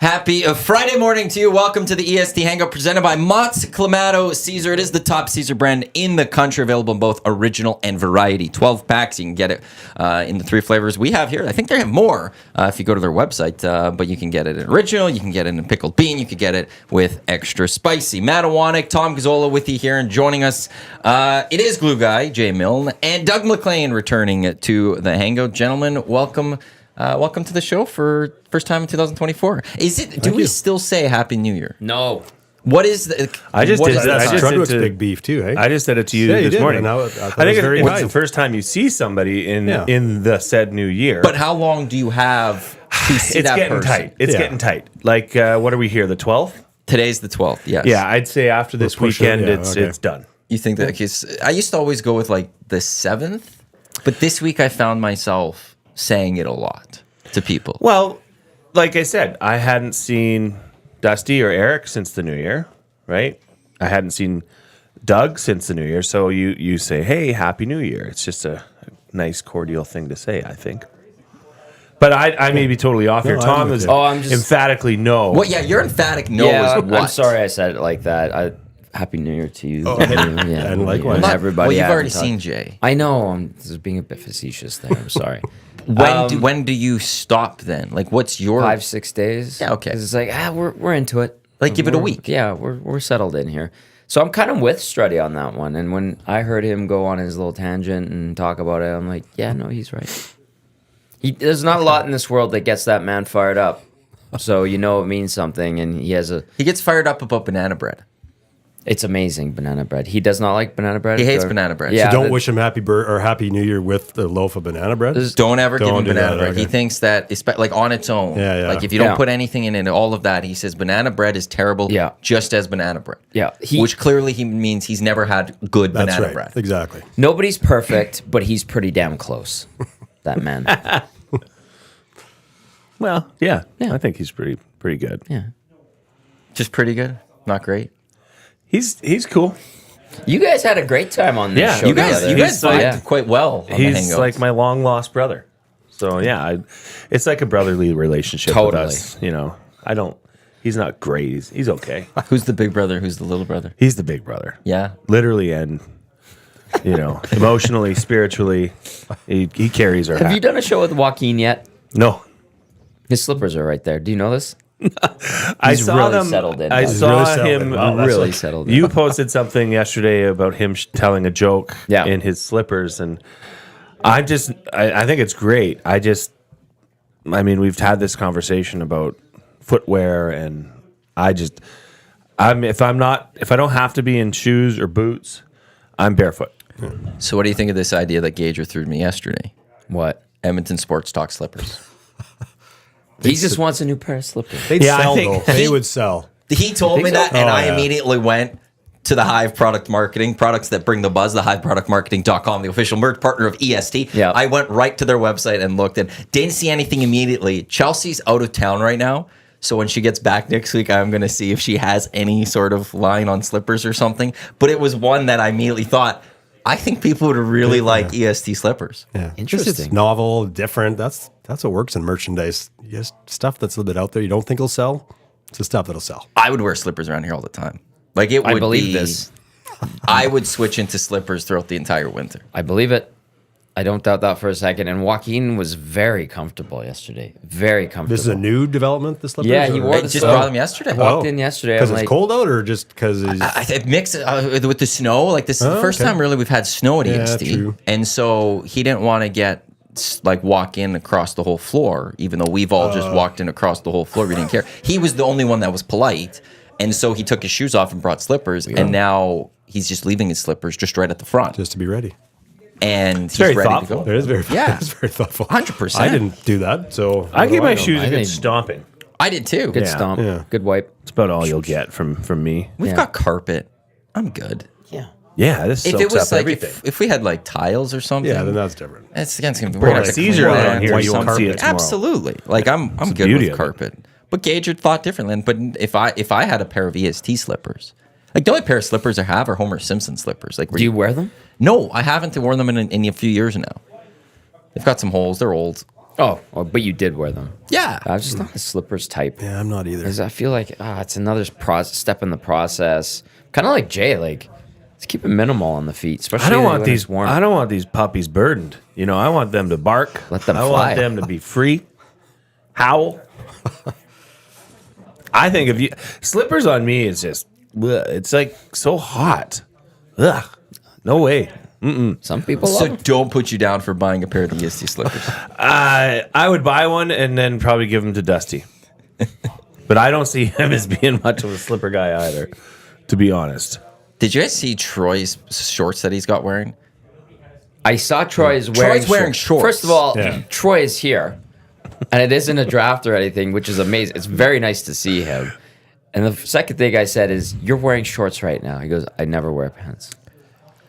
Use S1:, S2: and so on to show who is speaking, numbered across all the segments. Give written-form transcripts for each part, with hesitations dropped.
S1: Happy Friday morning to you. Welcome to the EST Hangout presented by Mott's Clamato Caesar. It is the top Caesar brand in the country, available in both original and variety. 12 packs. You can get it in the 3 flavors we have here. I think they have more if you go to their website, but you can get it in original. You can get it in pickled bean. You can get it with extra spicy. Matt Iwanyk, Tom Gazzola with you here and joining us. It is Glue Guy, Jay Milne, and Doug McLean returning to the Hangout. Gentlemen, welcome. Welcome to the show for first time in 2024. Is it? Do we still say Happy New Year?
S2: No.
S1: What is the?
S3: I just did that.
S4: Strudwick's big beef too. Hey,
S3: I just said it to you this morning. I think it's the first time you see somebody in the said new year.
S1: But how long do you have to see that person?
S3: Tight. It's getting tight. Like what are we here? The 12th?
S1: Today's the 12th. Yes.
S3: Yeah, I'd say after this weekend, it's done.
S1: You think that? I used to always go with like the 7th, but this week I found myself saying it a lot to people.
S3: Well, like I said, I hadn't seen Dusty or Eric since the new year, right? I hadn't seen Doug since the new year. So you say, hey, Happy New Year. It's just a nice, cordial thing to say, I think. But I may be totally off here. Tom is emphatically no.
S1: Well, yeah, your emphatic no is what?
S2: I'm sorry I said it like that. Happy New Year to you.
S4: And likewise.
S2: Everybody.
S1: Well, you've already seen Jay.
S2: I know. I'm just being a bit facetious there. I'm sorry.
S1: When do you stop then? Like, what's your
S2: 5-6 days?
S1: Yeah, okay.
S2: 'Cause it's like we're into it.
S1: Like, give it a week.
S2: Yeah, we're settled in here. So I'm kind of with Struddy on that one. And when I heard him go on his little tangent and talk about it, I'm like, yeah, no, he's right. There's not a lot in this world that gets that man fired up. So you know it means something. And he
S1: gets fired up about banana bread.
S2: It's amazing, banana bread. He does not like banana bread.
S1: He hates banana bread.
S4: Yeah, so don't wish him Happy New Year with a loaf of banana bread.
S1: Don't ever give him banana bread. Okay. He thinks that it's like on its own.
S4: Yeah.
S1: Like if you don't put anything in it, all of that, he says banana bread is terrible.
S2: Yeah.
S1: Just as banana bread.
S2: Yeah.
S1: Which clearly he means he's never had good banana bread.
S4: Exactly.
S2: Nobody's perfect, but he's pretty damn close. That man.
S3: Well, yeah. I think he's pretty good.
S2: Yeah.
S1: Just pretty good. Not great.
S3: He's cool.
S2: You guys had a great time on this show.
S1: You guys vibed quite well on the
S3: He's like my long lost brother. So yeah, it's like a brotherly relationship with us. You know, he's not great. He's okay.
S1: Who's the big brother? Who's the little brother?
S3: He's the big brother.
S1: Yeah.
S3: Literally and emotionally, spiritually, he carries our hat.
S2: Have you done a show with Joaquin yet?
S3: No.
S2: His slippers are right there. Do you know this?
S3: I saw
S2: really
S3: them.
S2: settled in.
S3: I saw him
S2: really settled in.
S3: You posted something yesterday about him telling a joke in his slippers, and I think it's great. I mean, we've had this conversation about footwear, and if I don't have to be in shoes or boots, I'm barefoot.
S1: So what do you think of this idea that Gager threw me yesterday?
S2: What?
S1: Edmonton Sports Talk slippers.
S2: He just wants a new pair of slippers.
S4: They'd sell, though. They would sell.
S1: He told me that, and I immediately went to the Hive Product Marketing, products that bring the buzz, the hiveproductmarketing.com, the official merch partner of EST.
S2: Yeah.
S1: I went right to their website and looked and didn't see anything immediately. Chelsea's out of town right now, so when she gets back next week, I'm going to see if she has any sort of line on slippers or something. But it was one that I immediately thought, I think people would really like EST slippers.
S4: Yeah.
S2: Interesting.
S4: It's novel, different. That's what works in merchandise. Just stuff that's a little bit out there you don't think will sell. It's the stuff that'll sell.
S1: I would wear slippers around here all the time. Like it would
S2: I believe this.
S1: I would switch into slippers throughout the entire winter.
S2: I believe it. I don't doubt that for a second. And Joaquin was very comfortable yesterday. Very comfortable.
S4: This is a new development, the slippers?
S2: Yeah, he wore
S1: It just brought them yesterday.
S2: I walked in yesterday.
S4: Because it's cold out or just because he's...
S1: I mix it with the snow. Like this is the first time really we've had snow at EST.
S4: True.
S1: And so he didn't want to walk in across the whole floor, even though we've all just walked in across the whole floor. We didn't care. He was the only one that was polite. And so he took his shoes off and brought slippers. Yeah. And now he's just leaving his slippers just right at the front.
S4: Just to be ready.
S1: And he's
S3: very
S1: ready
S3: thoughtful.
S1: to go.
S4: It is very,
S1: it's
S4: very thoughtful.
S1: 100%.
S4: I didn't do that, so...
S3: I gave my
S4: know?
S3: shoes a good stomping.
S1: I did too.
S2: Good stomp.
S4: Yeah.
S2: Good wipe.
S3: It's about all you'll get from me.
S1: We've got carpet. I'm good.
S2: Yeah.
S3: Yeah, this
S1: If
S3: soaks
S1: it was
S3: up
S1: like
S3: everything.
S1: if we had like tiles or something,
S4: Yeah, then that's different.
S1: it's against gonna be
S3: Pour
S1: we're
S3: a
S1: gonna
S3: Caesar
S1: clean
S3: out
S1: that
S3: on here,
S1: white
S3: you won't
S1: carpet.
S3: see it tomorrow.
S1: Absolutely. Like I'm good
S3: beauty
S1: with
S3: of it.
S1: carpet. But Gager thought differently. But if I had a pair of EST slippers, like the only pair of slippers I have are Homer Simpson slippers. Like,
S2: Do you wear them?
S1: No, I haven't worn them in a few years now. They've got some holes. They're old.
S2: But you did wear them.
S1: Yeah.
S2: I was just not a slippers type.
S4: Yeah, I'm not either.
S2: 'Cause I feel like it's another step in the process. Kind of like Jay, like let's keep it minimal on the feet, especially
S3: I don't want
S2: when it's
S3: these.
S2: warm.
S3: I don't want these puppies burdened. I want them to bark.
S2: Let them
S3: I
S2: fly.
S3: want them to be free. Howl. I think if you slippers on me, it's just it's like so hot. Ugh. No way.
S2: Some people
S1: So
S2: love them.
S1: don't put you down for buying a pair of EST slippers.
S3: I would buy one and then probably give them to Dusty. But I don't see him as being much of a slipper guy either, to be honest.
S1: Did you guys see Troy's shorts that he's got wearing?
S2: I saw Troy's wearing
S1: shorts.
S2: First of all,
S3: Yeah.
S2: Troy is here, and it isn't a draft or anything, which is amazing. It's very nice to see him. And the second thing I said is, "You're wearing shorts right now." He goes, "I never wear pants."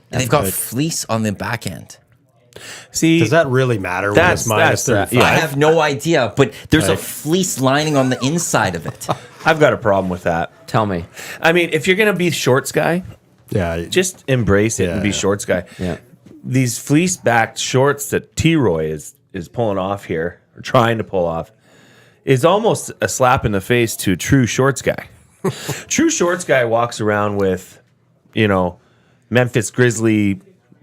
S1: And they've got fleece on the back end.
S3: See,
S4: Does that really matter when
S3: That's-
S4: it's minus
S3: that's
S4: 35?
S1: I have no idea, but there's a
S3: Right.
S1: fleece lining on the inside of it.
S3: I've got a problem with that.
S2: Tell me.
S3: I mean, if you're gonna be shorts guy,
S4: Yeah,
S3: just embrace it and be
S4: Yeah.
S3: shorts guy.
S2: Yeah.
S3: These fleece backed shorts that T-Roy is pulling off here, or trying to pull off, is almost a slap in the face to true shorts guy. True shorts guy walks around with, Memphis Grizzly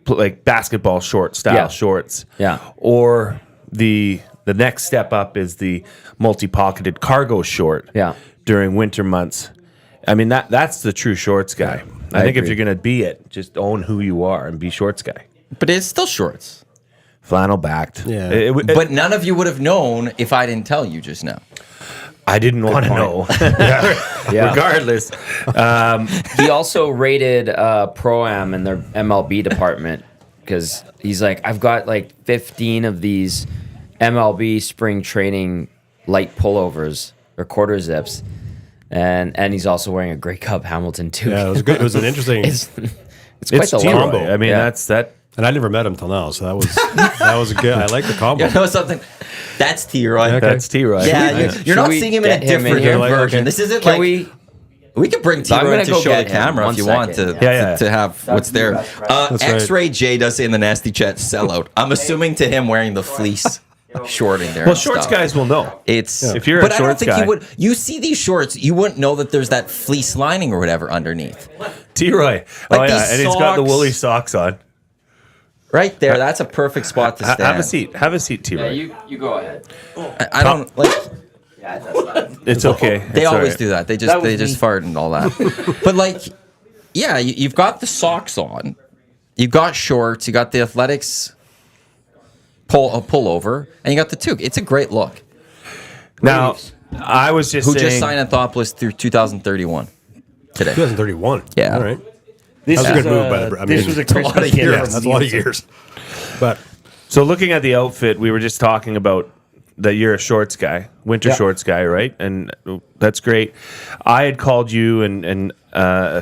S3: like basketball short style shorts.
S2: Yeah.
S3: Or the next step up is the multi-pocketed cargo short.
S2: Yeah.
S3: During winter months. I mean that's the true shorts guy. I think if
S2: agree.
S3: you're gonna be it, just own who you are and be shorts guy.
S1: But it's still shorts.
S3: Flannel backed.
S4: Yeah.
S1: But none of you would have known if I didn't tell you just now.
S3: I didn't want to know.
S2: Yeah.
S3: Regardless.
S2: He also rated Pro-Am in their MLB department because he's like, I've got like 15 of these MLB spring training light pullovers or quarter zips. And he's also wearing a Grey Cup Hamilton too.
S4: Yeah, it was good. It was an interesting.
S2: It's quite the
S3: T-Roy.
S2: combo.
S3: I mean,
S2: Yeah.
S3: that's that.
S4: And I never met him till now, so that was a good. I like the combo.
S1: You know something? That's T-Roy.
S4: Okay.
S3: That's T-Roy.
S1: Yeah, you're
S2: Should
S1: not
S2: we
S1: seeing him in a
S2: get him in
S1: different
S2: here?
S1: version.
S4: Okay.
S1: This isn't
S2: Can
S1: like we could bring
S2: I'm
S1: T-Roy
S2: gonna
S1: to
S2: go
S1: show the
S2: get him.
S1: camera
S2: One
S1: if you want
S2: second.
S1: to have what's there.
S4: That's right.
S1: X-Ray J does say in the nasty chat sellout. I'm assuming to him wearing the fleece short in there.
S3: Well,
S1: and
S3: shorts
S1: stuff.
S3: guys will know.
S1: It's
S3: If you're a
S1: but I don't
S3: shorts
S1: think
S3: guy.
S1: you would. You see these shorts, you wouldn't know that there's that fleece lining or whatever underneath.
S3: T-Roy.
S1: Like
S3: yeah,
S1: these
S3: and he's got the
S1: socks.
S3: woolly socks on.
S1: Right there, that's a perfect spot to stand.
S3: Have a seat. Have a seat, T-Roy.
S2: you go ahead.
S1: I don't like.
S3: It's okay.
S1: They
S3: It's all
S1: always
S3: right.
S1: do that. They
S2: That was
S1: just
S2: me.
S1: fart and all that. But like, yeah, you've got the socks on, you've got shorts, you got the athletics pullover, and you got the toque. It's a great look.
S3: Now, I was just
S1: Who
S3: saying.
S1: just signed Anthopoulos through 2031 today?
S4: 2031.
S1: Yeah.
S4: All right.
S5: This
S4: That's a
S5: was
S4: good move by the. I
S5: this
S4: mean,
S5: was a
S1: a lot of
S5: Christmas
S1: years.
S5: gift
S4: yeah,
S5: from
S4: that's a
S5: the
S4: lot of
S5: USA.
S4: years. But
S3: So looking at the outfit, we were just talking about that you're a shorts guy, winter
S5: Yeah.
S3: shorts guy, right? And that's great. I had called you and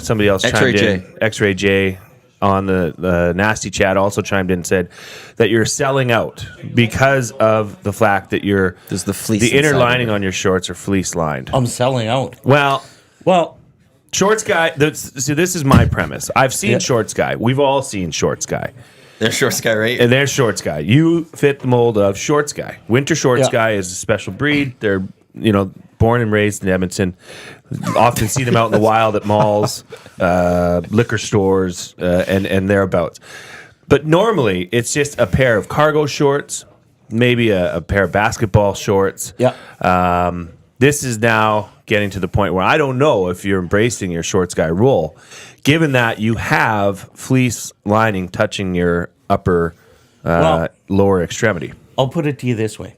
S3: somebody else
S1: X-Ray
S3: chimed in, X-Ray J, on the nasty chat also chimed in and said that you're selling out because of the fact that
S1: There's the fleece
S3: the inner
S1: inside of
S3: lining
S1: it.
S3: on your shorts are fleece lined.
S5: I'm selling out.
S3: Well,
S5: Well,
S3: shorts guy. See, this is my premise. I've seen shorts guy. We've all seen shorts guy.
S1: They're shorts guy, right?
S3: And they're shorts guy. You fit the mold of shorts guy. Winter shorts
S5: Yeah.
S3: guy is a special breed. They're born and raised in Edmonton. Often see them out in the wild at malls, liquor stores, and thereabouts. But normally it's just a pair of cargo shorts, maybe a pair of basketball shorts.
S5: yeah.
S3: This is now getting to the point where I don't know if you're embracing your shorts guy role, given that you have fleece lining touching your upper
S5: Well-
S3: lower extremity.
S5: I'll put it to you this way.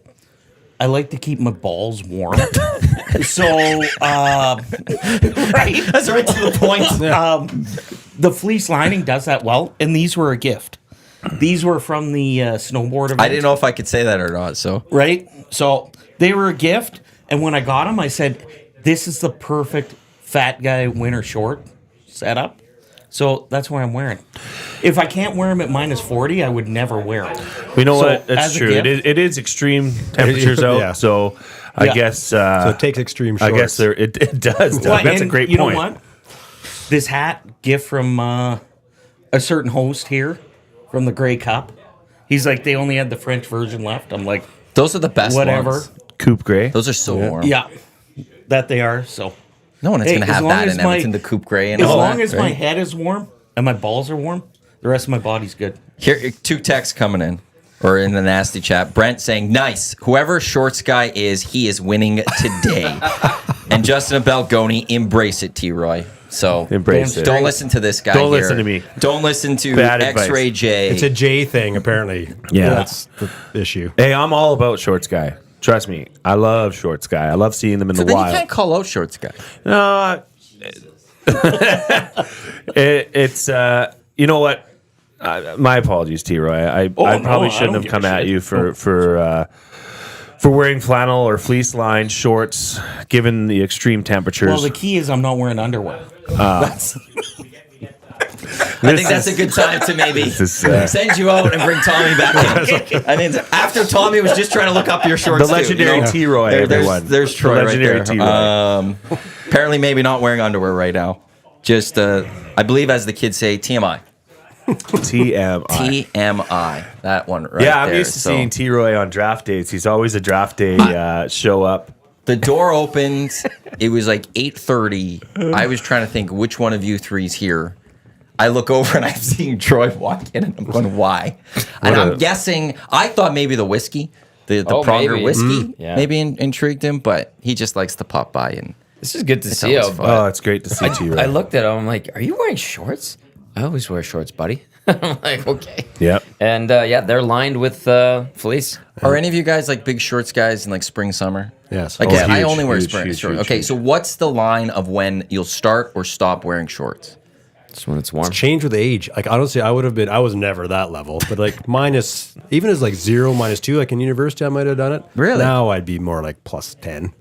S5: I like to keep my balls warm. So, right?
S1: That's right to the point.
S5: The fleece lining does that well, and these were a gift. These were from the snowboard event.
S1: I didn't know if I could say that or not. So
S5: Right? So they were a gift, and when I got them, I said, this is the perfect fat guy winter short setup. So that's what I'm wearing. If I can't wear them at minus 40, I would never wear them.
S3: You know
S5: So,
S3: what? That's
S5: as a
S3: true.
S5: gift-
S3: It is extreme temperatures out.
S4: Yeah.
S3: So I
S5: Yeah.
S3: guess.
S4: so it takes extreme
S3: I
S4: shorts.
S3: guess it does.
S5: Well,
S3: That's a
S5: and
S3: great
S5: you
S3: point.
S5: know what? This hat, gift from a certain host here from the Grey Cup. He's like, they only had the French version left. I'm like,
S1: Those are the best
S5: whatever.
S1: ones.
S3: Coupe gray.
S1: Those are so warm.
S5: Yeah, that they are. So
S1: No one is
S5: Hey,
S1: going to
S5: as
S1: have
S5: long
S1: that
S5: as
S1: in
S5: my-
S1: Edmonton, the coupe gray and
S5: as
S1: all
S5: long
S1: that,
S5: as my
S1: right?
S5: head is warm and my balls are warm, the rest of my body's good.
S1: Here, 2 texts coming in, or in the nasty chat. Brent saying, "Nice. Whoever shorts guy is, he is winning today." And Justin Belgoni, embrace it, T-Roy. So
S3: Embrace it.
S1: don't listen to this guy.
S3: Don't
S1: here.
S3: listen to me.
S1: Don't listen to
S3: Bad advice.
S1: X-Ray J.
S4: It's a J thing, apparently.
S3: Yeah.
S4: That's the issue.
S3: Hey, I'm all about shorts guy. Trust me, I love shorts guy. I love seeing them in
S1: So
S3: the
S1: then you
S3: wild.
S1: can't call out shorts guy.
S3: No, it's you know what? My apologies, T-Roy. I probably
S5: I
S3: shouldn't
S5: don't
S3: have
S5: give
S3: come
S5: a
S3: at
S5: shit.
S3: you for wearing flannel or fleece lined shorts, given the extreme temperatures.
S5: Well, the key is I'm not wearing underwear. That's
S1: I think that's a good time to maybe
S3: is,
S1: send you out and bring Tommy back in. I think after Tommy was just trying to look up your shorts.
S3: The legendary
S1: too,
S3: T-Roy, everyone.
S1: There's Troy
S3: The legendary
S1: right there.
S3: T-Roy.
S1: Apparently, maybe not wearing underwear right now. Just, I believe, as the kids say, TMI.
S3: TMI.
S1: TMI. That one right
S3: Yeah, I'm
S1: there.
S3: used to
S1: So,
S3: seeing T-Roy on draft days. He's always a draft day show up.
S1: the door opened. It was like 8:30. I was trying to think which one of you three's here. I look over and I'm seeing Troy walk in, and I'm going, why? And I'm guessing, I thought maybe the whiskey, the Pronger
S2: maybe.
S1: whiskey,
S2: Yeah.
S1: maybe intrigued him, but he just likes to pop by. And
S2: This is good to see.
S1: always fun.
S3: Oh, it's great to see T-Roy.
S2: I looked at him. I'm like, "Are you wearing shorts?" I always wear shorts, buddy. I'm like, okay.
S3: Yep.
S2: And yeah, they're lined with fleece.
S1: are any of you guys like big shorts guys in like spring, summer?
S4: Yes.
S1: Like,
S4: Oh,
S1: I
S3: huge,
S1: only wear
S3: huge,
S1: spring
S3: huge,
S1: shorts.
S3: huge,
S1: Okay,
S3: huge.
S1: so what's the line of when you'll start or stop wearing shorts?
S2: It's when it's warm.
S4: Change with age. Like honestly, I was never that level, but like minus, even as like 0, -2, like in university, I might have done it.
S1: Really?
S4: Now I'd be more like +10.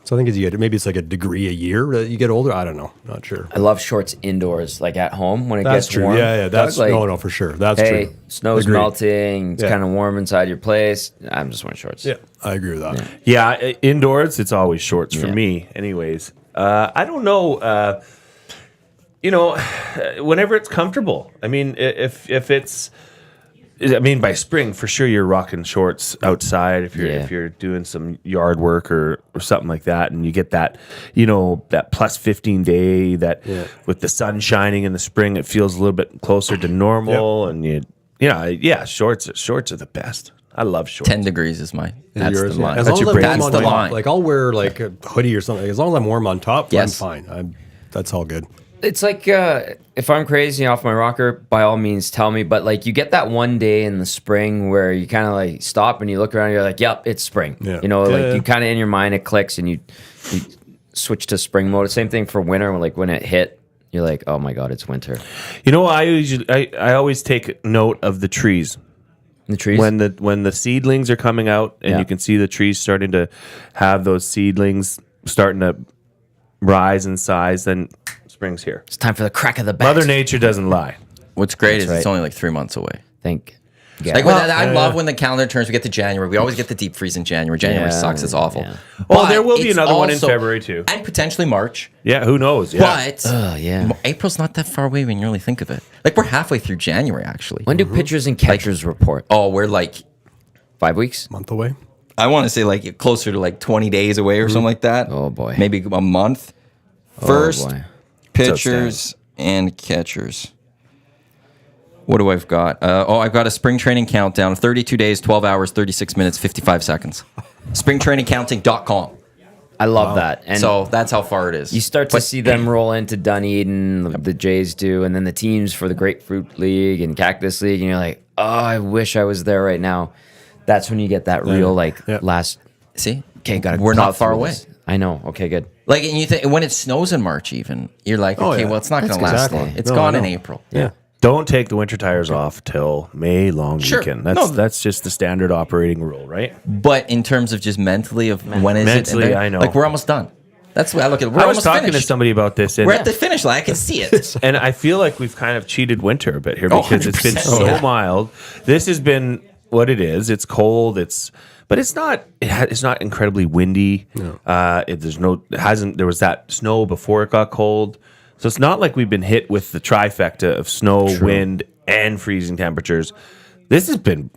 S4: So I think as you get, maybe it's like a degree a year that you get older. I don't know. Not sure.
S2: I love shorts indoors, like at home when it
S4: That's
S2: gets
S4: true.
S2: warm.
S4: Yeah, that's
S2: like,
S4: no, for sure. That's
S2: hey,
S4: true.
S2: snow's
S4: Agreed.
S2: melting. It's
S4: Yeah.
S2: kind of warm inside your place. I'm just wearing shorts.
S4: Yeah, I agree with that.
S3: Yeah, indoors it's always shorts for
S2: Yeah.
S3: me. Anyways, I don't know. Whenever it's comfortable. I mean, if it's, I mean, by spring for sure you're rocking shorts outside if you're doing some yard work or something like that, and you get that that +15 day with the sun shining in the spring, it feels a little bit closer to normal, and shorts are the best. I love shorts.
S1: 10 degrees is my. That's
S4: Yours,
S1: the
S4: yeah.
S1: line.
S4: As
S3: That's
S4: long
S3: your
S4: as I'm
S3: break.
S4: warm
S1: That's
S4: on
S1: the
S4: top,
S1: line.
S4: like I'll wear like a hoodie or something. As long as I'm warm on top,
S1: Yes.
S4: I'm fine. That's all good.
S2: It's like if I'm crazy off my rocker, by all means tell me. But like you get that one day in the spring where you kind of like stop and you look around and you're like, yep, it's spring.
S4: Yeah.
S2: You kind of in your mind it clicks and you switch to spring mode. Same thing for winter. Like when it hit, you're like, oh my god, it's winter.
S3: I always take note of the trees.
S2: The trees.
S3: When the seedlings are coming out and
S2: Yeah.
S3: you can see the trees starting to have those seedlings starting to rise in size, then spring's here.
S2: It's time for the crack of the bat.
S3: Mother Nature doesn't lie.
S1: What's great is
S2: right.
S1: it's only like 3 months away.
S2: Think. Yeah.
S1: Like I love when the calendar turns. We get to January. We always get the deep freeze in January. January
S2: Yeah,
S1: sucks. It's awful.
S2: yeah.
S3: Well,
S1: But
S3: there will be
S1: it's
S3: another one in
S1: also-
S3: February too.
S1: and potentially March.
S3: Yeah, who knows? Yeah.
S1: But
S2: Oh yeah.
S1: April's not that far away when you really think of it. Like we're halfway through January actually.
S2: When do pitchers and catchers report?
S1: Oh, we're like
S2: 5 weeks.
S4: Month away.
S1: I want to say like closer to like 20 days away or something like that.
S2: Oh, boy.
S1: Maybe a month. First,
S2: boy.
S1: pitchers and catchers. What do I've got? I've got a spring training countdown. 32 days, 12 hours, 36 minutes, 55 seconds. Springtrainingcounting.com.
S2: I love that. And
S1: So that's how far it is.
S2: you start to see them roll into Dunedin, the Jays do, and then the teams for the Grapefruit League and Cactus League, and you're like, oh, I wish I was there right now. That's when you get that real last.
S1: See?
S2: Okay, got.
S1: We're not far away.
S2: I know. Okay, good.
S1: Like, and you think when it snows in March, even you're like,
S4: Oh,
S1: okay,
S4: yeah.
S1: well, it's not going
S4: That's
S1: to last
S4: exactly.
S1: long. It's
S4: No,
S1: gone
S4: I
S1: in
S4: know.
S1: April.
S4: Yeah.
S3: Don't take the winter tires off till May long
S1: Sure.
S3: weekend.
S1: No.
S3: That's just the standard operating rule, right?
S1: But in terms of just mentally of when is
S3: Mentally,
S1: it? And then,
S3: I know.
S1: Like we're almost done. That's the way I look at it. We're
S3: I was
S1: almost
S3: talking
S1: finished.
S3: to somebody about this, and
S1: We're at the finish line. I can see it.
S3: and I feel like we've kind of cheated winter a bit here
S1: Oh,
S3: because it's been
S1: 100%.
S3: so
S1: Yeah.
S3: mild. This has been what it is. It's cold. But it's not. It's not incredibly windy.
S4: No.
S3: There was that snow before it got cold, so it's not like we've been hit with the trifecta of snow, wind, and freezing temperatures. This has been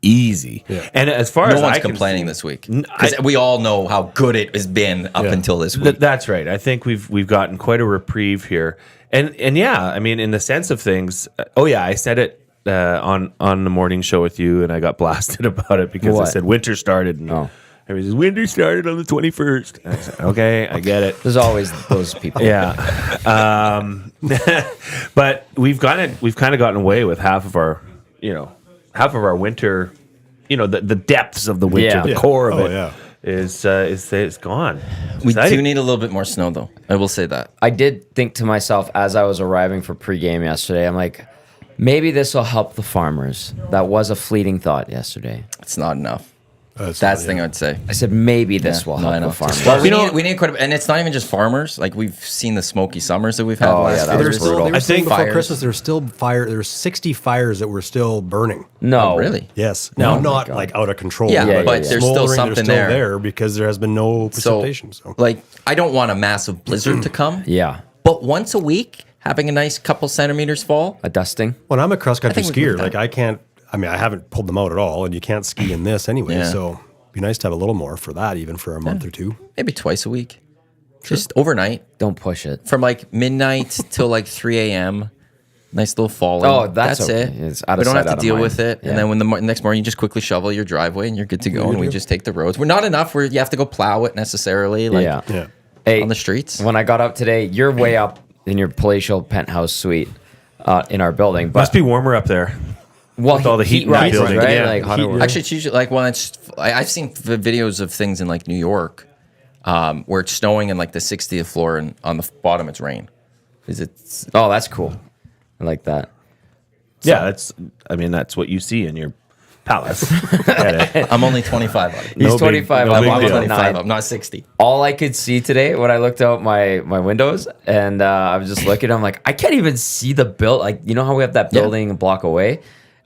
S3: easy. Yeah. And as far as
S1: no one's
S3: I can
S1: complaining
S3: see,
S1: this week because we all know how good it has been up until this week.
S3: That's right. I think we've gotten quite a reprieve here, and yeah, I mean, in the sense of things. Oh yeah, I said it on the morning show with you, and I got blasted about it because I said winter started. And everybody says winter started on the 21st. I said, okay, I get it.
S2: There's always those people.
S3: Yeah, but we've kind of gotten away with half of our winter, the depths of the winter, the core of it is gone.
S1: We do need a little bit more snow, though. I will say that.
S2: I did think to myself as I was arriving for pregame yesterday, I'm like, maybe this will help the farmers. That was a fleeting thought yesterday.
S1: It's not enough.
S4: That's
S1: the thing I'd say.
S2: I said maybe this will help the farmers.
S1: Well, we need quite a bit, and it's not even just farmers. Like we've seen the smoky summers that we've had last year.
S4: They were saying before
S1: fires.
S4: Christmas there's still fire. There's 60 fires that were still burning.
S2: No,
S1: really?
S4: Yes. Now not like out of control.
S1: Yeah, but there's still something
S4: there because there has been no precipitation. So,
S1: like, I don't want a massive blizzard to come.
S2: Yeah,
S1: but once a week, having a nice couple centimeters fall,
S2: a dusting.
S4: When I'm a cross country skier, like I can't. I mean, I haven't pulled them out at all, and you can't ski in this anyway.
S1: Yeah.
S4: So it'd be nice to have a little more for that, even for a month or two.
S1: Maybe twice a week, just overnight.
S2: Don't push it
S1: From like midnight till like 3 a.m. Nice little falling.
S2: Oh, that's okay.
S1: it.
S2: It's out of
S1: we don't
S2: sight,
S1: have
S2: out
S1: to
S2: of
S1: deal
S2: mind.
S1: with it.
S2: Yeah.
S1: And then when the next morning, you just quickly shovel your driveway and you're good to go. And we just take the roads. We're not enough where you have to go plow it necessarily. Like,
S4: Yeah.
S2: Hey,
S1: on the streets.
S2: When I got up today, you're way up in your palatial penthouse suite in our building. But
S3: Must be warmer up there.
S2: Well,
S3: with all the heat in that
S2: rises,
S3: building,
S2: right?
S3: yeah.
S2: Like hotter
S3: Heat-
S2: water.
S1: Actually, it's usually like, well, I've seen the videos of things in like New York where it's snowing in like the 60th floor and on the bottom it's rain.
S2: Oh, that's cool. I like that.
S3: Yeah, that's what you see in your palace. Get it?
S1: I'm only 25 on it.
S2: He's 25. I'm
S3: big
S1: I'm
S3: deal.
S1: 25. I'm not 60.
S2: All I could see today when I looked out my windows and I was just looking, I'm like, I can't even see the build. Like, you know how we have that building a block away?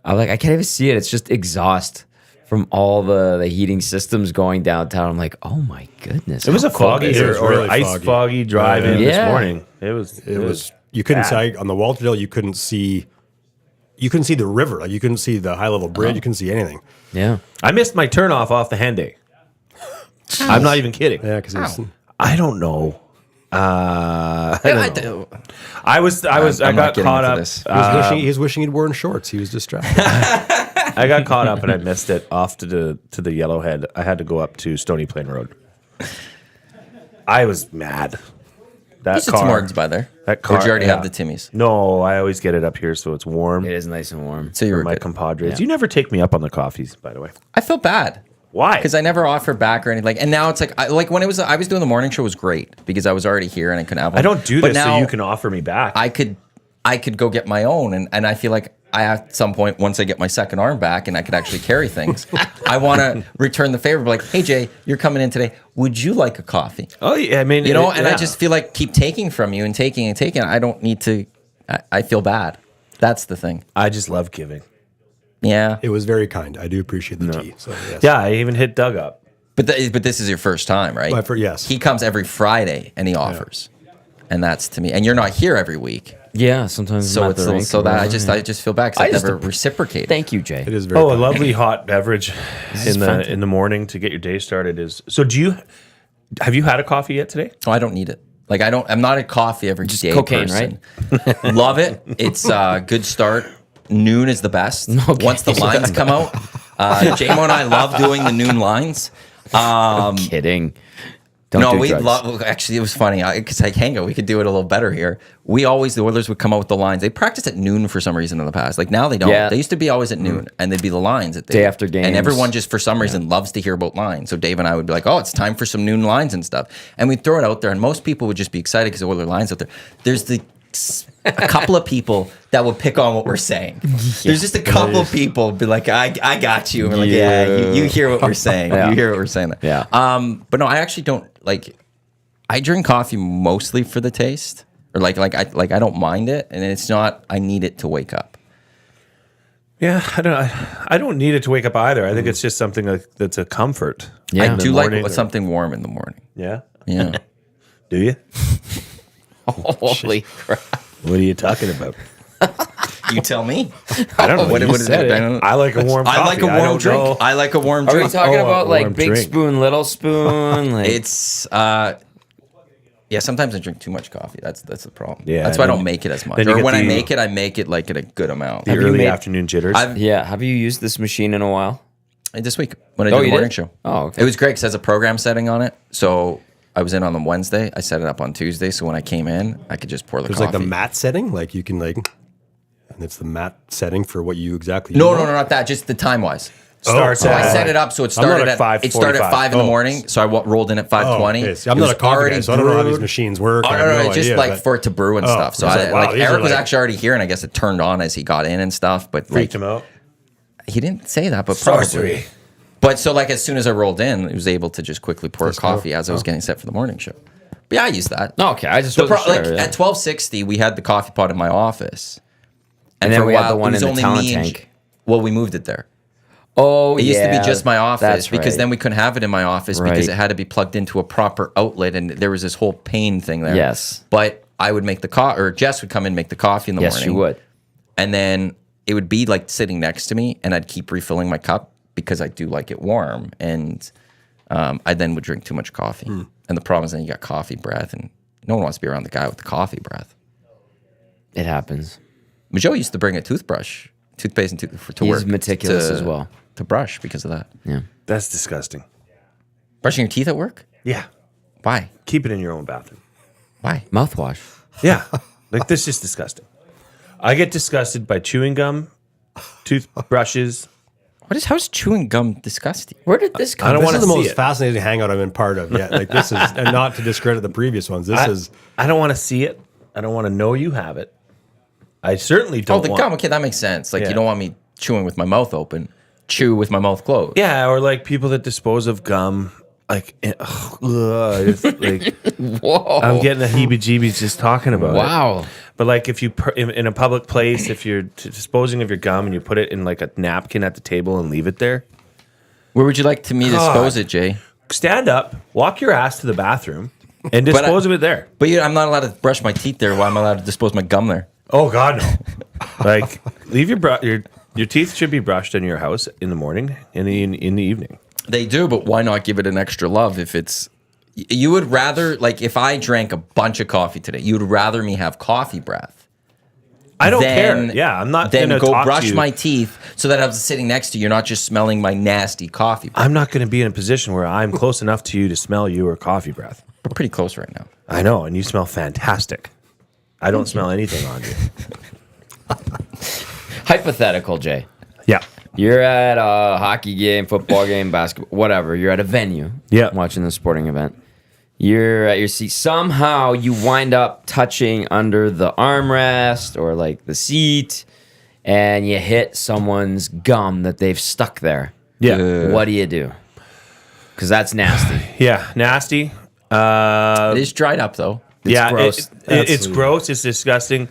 S2: I'm like, I can't even see it. It's just exhaust from all the heating systems going downtown. I'm like, oh my goodness.
S3: It was a
S2: how cold
S3: foggy
S2: is
S4: It
S2: it?
S4: was
S3: or
S4: really
S3: ice foggy drive in
S2: Yeah.
S3: this morning. It was
S4: You couldn't
S3: bad.
S4: see on the Walterdale. You couldn't see the river. Like you couldn't see the high level bridge. You couldn't see anything.
S2: Yeah.
S3: I missed my turnoff off the Henday. I'm not even kidding.
S4: Yeah, because
S3: I don't know. I
S1: I'm
S3: got
S1: not getting
S3: caught
S1: into
S3: up.
S1: this.
S4: he was wishing he'd worn shorts. He was distracted.
S3: I got caught up and I missed it off to the Yellowhead. I had to go up to Stony Plain Road. I was mad. That
S1: There's some words by there.
S3: That car.
S1: Or did you already
S3: yeah.
S1: have the Timmies?
S3: No, I always get it up here so it's warm.
S2: It is nice and warm.
S1: So you
S3: For
S1: were
S3: my
S1: good.
S3: compadres. You never take me up on the coffees, by the way.
S1: I felt bad.
S3: Why?
S1: Because I never offered back or anything. Like, and now it's like, when I was doing the morning show was great because I was already here and I couldn't have one.
S3: I don't do
S1: But
S3: this
S1: now
S3: so you can offer me back.
S1: I could go get my own, and I feel like I at some point once I get my second arm back and I could actually carry things, I want to return the favor. Be like, hey Jay, you're coming in today. Would you like a coffee?
S3: Oh yeah, I mean,
S1: And I just feel like keep taking from you and taking and taking. I don't need to. I feel bad. That's the thing.
S3: I just love giving.
S1: Yeah,
S4: It was very kind. I do appreciate the tea. So yes.
S3: Yeah, I even hit Doug up.
S1: but this is your first time, right?
S4: Yes.
S1: He comes every Friday and he offers, and that's to me. And you're not here every week.
S2: Yeah, sometimes
S1: So
S2: I'm at
S1: it's
S2: the
S1: a little,
S2: rink
S1: so
S2: or
S1: that
S2: whatever,
S1: I just feel bad because I
S2: just
S1: never reciprocated.
S2: Thank you, Jay.
S4: It is very
S3: Oh, a
S4: kind.
S3: lovely hot beverage in the morning to get your day started is. So have you had a coffee yet today?
S1: Oh, I don't need it. Like I'm not a coffee every
S2: Just
S1: day
S2: cocaine,
S1: person. Love it. It's a good start. Noon is the best.
S2: Okay.
S1: Once the lines come out, JMO and I love doing the noon lines.
S2: Kidding. Don't
S1: No,
S2: do
S1: we
S2: drugs.
S1: love. Actually, it was funny because like Hangout, we could do it a little better here. The Oilers would come out with the lines. They practiced at noon for some reason in the past. Like now they don't.
S2: Yeah.
S1: They used to be always at noon, and they'd be the lines at
S2: Day after games.
S1: And everyone just for some reason loves to hear about lines. So Dave and I would be like, "Oh, it's time for some noon lines and stuff," and we'd throw it out there, and most people would just be excited because there were lines out there. There's a couple of people that will pick on what we're saying. There's just a couple of people be like, I got you. And we're like, yeah, you hear what we're saying.
S2: Yeah.
S1: You hear what we're saying.
S2: Yeah.
S1: But no, I actually don't like. I drink coffee mostly for the taste, or like I don't mind it, and it's not. I need it to wake up.
S3: Yeah, I don't need it to wake up either. I think it's just something that's a comfort.
S2: Yeah.
S1: I
S3: in the
S1: do like
S3: morning or-
S1: something warm in the morning.
S3: Yeah.
S1: Yeah.
S3: Do you?
S2: Holy crap.
S3: What are you talking about?
S1: You tell me.
S3: I don't know.
S1: What-
S3: You
S1: what is
S3: said
S1: it?
S3: it. I like a warm coffee.
S1: I like a
S3: I
S1: warm
S3: don't
S1: drink.
S3: know.
S1: I like a warm
S2: Are we
S1: drink.
S2: talking
S3: Oh,
S2: about
S3: a
S2: like
S3: warm
S2: big
S3: drink.
S2: spoon, little spoon? Like,
S1: It's yeah. Sometimes I drink too much coffee. That's the problem.
S3: Yeah,
S1: that's why I
S3: then-
S1: don't make it as much.
S3: then you
S1: Or
S3: get
S1: when I
S3: the-
S1: make it like at a good amount.
S3: The
S2: you
S3: early
S2: made-
S3: afternoon jitters.
S1: I've
S2: have you used this machine in a while?
S1: this week when I
S2: Oh,
S1: did the
S2: you
S1: morning
S2: did?
S1: show.
S2: Oh, okay.
S1: It was great because it has a program setting on it. So I was in on the Wednesday. I set it up on Tuesday. So when I came in, I could just pour the
S4: There's
S1: coffee.
S4: like the mat setting, like you can like, and it's the mat setting for what you exactly.
S1: No,
S4: want.
S1: no, no, not that. Just the time wise.
S3: Starts
S1: So I
S3: at-
S1: set it up so it
S3: I'm not
S1: started
S3: at
S1: at 5 in the
S4: Oh.
S1: morning. So I rolled in at 5:20.
S4: Okay. See, I'm not a coffee guy, so I don't know how these machines work.
S1: Oh
S4: I
S1: no,
S4: have
S1: no,
S4: no
S1: just
S4: idea,
S1: like
S4: but-
S1: for it to brew and stuff. So
S4: I was
S1: I,
S4: like, wow,
S1: like
S4: these are
S1: Eric was
S4: like-
S1: actually already here, and I guess it turned on as he got in and stuff. But
S3: Freaked
S1: like,
S3: him out.
S1: he didn't say that, but probably.
S3: Sorcery.
S1: But so like as soon as I rolled in, I was able to just quickly pour a coffee as I was getting set for the morning show. But yeah, I used that.
S2: Okay, I just
S1: The
S2: wasn't
S1: pro-
S2: sure.
S1: like
S2: yeah.
S1: at 12:60, we had the coffee pot in my office,
S2: And then
S1: for a
S2: we had
S1: while,
S2: the one
S1: it was
S2: in the
S1: only
S2: talent
S1: me and
S2: tank.
S1: well, we moved it there.
S2: Oh,
S1: It used to be just my office
S2: that's
S1: because
S2: right.
S1: then we couldn't have it in my office because
S2: Right.
S1: it had to be plugged into a proper outlet, and there was this whole pain thing there.
S2: Yes.
S1: But I would make the coffee, or Jess would come in and make the coffee in the
S2: Yes,
S1: morning.
S2: you would.
S1: And then it would be like sitting next to me, and I'd keep refilling my cup because I do like it warm. And I then would drink too much coffee. And the problem is then you got coffee breath, and no one wants to be around the guy with the coffee breath.
S2: It happens.
S1: Joe used to bring a toothpaste and to
S2: He's
S1: work.
S2: meticulous as well.
S1: To brush because of that.
S2: Yeah.
S3: That's disgusting.
S1: Brushing your teeth at work?
S3: Yeah.
S1: Why?
S3: Keep it in your own bathroom.
S1: Why?
S2: Mouthwash.
S3: Yeah. Like, this is disgusting. I get disgusted by chewing gum, toothbrushes.
S1: How's chewing gum disgusting?
S2: Where did this come
S3: I don't
S4: This
S3: want
S4: is
S3: to
S4: the
S3: see
S4: most
S3: it.
S4: fascinating hangout I've been part of yet. Like this is, and not to discredit the previous ones. This is.
S3: I don't want to see it. I don't want to know you have it. I certainly don't
S1: Oh, the
S3: want...
S1: gum. Okay, that makes sense. Like
S3: Yeah.
S1: you don't want me chewing with my mouth open. Chew with my mouth closed.
S3: Yeah, or like people that dispose of gum. Like, it's like
S2: Whoa.
S3: I'm getting the heebie-jeebies just talking about it.
S2: Wow.
S3: But like if you in a public place, if you're disposing of your gum and you put it in like a napkin at the table and leave it there,
S1: Where would you like me to
S3: God.
S1: dispose it, Jay?
S3: stand up, walk your ass to the bathroom, and dispose of it there.
S1: But I'm not allowed to brush my teeth there. Why am I allowed to dispose my gum there?
S3: Oh God, no! Like leave your teeth should be brushed in your house in the morning and in the evening.
S1: They do, but why not give it an extra love if it's... You would rather, like, if I drank a bunch of coffee today, you would rather me have coffee breath.
S3: I don't
S1: Then-
S3: care. Yeah, I'm not
S1: Then
S3: gonna
S1: go
S3: talk
S1: brush
S3: to you.
S1: my teeth so that I was sitting next to you. You're not just smelling my nasty coffee breath.
S3: I'm not going to be in a position where I'm close enough to you to smell your coffee breath.
S1: We're pretty close right now.
S3: I know, and you smell fantastic. I don't smell anything on you.
S2: Hypothetical, Jay.
S3: Yeah.
S2: You're at a hockey game, football game, basketball, whatever. You're at a venue.
S3: Yeah.
S2: Watching the sporting event. You're at your seat. Somehow you wind up touching under the armrest or like the seat and you hit someone's gum that they've stuck there.
S3: Yeah.
S2: What do you do? Because that's nasty.
S3: Yeah. Nasty.
S1: It is dried up, though.
S3: Yeah.
S2: gross.
S3: It's gross. It's disgusting.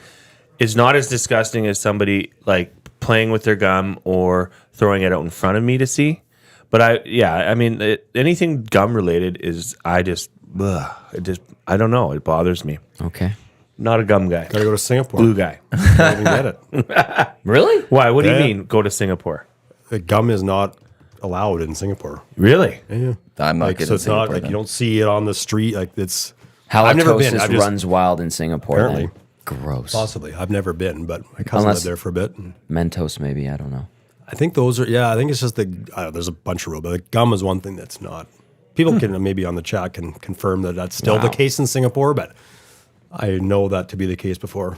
S3: It's not as disgusting as somebody like playing with their gum or throwing it out in front of me to see. But I mean, anything gum related is, I don't know. It bothers me.
S2: Okay.
S3: Not a gum guy.
S4: Gotta go to Singapore.
S3: Blue guy.
S4: Can't even get it.
S2: Really?
S3: Why? What do you
S4: Yeah.
S3: mean go to Singapore?
S4: The gum is not allowed in Singapore.
S3: Really?
S4: Yeah.
S1: I'm not
S4: Like,
S1: getting
S4: so it's not
S1: Singapore
S4: like
S1: then.
S4: you don't see it on the street. Like it's. I've never been.
S2: Halitosis
S4: I've just,
S2: runs wild in Singapore.
S4: Apparently.
S2: then. Gross.
S4: Possibly. I've never been, but my cousin
S2: Unless-
S4: lived there for a bit. And
S2: Mentos, maybe. I don't know.
S4: I think those are. Yeah, I think it's just there's a bunch of rules, but the gum is one thing that's not. People can maybe on the chat can confirm that that's still the
S3: Wow.
S4: case in Singapore, but I know that to be the case before.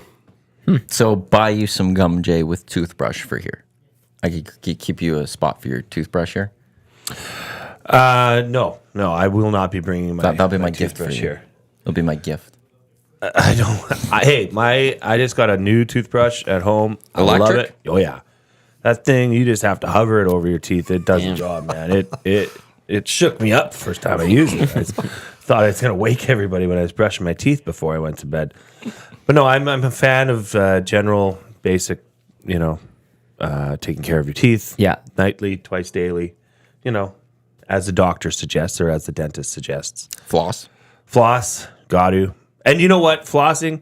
S1: So buy you some gum, Jay, with toothbrush for here. I could keep you a spot for your toothbrush here.
S3: No, I will not be bringing my.
S1: That'll be my gift for
S3: toothbrush
S1: you.
S3: here.
S1: It'll be my gift.
S3: I don't. I just got a new toothbrush at home. I love
S1: Electric?
S3: it. Oh yeah, that thing you just have to hover it over your teeth. It does the job, man. It shook me up the first time I used it. I thought I was gonna wake everybody when I was brushing my teeth before I went to bed. But no, I'm a fan of general basic, taking care of your teeth.
S2: Yeah.
S3: Nightly, twice daily. As the doctor suggests or as the dentist suggests.
S1: Floss.
S3: Floss, got to. And you know what? Flossing,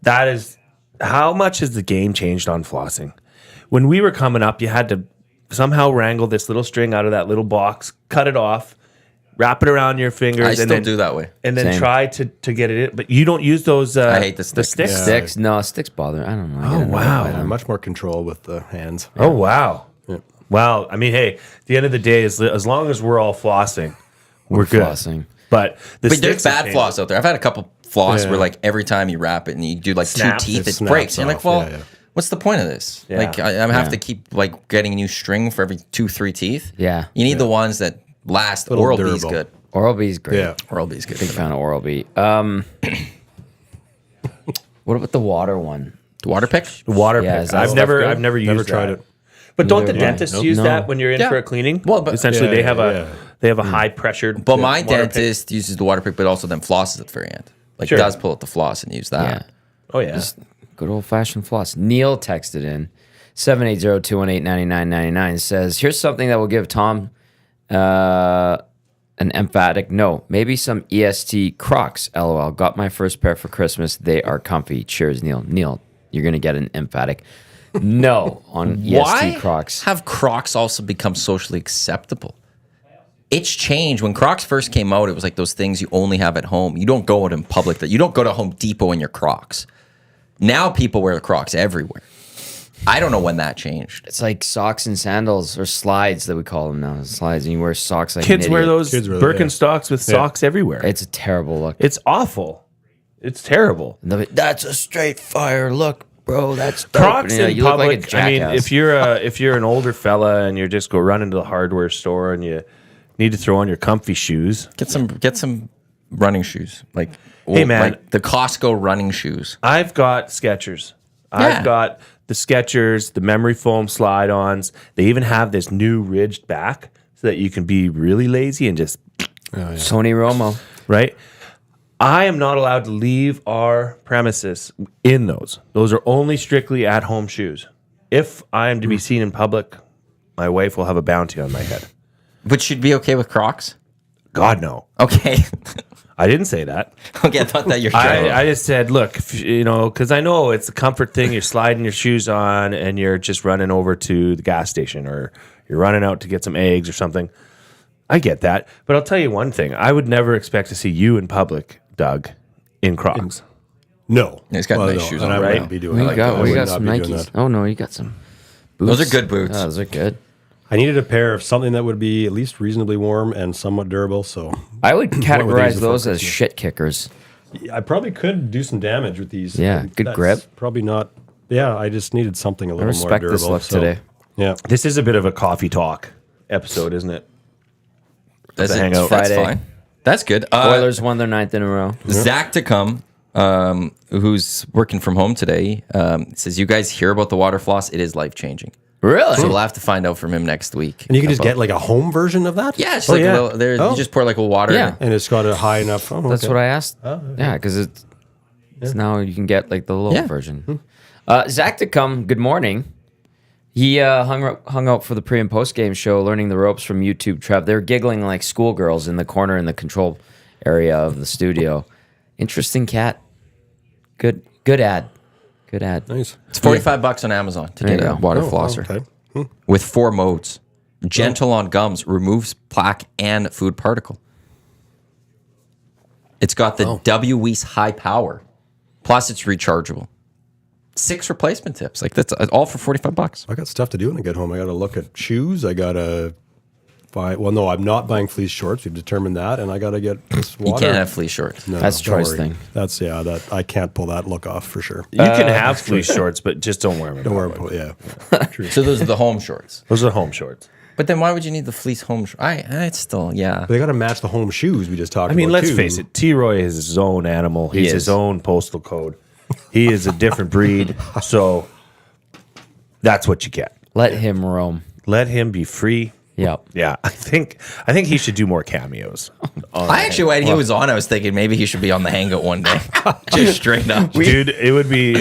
S3: that is how much has the game changed on flossing? When we were coming up, you had to somehow wrangle this little string out of that little box, cut it off, wrap it around your fingers.
S1: I
S3: and
S1: still
S3: then,
S1: do that way.
S3: And then
S2: Same.
S3: try to get it in. But you don't use those.
S1: I hate the sticks.
S3: sticks.
S4: Yeah.
S2: Sticks? No, sticks bother. I don't know. I
S3: Oh,
S2: get annoyed
S3: wow.
S2: by
S4: Yeah,
S2: them.
S4: much more control with the hands.
S3: Oh, wow. Well, I mean, hey, at the end of the day, as long as we're all flossing, we're good.
S2: flossing.
S3: But
S1: But there's
S3: sticks have
S1: bad
S3: changed.
S1: floss out there. I've had a couple floss
S4: Yeah.
S1: where like every time you wrap it and you do like
S3: Snaps.
S1: two teeth,
S4: It
S1: it
S4: snaps
S1: breaks. And you're like,
S4: off.
S1: well,
S4: Yeah, yeah.
S1: what's the point of this?
S3: Yeah.
S1: Like I have to keep like getting a new string for every 2-3 teeth.
S2: Yeah.
S1: You need the ones that last.
S4: Little
S1: Oral-B's
S4: durable.
S1: good.
S2: Oral-B's great.
S4: Yeah.
S1: Oral-B's good.
S2: Big fan of Oral-B. What about the water one?
S1: The water pick?
S3: Water
S2: Yeah,
S3: pick.
S2: is that
S3: I've
S2: stuff
S3: never
S2: good?
S3: I've never used
S4: Never tried
S3: that.
S4: it.
S3: But don't the
S2: Neither have I.
S3: dentists
S2: Nope.
S3: use
S2: No.
S3: that when you're in
S1: Yeah.
S3: for a cleaning?
S1: Well, but-
S3: essentially
S4: Yeah,
S3: they have
S4: yeah.
S3: they have a high pressured.
S1: But my
S3: water pick.
S1: dentist uses the water pick, but also then flosses at the very end. Like
S3: Sure.
S1: does pull out the floss and use that.
S2: Yeah.
S3: Oh yeah.
S2: Good old-fashioned floss. Neil texted in 780-218-9999 says, here's something that will give Tom an emphatic no. Maybe some EST Crocs. LOL. Got my first pair for Christmas. They are comfy. Cheers, Neil. Neil, you're going to get an emphatic no on EST
S1: Why
S2: Crocs.
S1: have Crocs also become socially acceptable? It's changed. When Crocs first came out, it was like those things you only have at home. You don't go out in public. You don't go to Home Depot in your Crocs. Now people wear Crocs everywhere. I don't know when that changed.
S2: It's like socks and sandals or slides that we call them now. Slides, and you wear socks like
S3: Kids
S2: an
S3: wear
S2: idiot.
S3: those
S4: Kids wear that,
S3: Birkenstocks with socks everywhere.
S2: It's a terrible look.
S3: It's awful. It's terrible.
S2: And they'll be, that's a straight fire look, bro. That's dope.
S3: Crocs
S2: And,
S3: in
S2: you look like a
S3: public. I mean,
S2: jackass.
S3: if you're an older fella and you just go run into the hardware store and you need to throw on your comfy shoes,
S1: Get some running shoes. Like
S3: Hey, man.
S1: like the Costco running shoes.
S3: I've got Skechers.
S1: Yeah.
S3: I've got the Skechers, the memory foam slide-ons. They even have this new ridged back so that you can be really lazy and just
S2: Tony Romo.
S3: right. I am not allowed to leave our premises in those. Those are only strictly at-home shoes. If I am to be seen in public, my wife will have a bounty on my head.
S1: But should be okay with Crocs?
S3: God, no.
S1: Okay.
S3: I didn't say that.
S1: Okay, I thought that you're
S3: I just said, look, because I know it's a comfort thing. You're sliding your shoes on and you're just running over to the gas station or you're running out to get some eggs or something. I get that. But I'll tell you one thing. I would never expect to see you in public, Doug, in Crocs.
S4: No.
S1: He's got nice shoes
S4: and
S1: on,
S4: I
S3: right?
S4: wouldn't be doing
S2: We
S4: that.
S2: got,
S4: I
S2: we
S4: would
S2: got
S4: not
S2: some
S4: be doing
S2: Nikes.
S4: that.
S2: Oh, no, you got some boots.
S1: Those are good boots.
S2: Oh, those are good.
S4: I needed a pair of something that would be at least reasonably warm and somewhat durable. So
S2: I would categorize
S4: before
S2: those as
S4: Christmas.
S2: shit kickers.
S4: I probably could do some damage with these.
S2: Yeah, good grip.
S4: Probably not. Yeah, I just needed something a
S2: I
S4: little more
S2: respect
S4: durable.
S2: this look
S4: so,
S2: today.
S4: Yeah.
S3: This is a bit of a coffee talk episode, isn't it?
S1: That's,
S3: the Hangout.
S1: that's
S2: Friday.
S1: fine. That's good.
S2: Oilers won their 9th in a row.
S1: Zach to come, who's working from home today, says, you guys hear about the water floss? It is life-changing.
S2: Really?
S1: So we'll have to find out from him next week.
S4: And you can just
S1: about-
S4: get like a home version of that?
S1: Yeah, it's
S3: Oh,
S1: like
S3: yeah.
S1: a little, there,
S4: Oh.
S1: you just pour like a water.
S2: Yeah.
S4: And it's got a high enough. Oh,
S2: That's
S4: okay.
S2: what I asked. Yeah, because it's now you can get like the little
S1: Yeah.
S2: version. Zach to come. Good morning. He hung out for the pre and post game show, learning the ropes from YouTube. Trev, they're giggling like schoolgirls in the corner in the control area of the studio. Interesting cat. Good ad. Good ad.
S4: Nice.
S1: It's $45 on Amazon to
S2: There
S1: get
S2: you
S1: a
S2: go.
S1: water
S4: Oh,
S1: flosser
S4: okay.
S1: with 4 modes. Gentle on gums, removes plaque and food particle. It's got the W Weiss high power. Plus, it's rechargeable. 6 replacement tips. Like that's all for $45.
S4: I got stuff to do when I get home. I got to look at shoes. I got to buy. Well, no, I'm not buying fleece shorts. We've determined that, and I got to get this
S1: You
S4: water.
S1: can't have fleece shorts.
S4: No,
S2: That's
S4: don't
S2: Troy's
S4: worry.
S2: thing.
S4: That's that I can't pull that look off for sure.
S3: You can have fleece shorts, but just don't wear them.
S4: Don't worry. Yeah. True.
S1: So those are the home shorts.
S3: Those are home shorts.
S1: But then why would you need the fleece home short? It's still, yeah.
S4: But they got to match the home shoes we just talked about.
S3: I mean, let's
S4: too.
S3: face it. T-Roy is his own animal. He's
S1: is.
S3: his own postal code. He is a different breed. So that's what you get.
S2: Let him roam.
S3: Let him be free.
S2: Yep.
S3: Yeah, I think he should do more cameos.
S1: I actually, when he was on, I was thinking maybe he should be on the Hangout one day. Just straight up.
S3: Dude, it would be.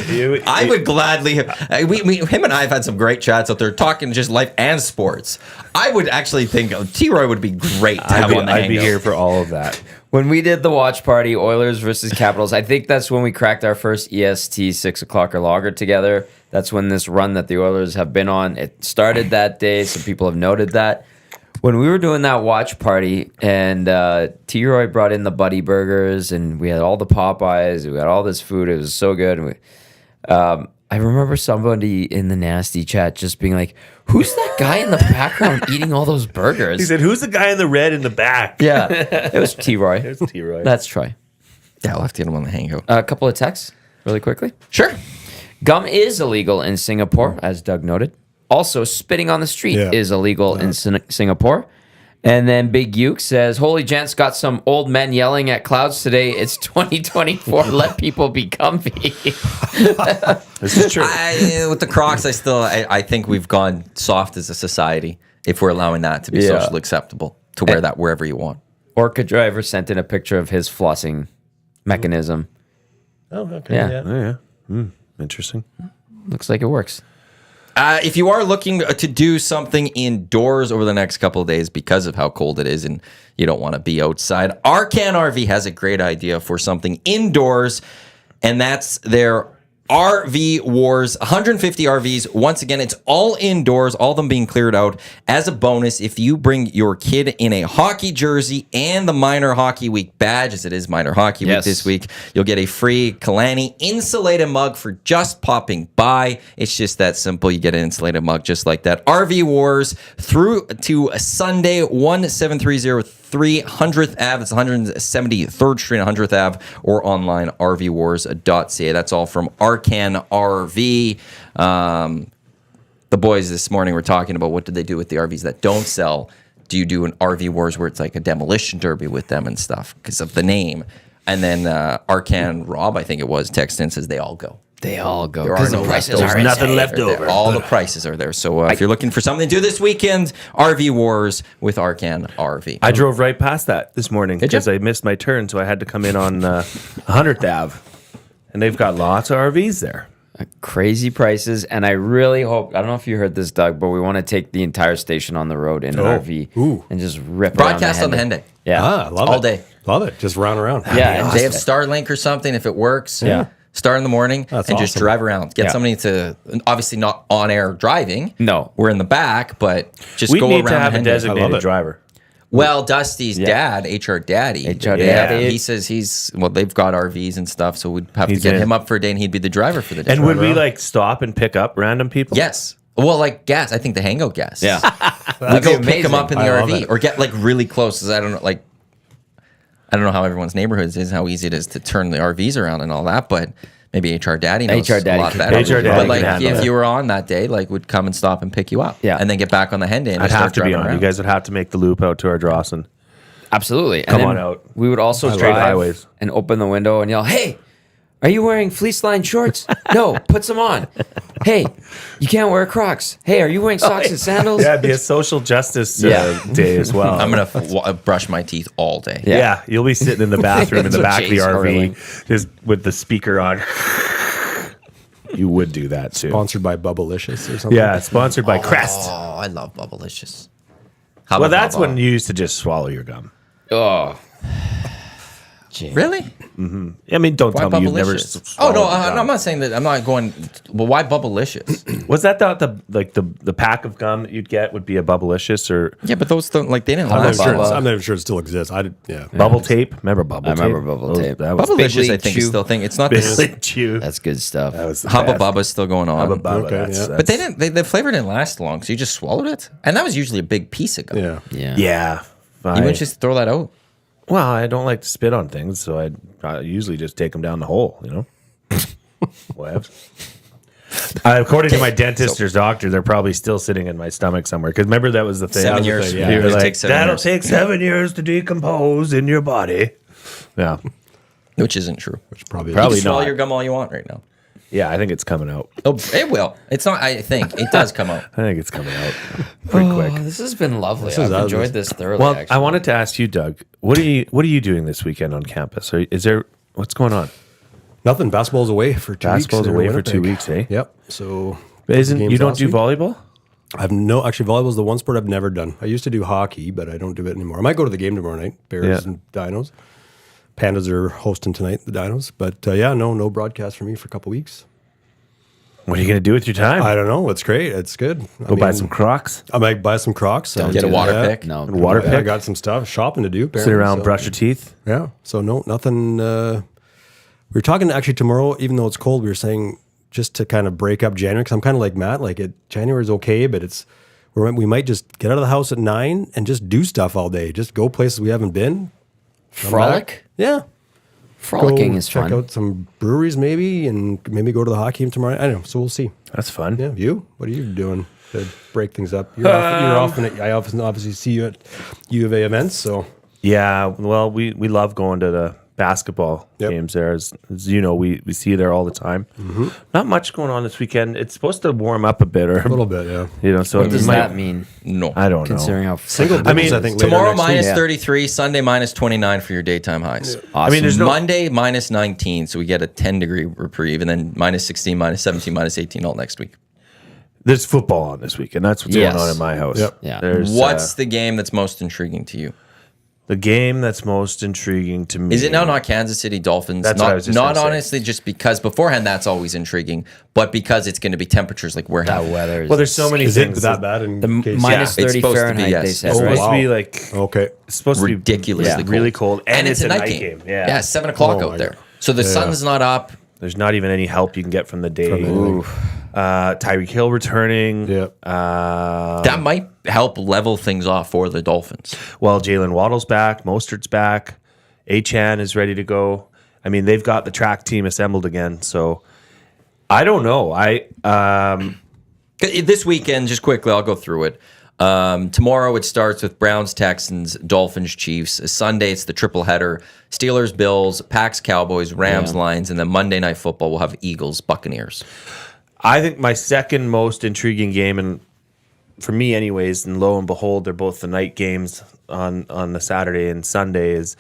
S1: I would gladly. Him and I have had some great chats out there talking just life and sports. I would actually think T-Roy would be great to have on the Hangout.
S3: I'd be here for all of that.
S2: When we did the watch party, Oilers versus Capitals, I think that's when we cracked our first EST 6 o'clock or lager together. That's when this run that the Oilers have been on, it started that day. Some people have noted that. When we were doing that watch party and T-Roy brought in the Buddy Burgers and we had all the Popeyes, we had all this food. It was so good. And I remember somebody in the nasty chat just being like, who's that guy in the background eating all those burgers?
S3: He said, who's the guy in the red in the back?
S2: Yeah, it was T-Roy.
S3: It's T-Roy.
S2: That's Troy.
S1: Yeah, I'll have to get him on the Hangout.
S2: A couple of texts really quickly.
S1: Sure.
S2: Gum is illegal in Singapore, as Doug noted. Also, spitting on the street is illegal in Singapore. And then Big Uke says, holy gents, got some old men yelling at clouds today. It's 2024. Let people be comfy.
S3: This is true.
S1: With the Crocs, I think we've gone soft as a society if we're allowing that to be socially acceptable to wear that wherever you want.
S2: Orca Driver sent in a picture of his flossing mechanism.
S3: Oh, okay.
S2: Yeah.
S3: Interesting.
S2: Looks like it works.
S1: If you are looking to do something indoors over the next couple of days because of how cold it is and you don't want to be outside, Arcan RV has a great idea for something indoors, and that's their RV Wars. 150 RVs. Once again, it's all indoors, all of them being cleared out. As a bonus, if you bring your kid in a hockey jersey and the Minor Hockey Week badge, as it is Minor Hockey Week this week, you'll get a free Kalani insulated mug for just popping by. It's just that simple. You get an insulated mug just like that. RV Wars through to Sunday, 17303 100th Ave. It's 173rd Street, 100th Ave, or online rvwars.ca. That's all from Arcan RV. The boys this morning were talking about what did they do with the RVs that don't sell. Do you do an RV Wars where it's like a demolition derby with them and stuff because of the name? And then Arcan Rob, I think it was, texted in, says they all go.
S2: They all go.
S1: There are no
S2: prices
S1: leftovers.
S2: are
S3: Nothing left over.
S1: All the prices are there. So if you're looking for something to do this weekend, RV Wars with Arcan RV.
S3: I drove right past that this morning because I missed my turn, so I had to come in on 100th Ave. And they've got lots of RVs there.
S2: Crazy prices. And I really hope, I don't know if you heard this, Doug, but we want to take the entire station on the road in an RV and just rip
S1: Broadcast
S2: around
S1: on the Henday.
S2: Yeah.
S4: I love it.
S1: All day.
S4: Love it. Just round around.
S2: Yeah.
S1: They have Starlink or something if it works.
S2: Yeah.
S1: Start in the morning
S4: That's
S1: and just
S4: awesome.
S1: drive around. Get somebody to, obviously not on air driving.
S2: No.
S1: We're in the back, but just
S3: We
S1: go
S3: need
S1: around
S3: to have
S1: the
S3: a
S1: Henday.
S3: designated driver.
S1: Well, Dusty's dad, HR Daddy, he says they've got RVs and stuff, so we'd have to get him up for a day and he'd be the driver for the day.
S3: And would we like stop and pick up random people?
S1: Yes. Well, like gas. I think the Hangout gas.
S2: Yeah.
S1: We go pick them up in the
S4: I love
S1: RV
S4: it.
S1: or get like really close. 'Cause I don't know how everyone's neighborhoods is, how easy it is to turn the RVs around and all that, but maybe HR Daddy knows
S2: HR Daddy
S1: a lot
S2: could-
S1: better.
S3: HR Daddy
S1: but
S3: could
S1: like
S3: handle
S1: if
S3: it.
S1: you were on that day, like would come and stop and pick you up.
S2: Yeah.
S1: And then get back on the Henday and
S3: I'd
S1: just
S3: have
S1: start
S3: to be
S1: driving
S3: on.
S1: around.
S3: You guys would have to make the loop out to our Drawson.
S2: Absolutely. And
S3: Come
S2: then
S3: on out.
S2: We would also
S3: Straight
S2: drive
S3: highways.
S2: and open the window and yell, hey, are you wearing fleece lined shorts? No, put some on. Hey, you can't wear Crocs. Hey, are you wearing socks and sandals?
S3: Yeah, it'd be a social justice
S2: Yeah.
S3: day as well.
S1: I'm going to brush my teeth all day.
S3: Yeah, you'll be sitting in the bathroom in the
S2: That's what
S3: back of the
S2: Jay's
S3: RV,
S2: whirling.
S3: just with the speaker on. You would do that too.
S4: Sponsored by Bubblicious or something.
S3: Yeah, sponsored by Crest.
S1: Oh, I love Bubblicious.
S3: Well, that's when you used to just swallow your gum.
S2: Oh.
S1: Really?
S3: I mean, don't
S1: Why
S3: tell me you've never.
S1: Bubblicious? Oh no,
S3: swallowed gum.
S1: I'm not saying that. I'm not going. Well, why Bubblicious?
S3: Was that the pack of gum that you'd get would be a Bubblicious or
S1: Yeah, but those don't they didn't
S4: I'm
S1: last.
S4: not even sure it still exists.
S3: bubble tape? Remember bubble
S2: I
S3: tape?
S2: remember bubble tape.
S3: That was
S1: Bubblicious,
S2: Big
S1: I
S2: League
S1: think, is
S2: Chew.
S1: still thing. It's not
S3: Big
S1: this.
S3: League Chew.
S2: That's good stuff.
S3: That was the
S1: Hubba
S3: best.
S1: Bubba's still going on.
S3: Hubba Bubba.
S4: Okay,
S3: That's,
S4: yeah.
S1: But they didn't. The flavor didn't last long, so you just swallowed it, and that was usually a big piece of gum.
S4: Yeah.
S2: Yeah.
S3: Yeah.
S1: You wouldn't just throw that out.
S3: Well, I don't like to spit on things, so I usually just take them down the hole, Whatever. According to my dentist or doctor, they're probably still sitting in my stomach somewhere. Because remember, that was the thing.
S1: 7
S3: That was the
S1: years.
S3: thing,
S1: Yeah,
S3: They were
S1: it
S3: like,
S1: takes 7
S3: that'll
S1: years.
S3: take 7 years to decompose in your body. Yeah.
S1: Which isn't true.
S4: Which probably
S3: Probably
S1: You can swallow
S3: not.
S1: your gum all you want right now.
S3: Yeah, I think it's coming out.
S1: Oh, it will. It's not. I think it does come out.
S3: I think it's coming out pretty quick.
S2: This has been lovely.
S4: is
S2: I've
S4: awesome.
S2: enjoyed this thoroughly.
S3: Well,
S2: actually.
S3: I wanted to ask you, Doug. What are you doing this weekend on campus? Or is there what's going on?
S4: Nothing. Basketball's away for 2 weeks.
S3: Basketball's
S4: there in
S3: away for
S4: Winnipeg.
S3: 2 weeks, eh?
S4: Yep. So
S3: Isn't
S4: games
S3: you don't
S4: last
S3: do
S4: week?
S3: volleyball?
S4: Actually, volleyball's the one sport I've never done. I used to do hockey, but I don't do it anymore. I might go to the game tomorrow night. Bears and Dinos. Pandas are hosting tonight, the Dinos. But no broadcast for me for a couple weeks.
S3: What are you going to do with your time?
S4: I don't know. It's great. It's good.
S3: Go buy some Crocs.
S4: I might buy some Crocs.
S1: Get a water pick.
S2: No,
S3: Water
S4: I
S3: pick.
S4: got some stuff shopping to do.
S3: Sit
S4: apparently,
S3: around,
S4: so-
S3: brush your teeth.
S4: Yeah. So no, nothing. We were talking actually tomorrow, even though it's cold. We were saying just to kind of break up January, because I'm kind of like Matt. Like January is okay, but we might just get out of the house at 9 and just do stuff all day. Just go places we haven't been. Come
S2: Frolic?
S4: back. Yeah.
S2: Frolicking
S4: Go
S2: is
S4: check
S2: fun.
S4: out some breweries maybe, and maybe go to the hockey game tomorrow night. I don't know. So we'll see.
S3: That's fun.
S4: Yeah. You? What are you doing to break things up? You're off. I obviously see you at U of A events. So
S3: Yeah, well, we love going to the basketball
S4: Yep.
S3: games there. As you know, we see you there all the time. Not much going on this weekend. It's supposed to warm up a bit, or
S4: a little bit, yeah.
S3: so
S2: What
S3: it
S2: does
S3: might-
S2: that mean?
S1: No.
S3: I don't know.
S2: Considering how
S4: Single
S2: fucking-
S4: digits, I think later
S1: Tomorrow
S4: next week.
S1: minus
S2: Yeah.
S1: 33, Sunday minus 29 for your daytime highs.
S3: I mean, there's no.
S1: Monday minus 19, so we get a 10-degree reprieve, and then minus 16, minus 17, minus 18 all next week.
S3: There's football on this week, and that's what's
S2: Yes.
S3: going on in my house.
S4: Yep.
S2: Yeah.
S3: There's
S1: What's the game that's most intriguing to you?
S3: the game that's most intriguing to me?
S1: Is it now not Kansas City Dolphins?
S3: That's
S1: not
S3: what I was just
S1: not
S3: gonna say.
S1: honestly just because beforehand that's always intriguing, but because it's going to be temperatures like we're
S2: That
S1: having.
S2: weather is
S3: Well, there's so many
S4: Is it
S3: things.
S4: that bad in
S2: the
S4: case?
S2: minus
S1: It's
S2: 30
S1: supposed to be,
S2: Fahrenheit, they
S1: yes.
S2: said,
S3: It's
S2: right?
S3: supposed to be like
S4: Okay.
S3: it's supposed to be
S1: ridiculously cold.
S3: really cold, and
S1: it's a night game.
S3: Yeah.
S1: 7 o'clock
S4: Oh
S1: out
S4: my
S1: there.
S4: God.
S1: So the sun's not up.
S3: There's not even any help you can get from the day.
S4: Ooh.
S3: Tyreek Hill returning.
S4: Yeah.
S1: That might help level things off for the Dolphins.
S3: Well, Jalen Waddle's back. Mostert's back. Achan is ready to go. I mean, they've got the track team assembled again. So I don't know.
S1: This weekend, just quickly, I'll go through it. Tomorrow it starts with Browns, Texans, Dolphins, Chiefs. Sunday it's the triple header: Steelers, Bills, Packs, Cowboys, Rams, Lions, and then Monday Night Football we'll have Eagles, Buccaneers.
S3: I think my second most intriguing game, and for me anyways, and lo and behold, they're both the night games on the Saturday and Sunday, is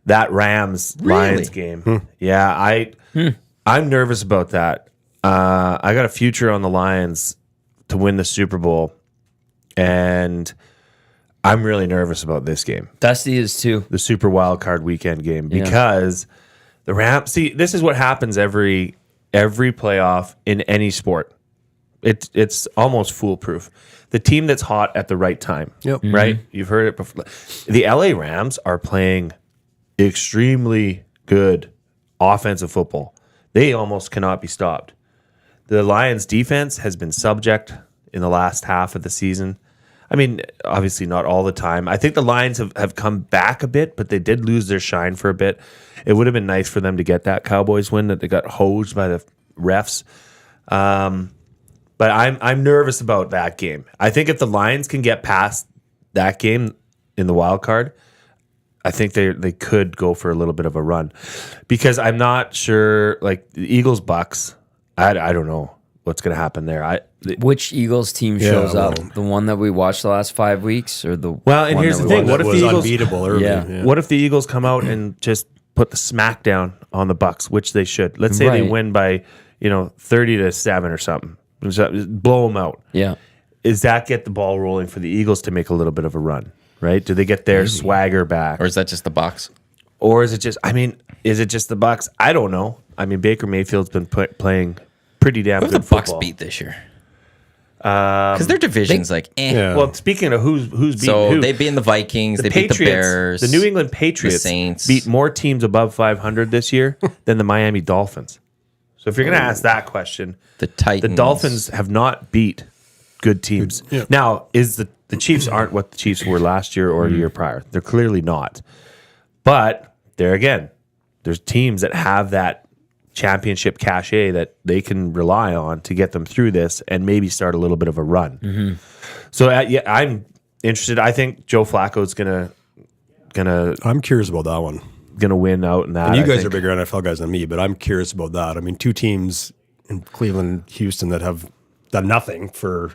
S3: that Rams Lions game. Yeah, I'm nervous about that. I got a future on the Lions to win the Super Bowl, and I'm really nervous about this game,
S2: Dusty is too.
S3: the Super Wild Card Weekend game, because the Rams. See, this is what happens every playoff in any sport. It's almost foolproof. The team that's hot at the right time.
S4: Yep.
S3: Right? You've heard it before. The LA Rams are playing extremely good offensive football. They almost cannot be stopped. The Lions defense has been subject in the last half of the season. I mean, obviously not all the time. I think the Lions have come back a bit, but they did lose their shine for a bit. It would have been nice for them to get that Cowboys win that they got hosed by the refs. But I'm nervous about that game. I think if the Lions can get past that game in the wild card, I think they could go for a little bit of a run, because I'm not sure, like the Eagles Bucks. I don't know what's going to happen there.
S2: Which Eagles team
S4: Yeah,
S2: shows up?
S4: well-
S2: The one that we watched the last 5 weeks, or the
S3: Well, and
S2: one
S3: here's
S2: that
S3: the
S2: we
S3: thing.
S2: watched-
S3: What if
S4: was
S3: the Eagles-
S4: unbeatable early?
S2: Yeah.
S3: What if the Eagles come out and just put the smack down on the Bucks, which they should? Let's say they
S2: Right.
S3: win by 30-7 or something. Blow them out.
S2: Yeah.
S3: Is that get the ball rolling for the Eagles to make a little bit of a run? Right? Do they get their swagger back,
S1: Or is that just the Bucks?
S3: or is it just? I mean, is it just the Bucks? I don't know. I mean, Baker Mayfield's been playing pretty damn
S1: Who have
S3: good
S1: the Bucks
S3: football.
S1: beat this year? Because their division's like,
S4: Yeah.
S3: Well, speaking of who's beating
S1: So
S3: who,
S1: they beat the Vikings, they beat the Bears,
S3: the New England Patriots
S1: Saints.
S3: beat more teams above 500 this year than the Miami Dolphins. So if you're going to ask that question,
S1: the Titans.
S3: the Dolphins have not beat good teams.
S4: yeah.
S3: Now, is the Chiefs aren't what the Chiefs were last year or a year prior. They're clearly not. But there again, there's teams that have that championship cachet that they can rely on to get them through this and maybe start a little bit of a run. So I'm interested. I think Joe Flacco's gonna
S4: I'm curious about that one.
S3: win out in that.
S4: And you
S3: I
S4: guys
S3: think.
S4: are bigger NFL guys than me, but I'm curious about that. I mean, two teams in Cleveland, Houston that have done nothing for.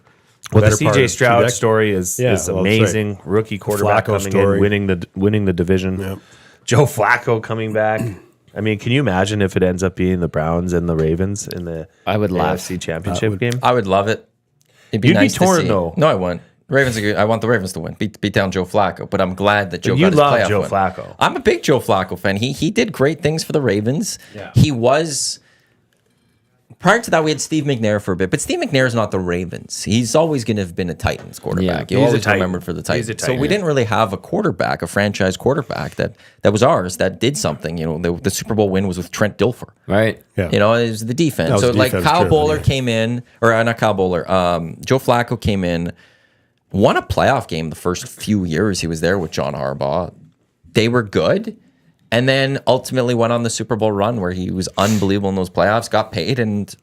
S3: Well, the
S4: better part
S3: CJ
S4: of
S3: Stroud
S4: 2 decades.
S3: story is
S4: Yeah, well, that's
S3: amazing.
S4: right.
S3: Rookie quarterback
S4: Flacco
S3: coming
S4: story.
S3: in, winning the division.
S4: Yep.
S3: Joe Flacco coming back. I mean, can you imagine if it ends up being the Browns and the Ravens in the
S2: I would laugh.
S3: AFC Championship game?
S1: I would love it. It'd be
S3: You'd be
S1: nice
S3: torn,
S1: to see.
S3: though.
S1: No, I won't. Ravens are good. I want the Ravens to win. Beat down Joe Flacco. But I'm glad that Joe
S3: you
S1: got his
S3: love
S1: playoff
S3: Joe
S1: win.
S3: Flacco.
S1: I'm a big Joe Flacco fan. He did great things for the Ravens.
S3: Yeah.
S1: He was. Prior to that, we had Steve McNair for a bit, but Steve McNair is not the Ravens. He's always going to have been a Titans quarterback.
S2: Yeah,
S1: He'll
S3: he's a
S1: always
S3: Titan.
S1: remembered for the Titans.
S3: He's a
S1: So
S3: Titan.
S1: we didn't really have a quarterback, a franchise quarterback that was ours, that did something. You know, the Super Bowl win was with Trent Dilfer.
S2: Right.
S4: Yeah.
S1: You know, it was the defense.
S4: That was
S1: So like
S4: defense
S1: Kyle
S4: driven,
S1: Bowler
S4: yeah.
S1: came in, or not Kyle Bowler, Joe Flacco came in, won a playoff game the first few years he was there with John Harbaugh. They were good, and then ultimately went on the Super Bowl run where he was unbelievable in those playoffs, got paid, and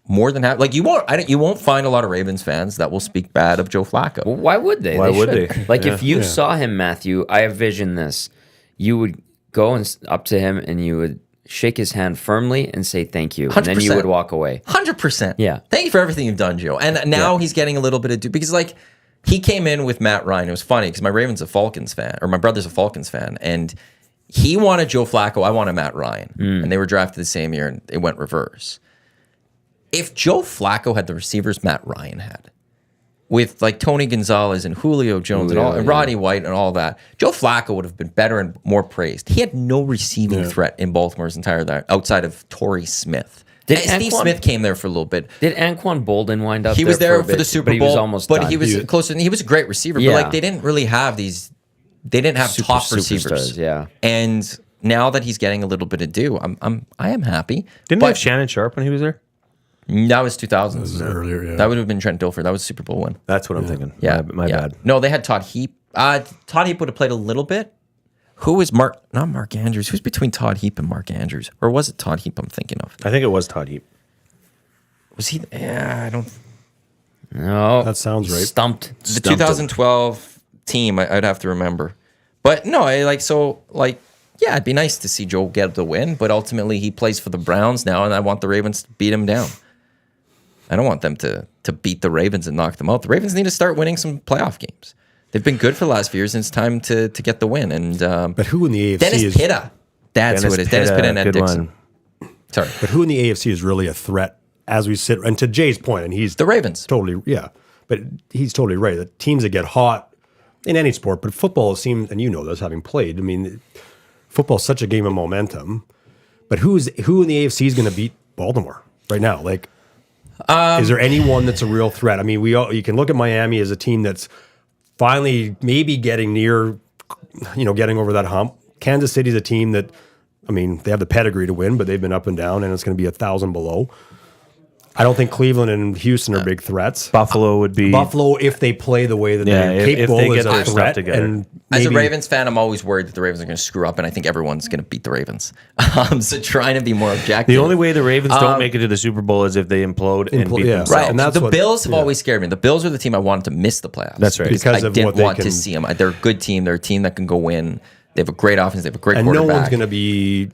S1: more than happy. Like you won't find a lot of Ravens fans that will speak bad of Joe Flacco.
S2: Well, why would they?
S3: Why would
S2: should.
S3: they?
S2: Like
S3: Yeah.
S2: if you saw him, Matthew, I envision this. You would go up to him and you would shake his hand firmly and say thank you, and then you
S1: 100%.
S2: would walk away.
S1: 100%.
S2: Yeah.
S1: Thank you for everything you've done, Joe. And now he's getting a little bit of because like he came in with Matt Ryan. It was funny because my Raven's a Falcons fan, or my brother's a Falcons fan, and he wanted Joe Flacco. I wanted Matt Ryan, and they were drafted the same year, and it went reverse. If Joe Flacco had the receivers Matt Ryan had, with like Tony Gonzalez and Julio Jones and Roddy White and all that, Joe Flacco would have been better and more praised. He had no receiving threat in Baltimore's entire outside of Torrey Smith.
S2: Did
S1: Steve Smith came there for a little bit.
S2: Did Anquan Bolden wind up?
S1: He was there
S2: a
S1: for the
S2: bit,
S1: Super
S2: but
S1: Bowl,
S2: he was almost
S1: but
S2: done.
S1: he was closer. He was a great receiver,
S2: Yeah.
S1: but like they didn't really have these. They didn't have top receivers.
S2: superstars, yeah.
S1: And now that he's getting a little bit of due, I am happy.
S3: Didn't
S1: but
S3: they have Shannon Sharp when he was there?
S1: that was 2000s.
S4: This is earlier, yeah.
S1: That would have been Trent Dilfer. That was a Super Bowl win.
S3: That's what I'm thinking.
S1: Yeah,
S3: My bad.
S1: No, they had Todd Heap. Todd Heap would have played a little bit. Who was Mark? Not Mark Andrews. Who's between Todd Heap and Mark Andrews? Or was it Todd Heap I'm thinking of?
S3: I think it was Todd Heap.
S1: Was he? Yeah, I don't.
S2: No,
S4: That sounds right.
S2: Stumped.
S1: The 2012 team, I'd have to remember. But no, yeah, it'd be nice to see Joe get the win, but ultimately he plays for the Browns now, and I want the Ravens to beat him down. I don't want them to beat the Ravens and knock them out. The Ravens need to start winning some playoff games. They've been good for the last few years, and it's time to get the win. And
S4: But who in the AFC
S1: Dennis
S4: is
S1: Pitta. That's who it is. Dennis Pitta and Ed
S3: good
S1: Dixon.
S3: one.
S1: Sorry.
S4: But who in the AFC is really a threat as we sit? And to Jay's point, and he's
S1: The Ravens.
S4: totally but he's totally right. The teams that get hot in any sport, but football seems, and you know this having played. I mean, football's such a game of momentum. But who in the AFC is going to beat Baltimore right now? Like, is there anyone that's a real threat? I mean, you can look at Miami as a team that's finally maybe getting near, getting over that hump. Kansas City's a team that, I mean, they have the pedigree to win, but they've been up and down, and it's going to be 1,000 below. I don't think Cleveland and Houston are big threats.
S3: Buffalo would be.
S4: Buffalo, if they play the way that they're
S3: if
S4: capable,
S3: they get
S4: is
S3: their
S4: a
S3: stuff
S4: threat.
S3: together.
S4: And
S1: As a
S4: maybe-
S1: Ravens fan, I'm always worried that the Ravens are going to screw up, and I think everyone's going to beat the Ravens. So trying to be more objective.
S3: The only way the Ravens don't make it to the Super Bowl is if they implode and beat
S4: yeah.
S3: themselves.
S1: Right,
S4: And that's
S1: the
S4: what-
S1: Bills have always scared me. The Bills are the team I wanted to miss the playoffs.
S3: That's right.
S1: Because
S4: Because
S1: I
S4: of
S1: didn't
S4: what they
S1: want to
S4: can-
S1: see them. They're a good team. They're a team that can go win. They have a great offense. They have a great
S4: and
S1: quarterback.
S4: no one's going to be,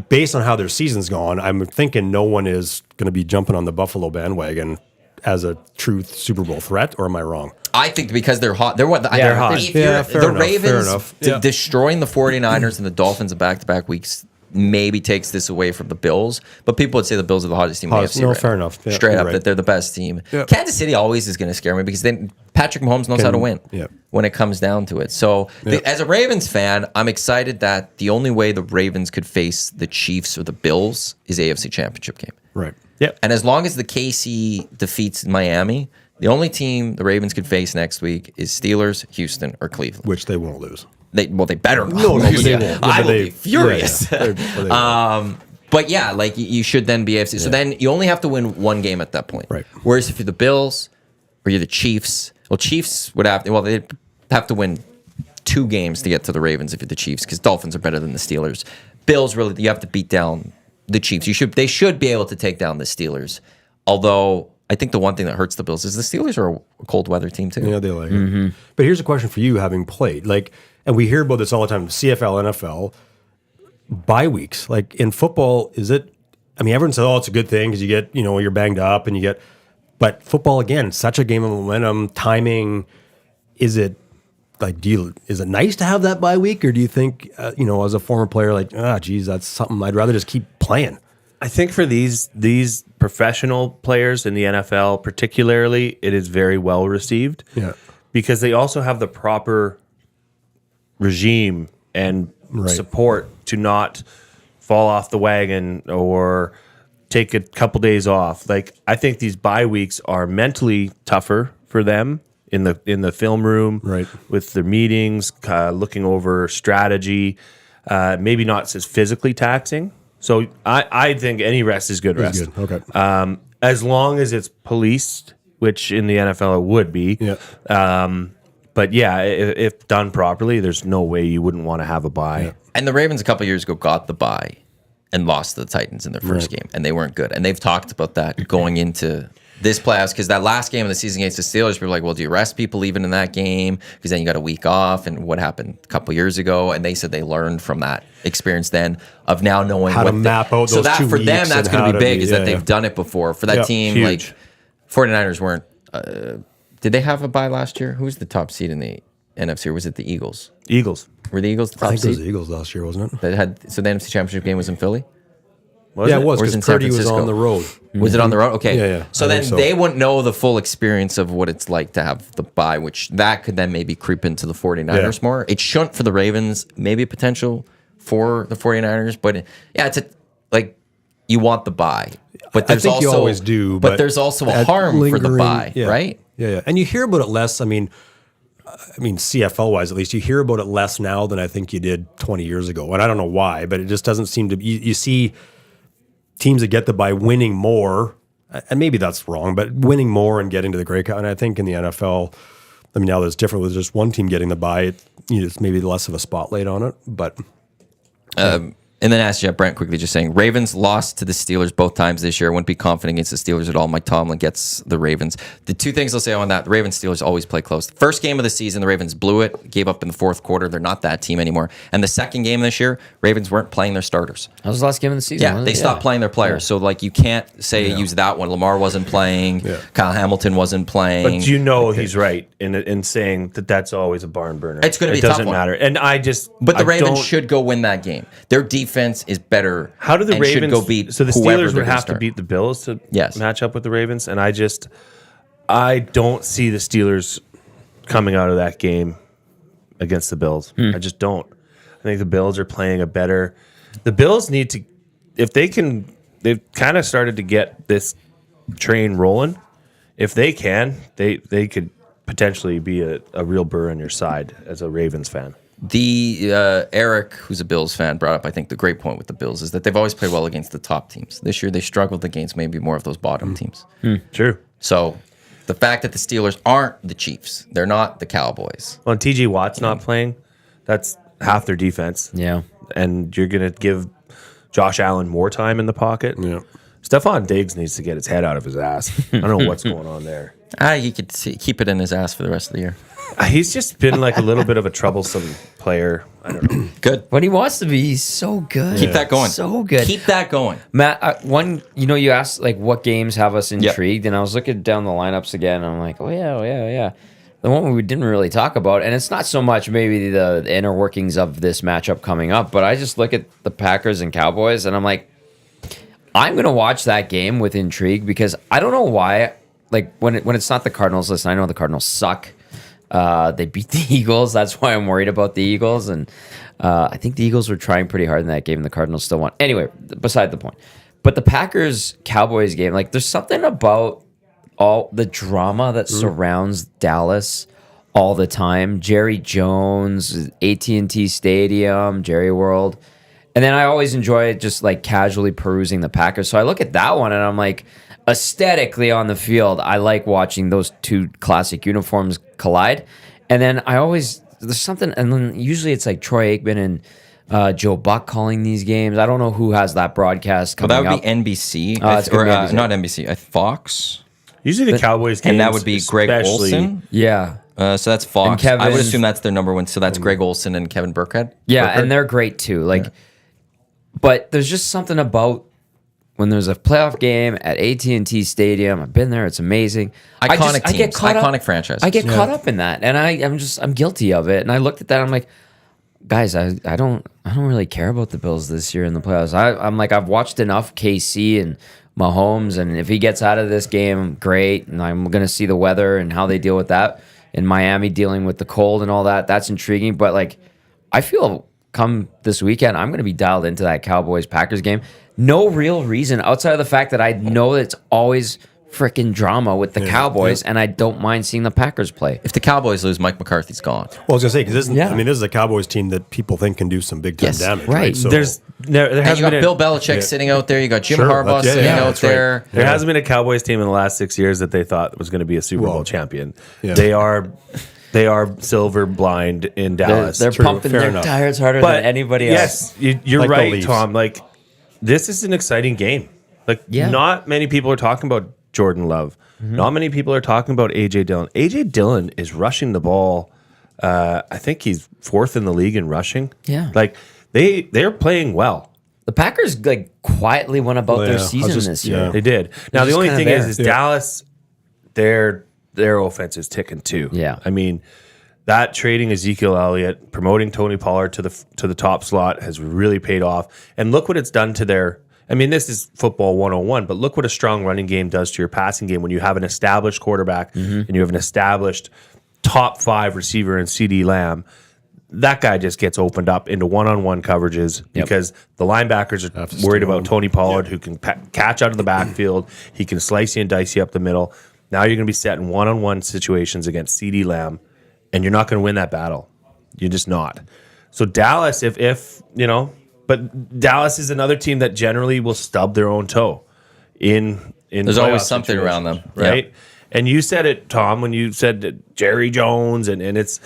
S4: based on how their season's gone, I'm thinking no one is going to be jumping on the Buffalo bandwagon as a true Super Bowl threat, or am I wrong?
S1: I think because they're hot. They're
S3: hot.
S1: If you're,
S4: Yeah, fair
S1: the
S4: enough,
S1: Ravens
S4: fair enough. Yeah.
S1: destroying the 49ers and the Dolphins in back-to-back weeks maybe takes this away from the Bills. But people would say the Bills are the hottest team in the
S4: Hottest-
S1: AFC.
S4: no,
S1: right
S4: fair
S1: now.
S4: enough. Yeah,
S1: Straight
S4: you're
S1: up,
S4: right.
S1: that they're the best team.
S4: Yeah.
S1: Kansas City always is going to scare me because Patrick Mahomes knows how to win
S4: Yeah.
S1: when it comes down to it. So as a Ravens fan, I'm excited that the only way the Ravens could face the Chiefs or the Bills is AFC Championship game.
S4: Right.
S3: Yep.
S1: And as long as the KC defeats Miami, the only team the Ravens could face next week is Steelers, Houston, or Cleveland.
S4: Which they won't lose.
S1: They better not.
S4: No,
S1: lose.
S4: they won't.
S1: I
S4: But
S1: will
S4: they-
S1: be furious.
S4: yeah. They won't.
S1: But yeah, like you should then be AFC. So then you only have to win one game at that point.
S4: Right.
S1: Whereas if you're the Bills or you're the Chiefs, Chiefs would have to, they'd have to win 2 games to get to the Ravens if you're the Chiefs, because Dolphins are better than the Steelers. Bills, really, you have to beat down the Chiefs. They should be able to take down the Steelers. Although I think the one thing that hurts the Bills is the Steelers are a cold weather team too.
S4: Yeah, they like it. But here's a question for you, having played. And we hear about this all the time, CFL, NFL, bye weeks. Like in football, is it I mean, everyone says, "Oh, it's a good thing because you get, you're banged up and you get." But football again, such a game of momentum, timing. Is it like, is it nice to have that bye week, or do you think, as a former player, like, geez, that's something I'd rather just keep playing?
S3: I think for these professional players in the NFL, particularly, it is very well received.
S4: Yeah,
S3: because they also have the proper regime and support to not fall off the wagon or take a couple days off. Like, I think these bye weeks are mentally tougher for them in the film room,
S4: right,
S3: with their meetings, looking over strategy. Maybe not as physically taxing. So I think any rest is good rest.
S4: Good. Okay.
S3: As long as it's policed, which in the NFL it would be.
S4: Yeah.
S3: But yeah, if done properly, there's no way you wouldn't want to have a bye. Yeah.
S1: And the Ravens a couple years ago got the bye and lost to the Titans in their first game, and they weren't good. And they've talked about that going into this playoffs, because that last game of the season against the Steelers, people were like, well, do you rest people even in that game? Because then you got a week off, and what happened a couple years ago? And they said they learned from that experience then of now knowing
S4: how to map out those
S1: so that
S4: 2
S1: for
S4: weeks
S1: them, that's going to be big, is that they've done it before. For that team,
S3: huge.
S1: like 49ers weren't, did they have a bye last year? Who was the top seed in the NFC, or was it the Eagles?
S3: Eagles.
S1: Were the Eagles the top
S4: I think it was
S1: seed?
S4: the Eagles last year, wasn't it?
S1: So the NFC Championship game was in Philly?
S3: Was
S4: it
S3: it?
S4: was,
S1: Or was it
S4: because
S1: in San
S4: Purdy was
S1: Francisco?
S4: on the road.
S1: Was it on the road? Okay.
S4: Yeah.
S1: So
S4: I
S1: then
S4: think so.
S1: they wouldn't know the full experience of what it's like to have the bye, which that could then maybe creep into the 49ers more. It shouldn't for the Ravens, maybe a potential for the 49ers, but it's you want the bye. But there's
S4: I think
S1: also,
S4: you always do.
S1: But there's also a
S4: that
S1: harm for the
S4: lingering-
S1: bye, right?
S4: Yeah. And you hear about it less. I mean, CFL wise, at least, you hear about it less now than I think you did 20 years ago. And I don't know why, but it just doesn't seem to. You see teams that get the bye winning more, and maybe that's wrong, but winning more and getting to the Grey Cup. And I think in the NFL, I mean, now there's different with just one team getting the bye. It's maybe less of a spotlight on it, but.
S1: And then asked Jeff Brent quickly, just saying, Ravens lost to the Steelers both times this year. I wouldn't be confident against the Steelers at all. Mike Tomlin gets the Ravens. The two things I'll say on that, the Ravens-Steelers always play close. The first game of the season, the Ravens blew it, gave up in the fourth quarter. They're not that team anymore. And the second game this year, Ravens weren't playing their starters.
S2: That was the last game of the season.
S1: Yeah, they stopped playing their players. So, you can't say use that one. Lamar wasn't playing. Yeah. Kyle Hamilton wasn't playing.
S3: But he's right in saying that's always a barn burner.
S1: It's going to be a tough one.
S3: It doesn't matter. And
S1: But the Ravens should go win that game. Their defense is better.
S3: How do the Ravens
S1: should go beat?
S3: So the Steelers would have to beat the Bills to match up with the Ravens, and I don't see the Steelers coming out of that game against the Bills. I just don't. I think the Bills are playing a better. The Bills need to, if they can. They've kind of started to get this train rolling. If they can, they could potentially be a real burr on your side as a Ravens fan.
S1: The Eric, who's a Bills fan, brought up, I think, the great point with the Bills is that they've always played well against the top teams. This year, they struggled against maybe more of those bottom teams.
S3: True.
S1: So the fact that the Steelers aren't the Chiefs, they're not the Cowboys.
S3: Well, and T.J. Watt's not playing. That's half their defense.
S2: Yeah.
S3: And you're going to give Josh Allen more time in the pocket.
S4: Yeah.
S3: Stephon Diggs needs to get his head out of his ass. I don't know what's going on there.
S1: He could keep it in his ass for the rest of the year.
S3: He's just been like a little bit of a troublesome player. I don't know.
S1: Good.
S2: When he wants to be, he's so good.
S1: Keep that going.
S2: So good.
S1: Keep that going.
S2: Matt, you asked what games have us intrigued, and I was looking down the lineups again, and I'm like, oh yeah. The one we didn't really talk about, and it's not so much maybe the inner workings of this matchup coming up, but I just look at the Packers and Cowboys, and I'm like, I'm going to watch that game with intrigue because I don't know why. When it's not the Cardinals, listen, I know the Cardinals suck. They beat the Eagles. That's why I'm worried about the Eagles. And I think the Eagles were trying pretty hard in that game, and the Cardinals still won. Anyway, beside the point. But the Packers-Cowboys game, there's something about all the drama that surrounds Dallas all the time. Jerry Jones, AT&T Stadium, Jerry World. And then I always enjoy just casually perusing the Packers. So I look at that one and I'm like, aesthetically on the field, I like watching those two classic uniforms collide. And then there's something, and then usually it's Troy Aikman and Joe Buck calling these games. I don't know who has that broadcast coming up.
S1: That would be NBC.
S2: It's gonna be NBC.
S1: Not NBC, Fox.
S3: Usually the Cowboys games.
S1: And that would be Greg
S3: especially-
S1: Olson.
S2: Yeah.
S1: So that's Fox.
S2: And
S1: I would
S2: Kevin-
S1: assume that's their number one. So that's Greg Olson and Kevin Burkhead.
S2: Yeah, and they're great too. But there's just something about when there's a playoff game at AT&T Stadium. I've been there; it's amazing.
S1: Iconic
S2: I get
S1: teams,
S2: caught
S1: iconic
S2: up,
S1: franchises.
S2: I get caught up in that, and I'm guilty of it. And I looked at that, I'm like, guys, I don't really care about the Bills this year in the playoffs. I'm like, I've watched enough KC and Mahomes, and if he gets out of this game, great. And I'm gonna see the weather and how they deal with that in Miami, dealing with the cold and all that. That's intriguing, but like, I feel come this weekend, I'm going to be dialed into that Cowboys-Packers game. No real reason outside of the fact that I know that it's always freaking drama with the Cowboys, and I don't mind seeing the Packers play.
S1: If the Cowboys lose, Mike McCarthy's gone.
S4: Well, I was gonna say, because this is a Cowboys team that people think can do some big time damage.
S2: Right.
S4: So
S3: there
S1: And
S3: has
S1: you got
S3: been
S1: Bill Belichick sitting out there. You got Jim
S4: Sure,
S1: Harbaugh
S4: that's-
S1: sitting out
S4: that's right.
S1: there.
S3: There hasn't been a Cowboys team in the last 6 years that they thought was going to be a Super Bowl champion.
S4: Yeah.
S3: They are silver blind in Dallas.
S2: They're pumping
S4: fair
S2: their
S4: enough.
S2: tires harder
S3: But
S2: than anybody else.
S3: yes, you're
S4: Like the
S3: right,
S4: Leafs.
S3: Tom. Like, this is an exciting game. Like, not many people are talking about Jordan Love. Not many people are talking about A.J. Dillon. A.J. Dillon is rushing the ball. I think he's 4th in the league in rushing.
S2: Yeah.
S3: Like, they're playing well.
S2: The Packers like quietly went about their season this year.
S3: They did. Now, the
S2: just
S3: only
S2: kinda
S3: thing
S2: there.
S3: is Dallas, their offense is ticking too.
S2: Yeah.
S3: I mean, that trading Ezekiel Elliott, promoting Tony Pollard to the top slot has really paid off. And look what it's done to their. I mean, this is football 101, but look what a strong running game does to your passing game when you have an established quarterback and you have an established top 5 receiver in CD Lamb. That guy just gets opened up into one-on-one coverages because the linebackers are worried about Tony Pollard, who can catch out of the backfield. He can slice you and dice you up the middle. Now you're going to be set in one-on-one situations against CD Lamb, and you're not going to win that battle. You're just not. So Dallas, if you know, but Dallas is another team that generally will stub their own toe in
S1: There's always something around them,
S3: right? And you said it, Tom, when you said that Jerry Jones, and it's.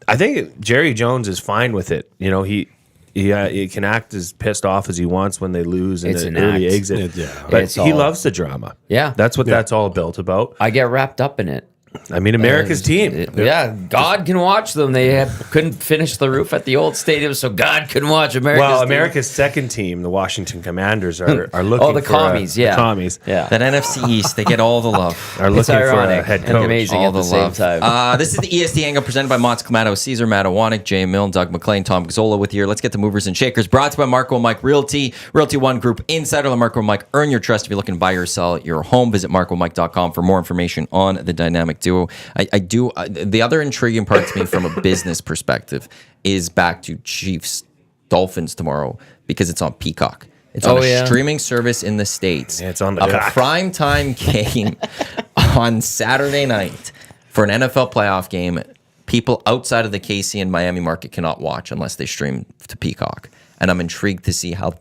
S3: I think Jerry Jones is fine with it. You know, he can act as pissed off as he wants when they lose in an early exit. But he loves the drama.
S2: Yeah.
S3: That's what that's all built about.
S2: I get wrapped up in it.
S3: I mean, America's team.
S2: God can watch them. They couldn't finish the roof at the old stadium, so God can watch America's team.
S3: America's second team, the Washington Commanders, are looking
S2: the
S3: for
S2: commies,
S3: the commies.
S2: Yeah.
S1: That NFC East, they get all the love.
S3: Are looking for a head
S2: and
S3: coach.
S2: amazing
S1: All
S2: at the same time.
S1: This is the EST Hangout presented by Mott's Clamato, Caesar, Matt Iwanyk, Jay Milne, Doug McLean, Tom Gazzola with you. Let's get the movers and shakers. Brought to you by Marco and Mike Realty. Realty One Group Insider. The Marco and Mike, earn your trust. If you're looking to buy or sell your home, visit marcoandmike.com for more information on the dynamic duo. The other intriguing part to me from a business perspective is back to Chiefs Dolphins tomorrow because it's on Peacock. It's on a streaming service in the States.
S3: Yeah, it's on the
S1: a
S3: cock.
S1: primetime game on Saturday night for an NFL playoff game. People outside of the KC and Miami market cannot watch unless they stream to Peacock. And I'm intrigued to see how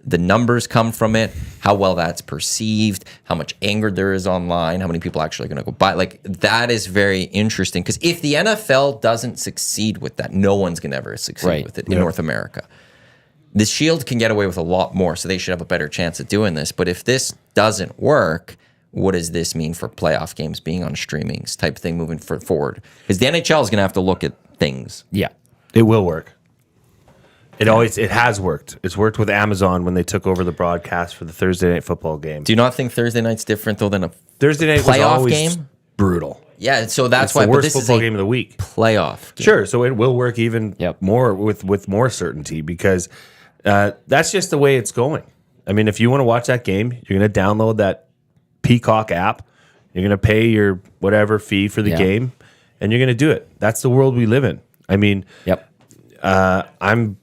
S1: the numbers come from it, how well that's perceived, how much anger there is online, how many people actually are going to go buy. Like, that is very interesting because if the NFL doesn't succeed with that, no one's going to ever succeed with it in North America. The Shield can get away with a lot more, so they should have a better chance at doing this. But if this doesn't work, what does this mean for playoff games being on streamings type thing moving forward? Because the NHL is going to have to look at things.
S2: Yeah.
S3: It will work. It has worked. It's worked with Amazon when they took over the broadcast for the Thursday night football game.
S1: Do you not think Thursday night's different though than a
S3: Thursday night was
S1: playoff
S3: always
S1: game?
S3: Brutal.
S1: Yeah, so that's
S3: It's
S1: why.
S3: the
S1: But
S3: worst
S1: this
S3: football
S1: is a
S3: game of the week.
S1: playoff game.
S3: Sure, so it will work even more with more certainty because that's just the way it's going. I mean, if you want to watch that game, you're going to download that Peacock app. You're going to pay your whatever fee for the game, and you're going to do it. That's the world we live in. I mean, I'm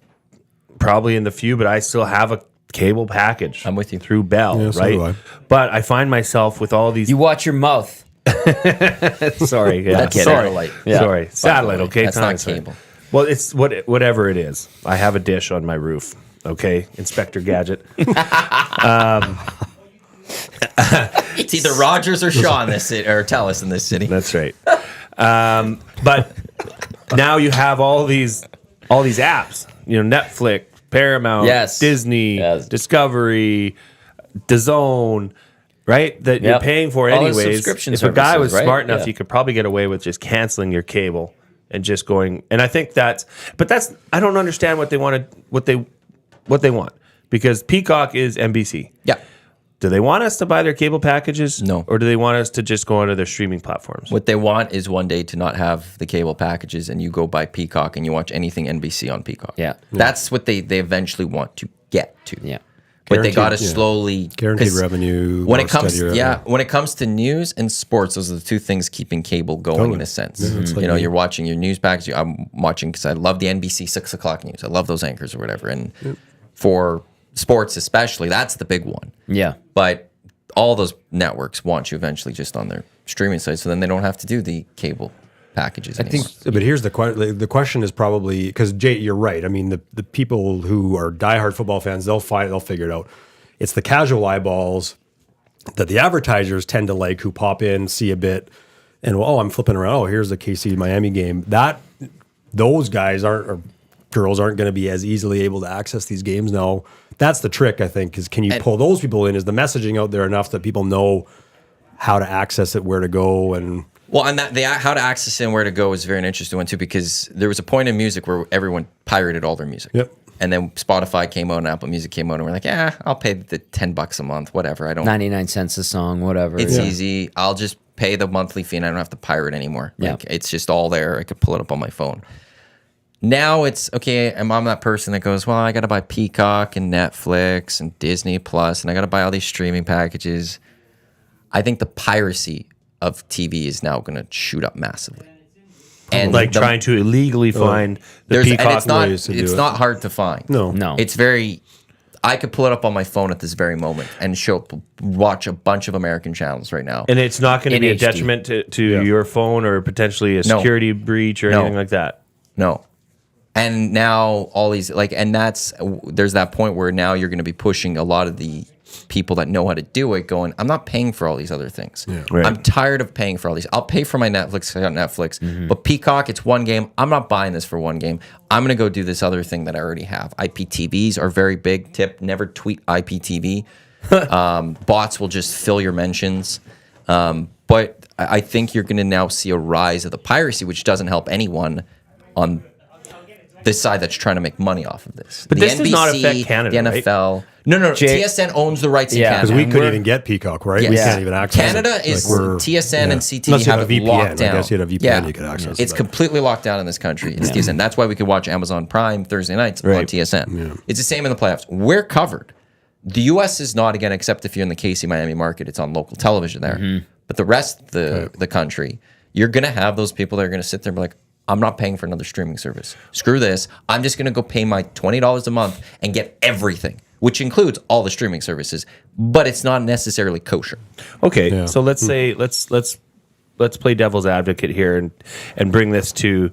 S3: probably in the few, but I still have a cable package.
S1: I'm with you.
S3: Through Bell,
S4: Yeah, so
S3: right?
S4: do I.
S3: But I find myself with all these.
S2: You watch your mouth.
S3: Sorry, yeah,
S1: That's
S3: sorry,
S1: satellite.
S3: sorry, satellite. Okay,
S1: That's
S3: Tom,
S1: not
S3: sorry.
S1: cable.
S3: Well, it's whatever it is. I have a dish on my roof. Okay, Inspector Gadget.
S1: It's either Rogers or Shaw in this city, or Telus in this city.
S3: That's right. But now you have all these apps. You know, Netflix, Paramount, Disney, Discovery, DAZN, right? That you're paying for
S2: All the
S3: anyways.
S2: subscription
S3: If a guy was
S2: services,
S3: smart
S2: right?
S3: enough, you could probably get away with just canceling your cable and just going. And I think that's I don't understand what they want. because Peacock is NBC.
S1: Yeah.
S3: Do they want us to buy their cable packages?
S1: No.
S3: Or do they want us to just go onto their streaming platforms?
S1: What they want is one day to not have the cable packages and you go buy Peacock and you watch anything NBC on Peacock.
S2: Yeah.
S1: That's what they eventually want to get to.
S2: Yeah.
S1: But they got to
S4: Guaranteed,
S1: slowly
S4: Guaranteed revenue.
S1: When it
S4: more
S1: comes,
S4: steady revenue.
S1: when it comes to news and sports, those are the two things keeping cable going in a sense.
S4: Yeah, it's like
S1: You're watching your news package. I'm watching because I love the NBC 6 o'clock news. I love those anchors or whatever. And for sports especially, that's the big one.
S2: Yeah.
S1: But all those networks want you eventually just on their streaming site, so then they don't have to do the cable packages anymore.
S4: But here's the question. The question is probably because Jay, you're right. I mean, the people who are diehard football fans, they'll figure it out. It's the casual eyeballs that the advertisers tend to like, who pop in, see a bit, and I'm flipping around. Oh, here's the KC Miami game. Those guys or girls aren't going to be as easily able to access these games now. That's the trick, I think, is can you pull those people in? Is the messaging out there enough that people know how to access it, where to go, and
S1: Well, and how to access it and where to go is a very interesting one too, because there was a point in music where everyone pirated all their music.
S4: Yep.
S1: And then Spotify came out and Apple Music came out and we're like, I'll pay the $10 a month, whatever.
S2: 99 cents a song, whatever.
S1: It's easy. I'll just pay the monthly fee and I don't have to pirate anymore.
S2: Yeah.
S1: Like, it's just all there. I could pull it up on my phone. Now it's okay. I'm that person that goes, well, I got to buy Peacock and Netflix and Disney Plus, and I got to buy all these streaming packages. I think the piracy of TV is now going to shoot up massively. And
S3: trying to illegally find the Peacock
S1: and it's not,
S3: ways to do it.
S1: it's not hard to find.
S2: No.
S1: It's I could pull it up on my phone at this very moment and watch a bunch of American channels right now.
S3: And it's not going to
S2: In
S3: be a
S2: HD.
S3: detriment to your phone or potentially a security breach or anything like that.
S1: No. And now all these there's that point where now you're going to be pushing a lot of the people that know how to do it going, I'm not paying for all these other things. Yeah.
S3: Right.
S1: I'm tired of paying for all these. I'll pay for my Netflix. I got Netflix. But Peacock, it's one game. I'm not buying this for one game. I'm going to go do this other thing that I already have. IPTVs are very big. Tip, never tweet IPTV. Bots will just fill your mentions. But I think you're going to now see a rise of the piracy, which doesn't help anyone on this side that's trying to make money off of this.
S3: But
S1: the
S3: this does not affect Canada,
S1: the NFL. No, TSN owns the rights in Canada.
S4: because we couldn't even get Peacock, right?
S1: Yes.
S4: We can't even access
S1: Canada
S4: it.
S1: is
S4: Like
S1: TSN and CTV
S4: Unless you
S1: have
S4: had a
S1: it
S4: VPN.
S1: locked down.
S4: I guess you had a VPN, you could access
S1: It's
S4: it.
S1: completely locked down in this country. It's TSN. That's why we could watch Amazon Prime Thursday nights on TSN. It's the same in the playoffs. We're covered. The U.S. is not, again, except if you're in the KC Miami market, it's on local television there. But the rest of the country, you're going to have those people that are going to sit there and be like, I'm not paying for another streaming service. Screw this. I'm just going to go pay my $20 a month and get everything, which includes all the streaming services, but it's not necessarily kosher.
S3: Okay, so let's say let's play devil's advocate here and bring this to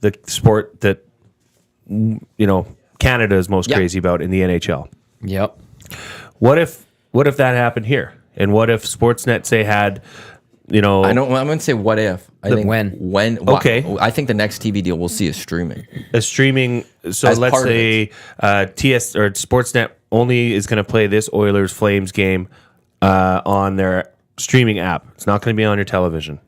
S3: the sport that Canada is most crazy about in the NHL.
S2: Yep.
S3: What if that happened here? And what if Sportsnet had I'm
S1: going to say what if. I think when.
S3: Okay.
S1: I think the next TV deal we'll see is streaming.
S3: a streaming. So
S1: As
S3: let's
S1: part of
S3: say TS or Sportsnet only is going to play this Oilers Flames game on their streaming app. It's not going to be on your television,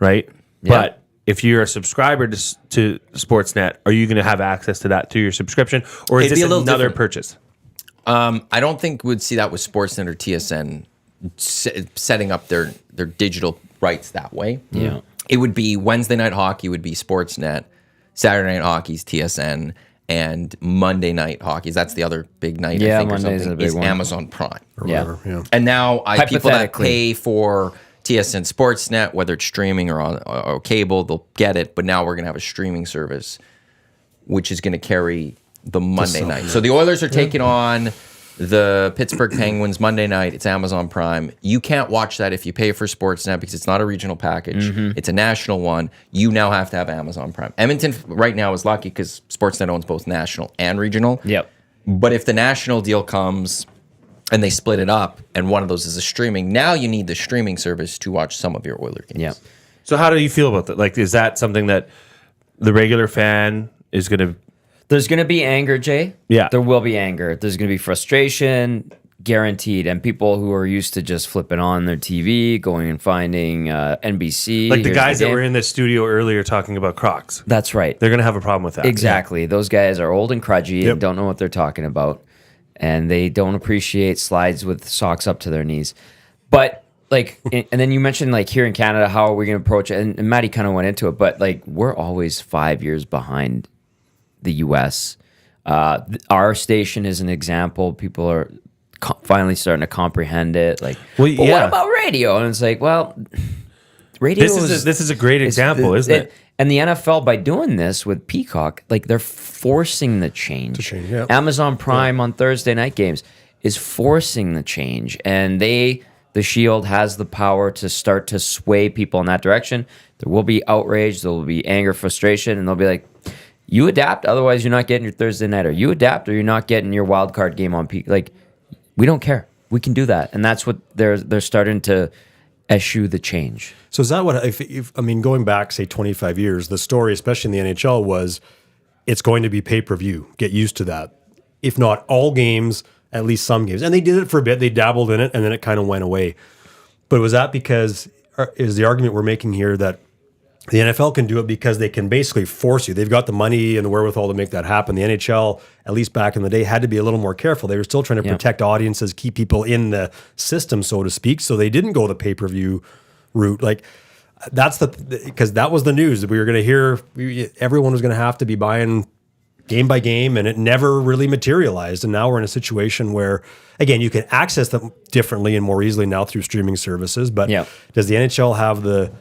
S3: right?
S2: Yeah.
S3: But if you're a subscriber to Sportsnet, are you going to have access to that through your subscription, or is
S1: It'd be
S3: this
S1: a little
S3: another
S1: different.
S3: purchase?
S1: I don't think we'd see that with Sportsnet or TSN setting up their digital rights that way.
S2: Yeah.
S1: It would be Wednesday night hockey would be Sportsnet, Saturday night hockey's TSN, and Monday night hockey. That's the other big night.
S2: Yeah,
S1: I think,
S2: Monday's
S1: or something,
S2: a big
S1: is
S2: one.
S1: Amazon Prime.
S4: Or
S2: Yeah.
S4: whatever, yeah.
S1: And now people that
S2: Hypothetically.
S1: pay for TSN Sportsnet, whether it's streaming or cable, they'll get it. But now we're going to have a streaming service, which is going to carry the Monday night. So the Oilers are taking on the Pittsburgh Penguins Monday night. It's Amazon Prime. You can't watch that if you pay for Sportsnet because it's not a regional package. It's a national one. You now have to have Amazon Prime. Edmonton right now is lucky because Sportsnet owns both national and regional.
S2: Yep.
S1: But if the national deal comes and they split it up and one of those is a streaming, now you need the streaming service to watch some of your Oiler games.
S2: Yeah.
S3: So how do you feel about that? Like, is that something that the regular fan is going to?
S2: There's going to be anger, Jay.
S3: Yeah.
S2: There will be anger. There's going to be frustration, guaranteed. And people who are used to just flipping on their TV, going and finding NBC.
S3: Like the
S2: here's
S3: guys that
S2: game.
S3: were in the studio earlier talking about Crocs.
S2: That's right.
S3: They're going to have a problem with that.
S2: Exactly. Those guys are old and crudgy
S4: Yep.
S2: and don't know what they're talking about. and they don't appreciate slides with socks up to their knees. But like, and then you mentioned like here in Canada, how are we going to approach it? And Maddie kind of went into it, but like we're always 5 years behind the U.S. Our station is an example. People are finally starting to comprehend it. Like, well, but what about radio? And it's like, well, radio.
S3: This is a great example, isn't it?
S2: And the NFL, by doing this with Peacock, like they're forcing the change. Amazon Prime on Thursday night games is forcing the change, and the Shield has the power to start to sway people in that direction. There will be outrage, there will be anger, frustration, and they'll be like, you adapt, otherwise you're not getting your Thursday night, or you adapt or you're not getting your wild card game on Peacock. Like, we don't care. We can do that. And that's what they're starting to eschew the change.
S4: So is that what, if I mean, going back, say 25 years, the story, especially in the NHL, was it's going to be pay-per-view. Get used to that. If not all games, at least some games. And they did it for a bit. They dabbled in it, and then it kind of went away. But was that because, is the argument we're making here that the NFL can do it because they can basically force you? They've got the money and the wherewithal to make that happen. The NHL, at least back in the day, had to be a little more careful. They were still trying to protect audiences, keep people in the system, so to speak. So they didn't go the pay-per-view route. Like, that's because that was the news that we were going to hear. Everyone was going to have to be buying game by game, and it never really materialized. And now we're in a situation where, again, you can access them differently and more easily now through streaming services. But does the NHL have the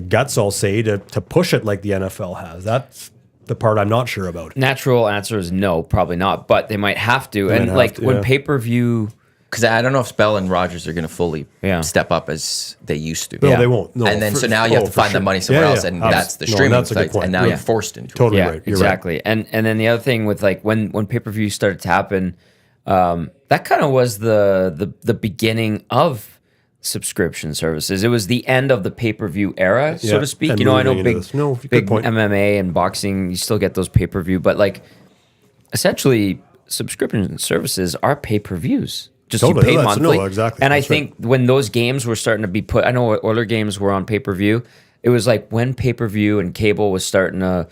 S4: guts, I'll say, to push it like the NFL has? That's the part I'm not sure about.
S2: Natural answer is no, probably not. But they might have to. When pay-per-view...
S1: Because I don't know if Bell and Rogers are going to fully step up as they used to.
S4: No, they won't. No,
S1: and then so now you have to find the money somewhere else, and that's the streaming sites. And now you're forced into it.
S4: Totally right. You're
S2: exactly. Right. And then the other thing with like when pay-per-view started to happen, that kind of was the beginning of subscription services. It was the end of the pay-per-view era, so to speak. I know big MMA and boxing, you still get those pay-per-view, but like essentially subscription services are pay-per-views. Just totally. You pay monthly.
S4: No, exactly.
S2: And I think when those games were starting to be put, I know Oiler games were on pay-per-view. It was like when pay-per-view and cable was starting to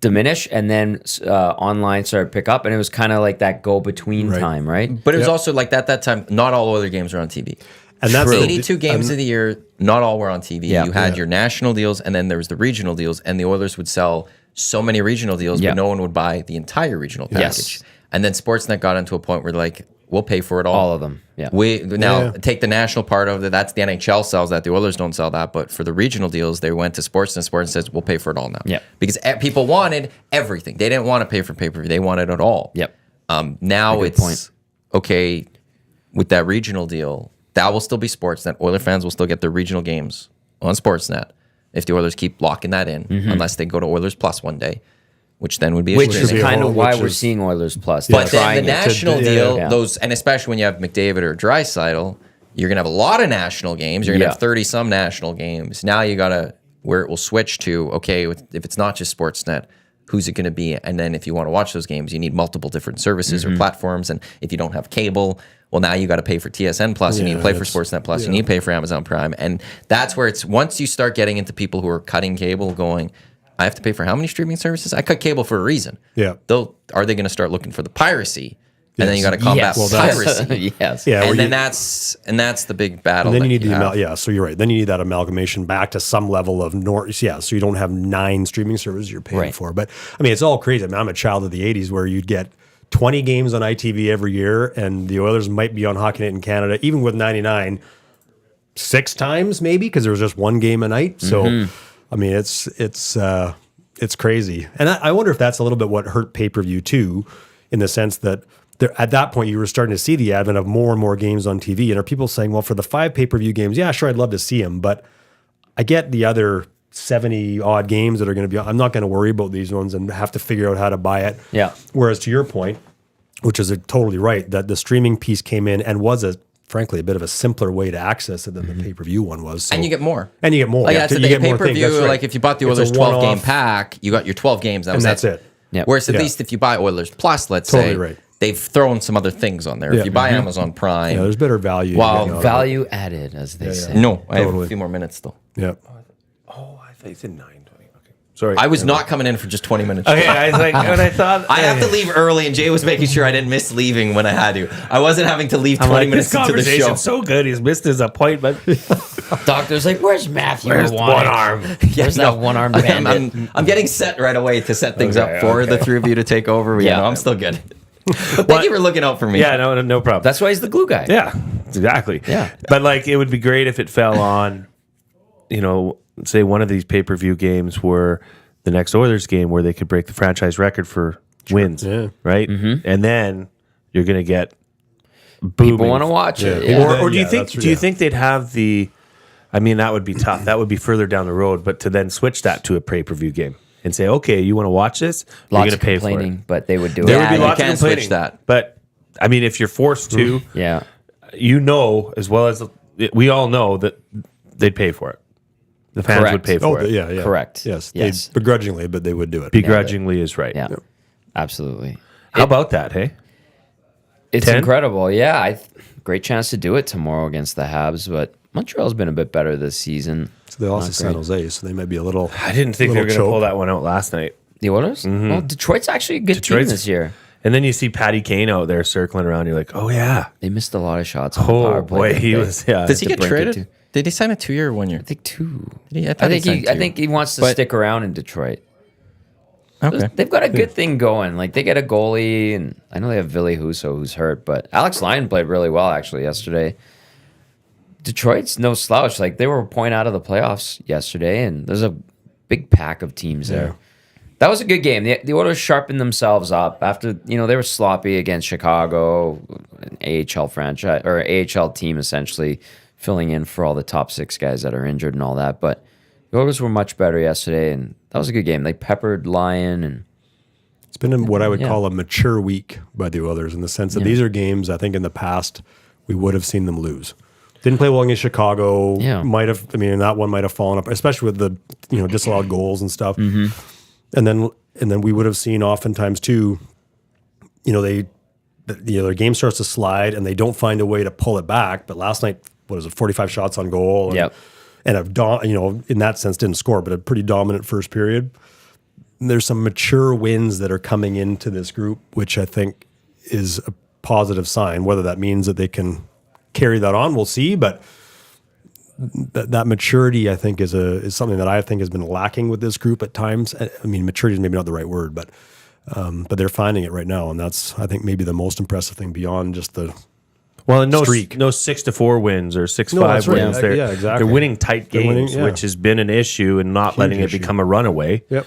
S2: diminish, and then online started to pick up, and it was kind of like that go-between time, right?
S1: But it was also like that time, not all Oiler games were on TV.
S4: And that's
S1: 82 games of the year, not all were on TV. You had your national deals, and then there was the regional deals, and the Oilers would sell so many regional deals, but no one would buy the entire regional package. And then Sportsnet got into a point where like, we'll pay for it all.
S2: All of them. Yeah.
S1: We now take the national part of it. That's the NHL sells that. The Oilers don't sell that. But for the regional deals, they went to Sportsnet. Sportsnet says, we'll pay for it all now.
S2: Yeah.
S1: Because people wanted everything. They didn't want to pay for pay-per-view. They wanted it all.
S2: Yep.
S1: Now it's okay with that regional deal. That will still be Sportsnet. Oiler fans will still get their regional games on Sportsnet if the Oilers keep locking that in, unless they go to Oilers Plus one day. Which then would be
S2: which is kind of why we're seeing Oilers Plus.
S1: But then the national deal, those, and especially when you have McDavid or Draisaitl, you're gonna have a lot of national games. You're gonna have 30 some national games. Now you gotta where it will switch to if it's not just Sportsnet, who's it gonna be? And then if you want to watch those games, you need multiple different services or platforms. And if you don't have cable, well, now you got to pay for TSN Plus. You need to pay for Sportsnet Plus. You need to pay for Amazon Prime. And that's where it's once you start getting into people who are cutting cable, going, I have to pay for how many streaming services? I cut cable for a reason.
S4: Yeah.
S1: Are they going to start looking for the piracy? And then you got to combat piracy.
S2: Yeah.
S1: And then that's the big battle.
S4: And then you need so you're right. Then you need that amalgamation back to some level of so you don't have 9 streaming services you're paying for. But I mean, it's all crazy. I mean, I'm a child of the 80s where you'd get 20 games on ITV every year, and the Oilers might be on Hockey Night in Canada, even with 99, 6 times maybe, because there was just one game a night. So I mean, it's crazy. And I wonder if that's a little bit what hurt pay-per-view too, in the sense that at that point you were starting to see the advent of more and more games on TV. And are people saying, well, for the 5 pay-per-view games, yeah, sure, I'd love to see them, but I get the other 70 odd games that are going to be, I'm not going to worry about these ones and have to figure out how to buy it.
S2: Yeah.
S4: Whereas to your point, which is totally right, that the streaming piece came in and was frankly, a bit of a simpler way to access it than the pay-per-view one was. So.
S1: And you get more.
S4: Like
S1: that's the thing. Pay-per-view, like if you bought the Oilers 12-game pack, you got your 12 games.
S4: That's it.
S2: Yeah.
S1: Whereas at least if you buy Oilers Plus, let's say, they've thrown some other things on there. If you buy Amazon Prime.
S4: there's better value.
S2: Well, value added, as they say.
S1: No, I have a few more minutes still.
S4: Yeah.
S3: I thought you said 9:20. Okay. Sorry.
S1: I was not coming in for just 20 minutes.
S3: Okay, I was like, when I thought
S1: I have to leave early, and Jay was making sure I didn't miss leaving when I had to. I wasn't having to leave 20 minutes into the show.
S3: So good, he's missed his appointment.
S2: Doctor's like, where's Matthew?
S3: Where's one arm?
S2: Where's that one-armed bandit?
S1: I'm getting set right away to set things up for the three of you to take over. Yeah, no, I'm still good. But thank you for looking out for me.
S3: Yeah, no problem.
S2: That's why he's the glue guy.
S3: Yeah, exactly.
S2: Yeah.
S3: But like, it would be great if it fell on, say one of these pay-per-view games were the next Oilers game where they could break the franchise record for wins, right? Mm-hmm. And then you're going to get booming.
S2: People want to watch it. Yeah.
S3: Or do you think they'd have the? I mean, that would be tough. That would be further down the road. But to then switch that to a pay-per-view game and say, okay, you want to watch this? You're going to pay for it.
S2: But they would do it.
S3: There would be lots of
S1: can't
S3: complaining.
S1: switch that.
S3: But I mean, if you're forced to, as well as we all know that they'd pay for it. The fans would pay for it.
S4: Yeah.
S2: Correct.
S4: Yes. Begrudgingly, but they would do it.
S3: Begrudgingly is right.
S2: Yeah. Absolutely.
S3: How about that, hey?
S2: It's
S3: 10?
S2: incredible. Yeah. Great chance to do it tomorrow against the Habs, but Montreal's been a bit better this season.
S4: So they lost to San Jose, so they might be a little.
S3: I didn't think they were going to pull that one out last night.
S2: The Oilers? Mm-hmm. Well, Detroit's actually a good team this year.
S3: And then you see Patty Kane out there circling around. You're like, oh, yeah.
S2: They missed a lot of shots on the power play.
S3: Boy, he was, yeah.
S1: Does he get traded? Did he sign a 2-year or 1 year?
S2: I think 2.
S1: I
S2: think he wants to stick around in Detroit.
S1: Okay.
S2: They've got a good thing going. Like, they get a goalie, and I know they have Ville Husso who's hurt, but Alex Lyon played really well, actually, yesterday. Detroit's no slouch. Like, they were a point out of the playoffs yesterday, and there's a big pack of teams there. That was a good game. The Oilers sharpened themselves up after, they were sloppy against Chicago, an AHL franchise, or AHL team, essentially, filling in for all the top 6 guys that are injured and all that. But the Oilers were much better yesterday, and that was a good game. They peppered Lyon, and
S4: it's been what I would call a mature week by the Oilers in the sense that these are games I think in the past we would have seen them lose. Didn't play well against Chicago. Might have. I mean, that one might have fallen up, especially with the disallowed goals and stuff. Mm-hmm. And then we would have seen oftentimes too. Their game starts to slide and they don't find a way to pull it back. But last night, 45 shots on goal. And in that sense didn't score, but a pretty dominant first period. And there's some mature wins that are coming into this group, which I think is a positive sign. Whether that means that they can carry that on, we'll see. But that maturity, I think, is something that I think has been lacking with this group at times. I mean, maturity is maybe not the right word, but they're finding it right now, and that's, I think, maybe the most impressive thing beyond just the streak.
S3: No 6-4 wins or 6-5 wins.
S4: Right. Exactly.
S3: They're winning tight games, which has been an issue, and not letting it become a runaway.
S4: Yep.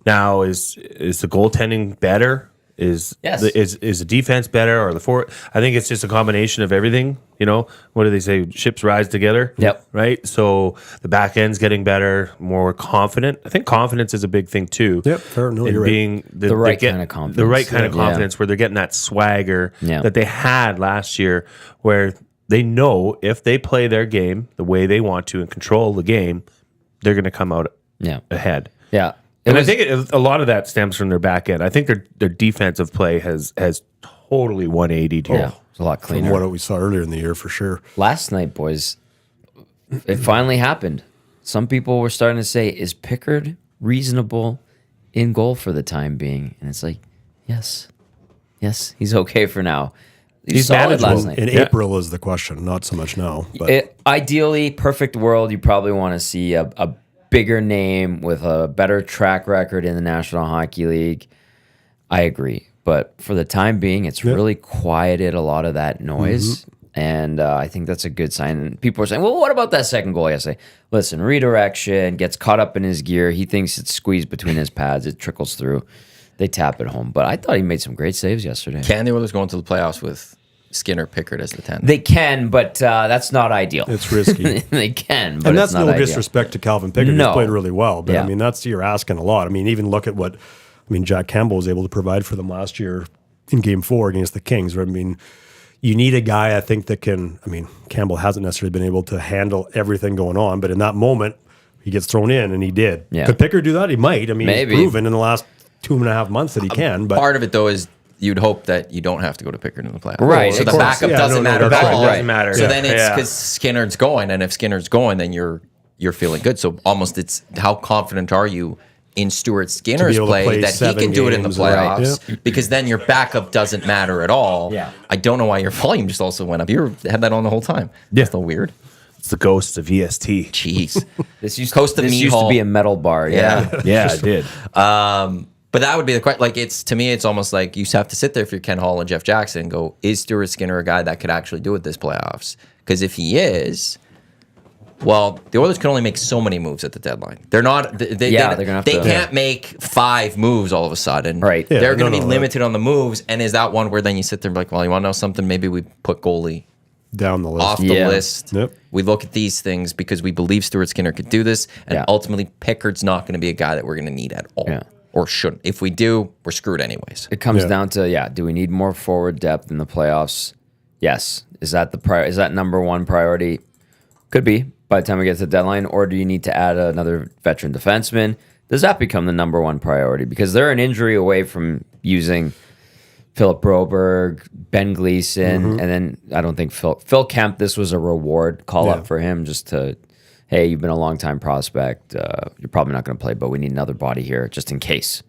S3: Now, is the goaltending better? Is the defense better, or the forward? I think it's just a combination of everything. What do they say? Ships rise together.
S2: Yep.
S3: Right. So the back end's getting better, more confident. I think confidence is a big thing too.
S4: Yep. Fair. No, you're
S3: being
S4: right.
S2: The right kind of confidence.
S3: The right kind of confidence where they're getting that swagger that they had last year, where they know if they play their game the way they want to and control the game, they're going to come out ahead.
S2: Yeah.
S3: And I think a lot of that stems from their back end. I think their defensive play has totally 180'd here.
S2: Yeah, it's a lot cleaner.
S4: From what we saw earlier in the year, for sure.
S2: Last night, boys, it finally happened. Some people were starting to say, is Pickard reasonable in goal for the time being? And it's like, yes, he's okay for now. He's solid last night.
S4: In April is the question, not so much now. But
S2: Ideally, perfect world, you probably want to see a bigger name with a better track record in the National Hockey League. I agree. But for the time being, it's really quieted a lot of that noise. Mm-hmm. And I think that's a good sign. And people are saying, well, what about that second goal yesterday? Listen, redirection, gets caught up in his gear. He thinks it's squeezed between his pads. It trickles through. They tap it home. But I thought he made some great saves yesterday.
S1: Can the Oilers go into the playoffs with Skinner Pickard as the 10th?
S2: They can, but that's not ideal.
S4: It's risky.
S2: They can, but
S4: and that's
S2: it's not
S4: no
S2: ideal.
S4: Disrespect to Calvin Pickard. He's played really well, but I mean, you're asking a lot. I mean, even look at what Jack Campbell was able to provide for them last year in Game 4 against the Kings. Right? I mean, you need a guy, I think, that can. I mean, Campbell hasn't necessarily been able to handle everything going on, but in that moment, he gets thrown in, and he did. Yeah. Could Pickard do that? He might. I mean,
S2: maybe.
S4: He's proven in the last 2.5 months that he can. But
S1: part of it, though, is you'd hope that you don't have to go to Pickard in the playoffs.
S2: Right.
S1: So the backup doesn't matter at all.
S3: Doesn't matter.
S1: So then it's because Skinner's going, and if Skinner's going, then you're feeling good. So almost it's how confident are you in Stuart Skinner's
S4: able to
S1: play
S4: play
S1: that he
S4: 7
S1: can do it in the
S4: games, right.
S1: playoffs because then your backup doesn't matter at all.
S2: Yeah.
S1: I don't know why your volume just also went up. You had that on the whole time.
S3: Yeah.
S1: Still weird.
S3: It's the ghost of EST.
S1: Jeez.
S2: This used
S1: Coast of
S2: this
S1: Meat
S2: used to
S1: Hall.
S2: be a metal bar. Yeah.
S3: Yeah, I did.
S1: But that would be the question. Like, it's to me, it's almost like you have to sit there if you're Ken Hall and Jeff Jackson and go, is Stuart Skinner a guy that could actually do it this playoffs? Because if he is, well, the Oilers can only make so many moves at the deadline. They're not. They're
S2: gonna have
S1: they
S2: to-
S1: can't make 5 moves all of a sudden.
S2: Right.
S4: Yeah,
S1: They're going to
S4: no,
S1: be
S4: no,
S1: limited on the moves. And is that one where then you sit there and be like, well, you want to know something? Maybe we put goalie
S4: Down the list.
S1: off the
S2: Yeah.
S1: list.
S4: Yep.
S1: We look at these things because we believe Stuart Skinner could do this, and
S2: Yeah.
S1: ultimately Pickard's not going to be a guy that we're going to need at all,
S2: Yeah.
S1: or shouldn't. If we do, we're screwed anyways.
S2: It comes
S4: Yeah.
S2: down to do we need more forward depth in the playoffs? Yes. Is that is that number one priority? Could be by the time we get to the deadline, or do you need to add another veteran defenseman? Does that become the number one priority? Because they're an injury away from using Philip Broberg, Ben Gleason, and then I don't think Phil Kemp. This was a reward call
S4: Yeah.
S2: up for him, just to, hey, you've been a long time prospect. You're probably not going to play, but we need another body here just in case.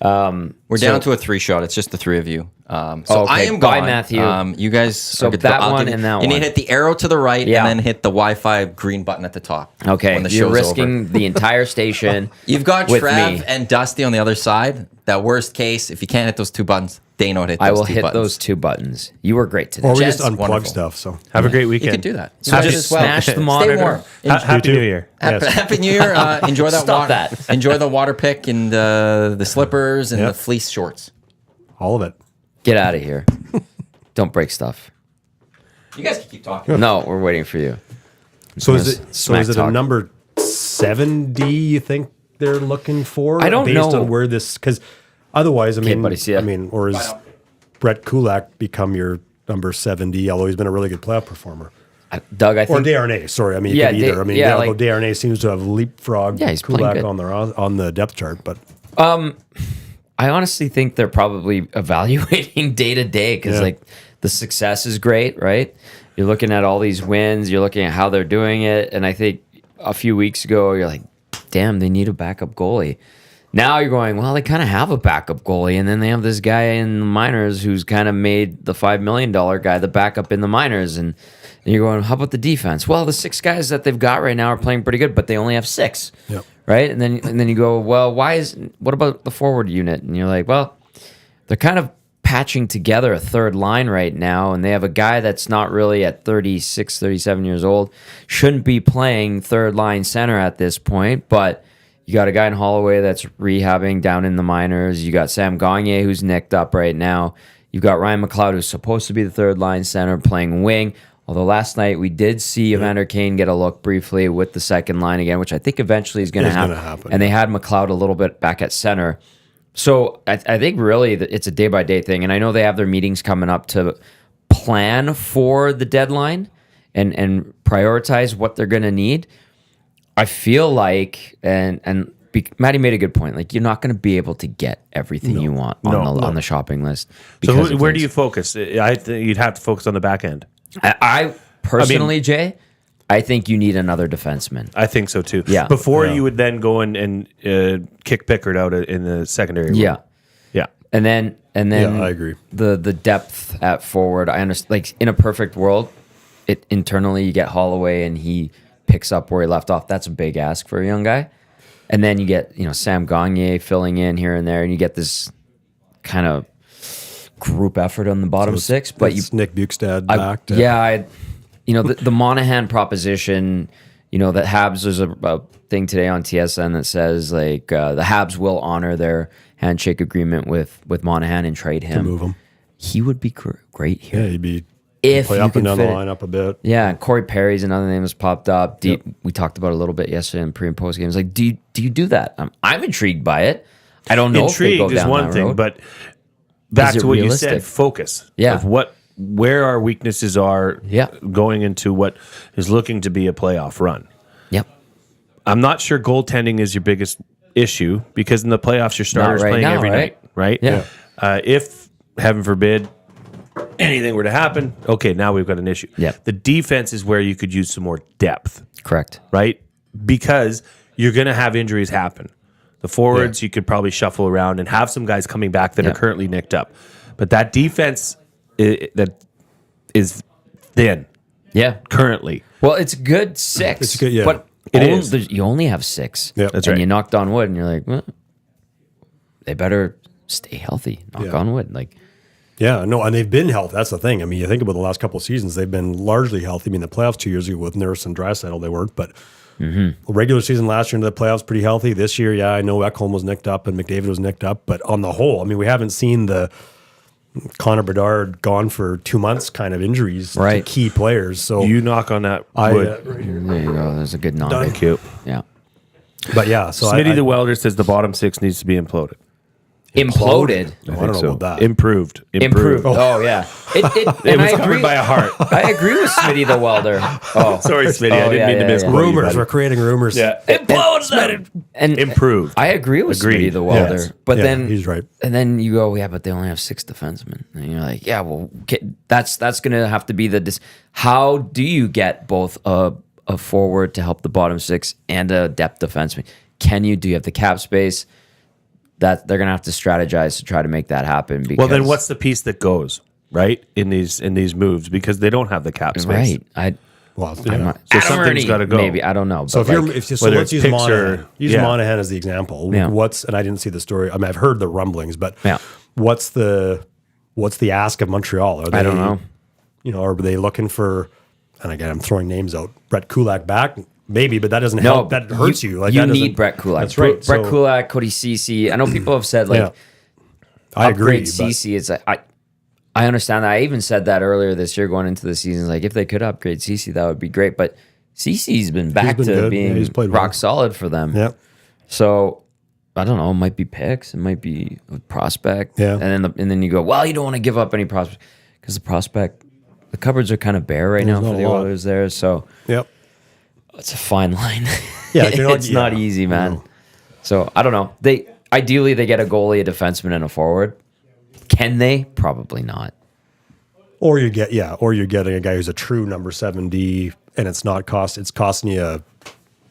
S1: We're down to a 3-shot. It's just the 3 of you. So
S2: Okay,
S1: I am
S2: bye,
S1: gone.
S2: Matthew.
S1: You guys.
S2: So
S1: are good.
S2: that
S1: I'll
S2: one
S1: give
S2: and that
S1: You need
S2: one.
S1: to hit the arrow to the right
S2: Yeah.
S1: and then hit the Wi-Fi green button at the top.
S2: Okay,
S1: when the
S2: you're
S1: show's
S2: risking
S1: over.
S2: the entire station.
S1: You've got
S2: with
S1: Trev
S2: me.
S1: and Dusty on the other side. That worst case, if you can't hit those 2 buttons, Dano hit those
S2: I will
S1: 2
S2: hit
S1: buttons.
S2: those 2 buttons. You were great today.
S4: Or we
S1: Jets,
S4: just unplug
S1: wonderful.
S4: stuff. So
S3: Have a great
S1: You
S3: weekend.
S1: could do that.
S2: So
S1: Happy-
S2: just smash the
S1: Stay
S2: monitor.
S1: warm.
S3: Happy New Year.
S1: Happy,
S3: Yes.
S1: Happy New Year. Enjoy that
S2: Stop
S1: water.
S2: that.
S1: Enjoy the water pick and the slippers and
S4: Yep.
S1: the fleece shorts.
S4: all of it.
S2: Get out of here. Don't break stuff.
S1: You guys can keep talking.
S2: No, we're waiting for you.
S4: So
S2: gonna
S4: is it
S2: smack
S4: a
S2: talk.
S4: number 7D you think they're looking for?
S2: I don't
S4: based
S2: know.
S4: on where this, because otherwise, I mean,
S2: buddy, see ya.
S4: or is Brett Kulak become your number 7D? Although he's been a really good playoff performer.
S2: Doug, I
S4: Or
S2: think
S4: Desharnais, sorry. I mean,
S2: Yeah,
S4: you could either. I mean,
S2: like-
S4: although Desharnais seems to have leapfrogged
S2: Yeah, he's playing
S4: Kulak
S2: good.
S4: on the depth chart, but
S2: I honestly think they're probably evaluating day to day because
S4: Yeah.
S2: like the success is great, right? You're looking at all these wins, you're looking at how they're doing it, and I think a few weeks ago you're like, damn, they need a backup goalie. Now you're going, well, they kind of have a backup goalie, and then they have this guy in the minors who's kind of made the $5 million guy the backup in the minors, and you're going, how about the defense? Well, the 6 guys that they've got right now are playing pretty good, but they only have 6.
S4: Yep.
S2: Right? And then you go, well, what about the forward unit? And you're like, well, they're kind of patching together a third line right now, and they have a guy that's not really at 36, 37 years old, shouldn't be playing third line center at this point, but you got a guy in Holloway that's rehabbing down in the minors. You got Sam Gagner who's nicked up right now. You've got Ryan McLeod who's supposed to be the third line center playing wing. Although last night we did see Evander Kane get a look briefly with the second line again, which I think eventually is going to happen.
S4: happen.
S2: And they had McLeod a little bit back at center. So I think really that it's a day-by-day thing. And I know they have their meetings coming up to plan for the deadline and prioritize what they're going to need. I feel like, Matty made a good point, like you're not going to be able to get everything you want on the shopping list.
S3: So
S2: because of
S3: where do
S2: things.
S3: you focus? I think you'd have to focus on the back end.
S2: I personally, Jay, I think you need another defenseman.
S3: I think so too.
S2: Yeah.
S3: Before
S4: Yeah.
S3: you would then go and kick Pickard out in the secondary.
S2: Yeah.
S3: role. Yeah.
S2: And then
S4: Yeah, I agree.
S2: The depth at forward, I understand. Like in a perfect world, it internally you get Holloway and he picks up where he left off. That's a big ask for a young guy. And then you get Sam Gagner filling in here and there, and you get this kind of group effort on the bottom 6. But you
S4: it's Nick Bukestad back.
S2: the Monahan proposition, that Habs, there's a thing today on TSN that says like the Habs will honor their handshake agreement with Monahan and trade him.
S4: move him.
S2: He would be great here.
S4: Yeah, he'd be
S2: If
S4: play
S2: you
S4: up
S2: can
S4: and down the
S2: fit it.
S4: lineup a bit.
S2: Yeah, and Corey Perry's another name that's popped up. We talked about it a little bit yesterday in pre and post games. Like, do you do that? I'm intrigued by it. I don't know if they go
S3: Intrigued is
S2: down
S3: one
S2: that
S3: thing,
S2: road.
S3: but back
S2: it
S3: to what
S2: realistic?
S3: you said, focus.
S2: Yeah.
S3: Of where our weaknesses are
S2: Yeah.
S3: going into what is looking to be a playoff run.
S2: Yep.
S3: I'm not sure goaltending is your biggest issue because in the playoffs your starter's
S2: right
S3: playing
S2: now,
S3: every
S2: right?
S3: night, right?
S2: Yeah.
S3: If, heaven forbid, anything were to happen, okay, now we've got an issue.
S2: Yeah.
S3: The defense is where you could use some more depth,
S2: Correct.
S3: right? Because you're going to have injuries happen. The forwards you could probably shuffle around and have some guys coming back that are currently nicked up. But that defense that is thin.
S2: Yeah.
S3: Currently.
S2: Well, it's good 6.
S4: It's good, yeah.
S2: But
S3: It is.
S2: you only have 6.
S4: Yeah,
S3: that's
S2: and
S3: right.
S2: you knocked on wood, and you're like, well, they better stay healthy. Knock on wood. Like,
S4: Yeah, no, and they've been healthy. That's the thing. I mean, you think about the last couple of seasons, they've been largely healthy. I mean, the playoffs 2 years ago with Nurse and Draisaitl, they weren't, but regular season last year into the playoffs, pretty healthy. This year, I know Ekholm was nicked up and McDavid was nicked up, but on the whole, I mean, we haven't seen the Connor Bedard gone for 2 months kind of injuries to key players. So
S3: You knock on that
S4: I,
S3: wood.
S2: there you go. There's a good nod.
S3: Thank you.
S2: Yeah.
S4: but yeah, so
S3: Smitty the welder says the bottom 6 needs to be imploded.
S2: Imploded.
S4: I don't know about that.
S3: Improved.
S2: Oh, yeah. It
S3: It was covered by a heart.
S2: I agree with Smitty the welder. Oh,
S3: Sorry, Smitty. I didn't mean to misquote you,
S4: Rumors.
S3: buddy.
S4: We're creating rumors.
S3: Yeah.
S2: and
S3: Improved.
S2: I agree with
S3: Agreed.
S2: Smitty the welder,
S3: Yes.
S2: but
S4: Yeah,
S2: then
S4: he's right.
S2: And then you go, but they only have 6 defensemen, and you're like, yeah, well, that's going to have to be the. How do you get both a forward to help the bottom 6 and a depth defenseman? Do you have the cap space? That they're gonna have to strategize to try to make that happen. Because,
S3: Well, then what's the piece that goes right in these moves because they don't have the cap space?
S2: right?
S4: Well,
S2: I'm
S4: yeah.
S2: not,
S3: So
S2: Adam
S3: something's
S2: Ernie,
S3: gotta go.
S2: Maybe I don't know.
S4: So
S2: but
S4: if you're,
S2: like,
S4: so
S3: whether
S4: let's
S3: it's
S4: use
S3: picks
S4: Monahan.
S3: or-
S4: Use
S3: yeah.
S4: Monahan as the example.
S2: Yeah.
S4: And I didn't see the story. I mean, I've heard the rumblings, but
S2: Yeah.
S4: what's the ask of Montreal? Are they,
S2: I don't know.
S4: Are they looking for? And again, I'm throwing names out. Brett Kulak back, maybe, but that doesn't help. That hurts you. Like
S2: you
S4: that doesn't-
S2: need Brett Kulak.
S4: That's right.
S2: Brett
S4: So-
S2: Kulak, Cody Ceci. I know people have said like.
S4: Yeah. I agree.
S2: Upgrade Ceci. It's like, I understand that. I even said that earlier this year going into the season. Like if they could upgrade Ceci, that would be great. But Ceci's been back
S4: been
S2: to
S4: good.
S2: being
S4: Yeah, he's played
S2: rock
S4: well.
S2: solid for them.
S4: Yeah.
S2: So I don't know. It might be picks. It might be a prospect.
S4: Yeah.
S2: And then you go, well, you don't want to give up any prospect because the cupboards are kind of bare right now
S4: not
S2: for
S4: a
S2: the
S4: lot.
S2: Oilers there. So
S4: Yep.
S2: it's a fine line.
S4: Yeah, you're not-
S2: it's not
S4: yeah.
S2: easy, man.
S4: No.
S2: So I don't know. Ideally they get a goalie, a defenseman, and a forward. Can they? Probably not.
S4: Or you're getting a guy who's a true number 7D, and it's costing you a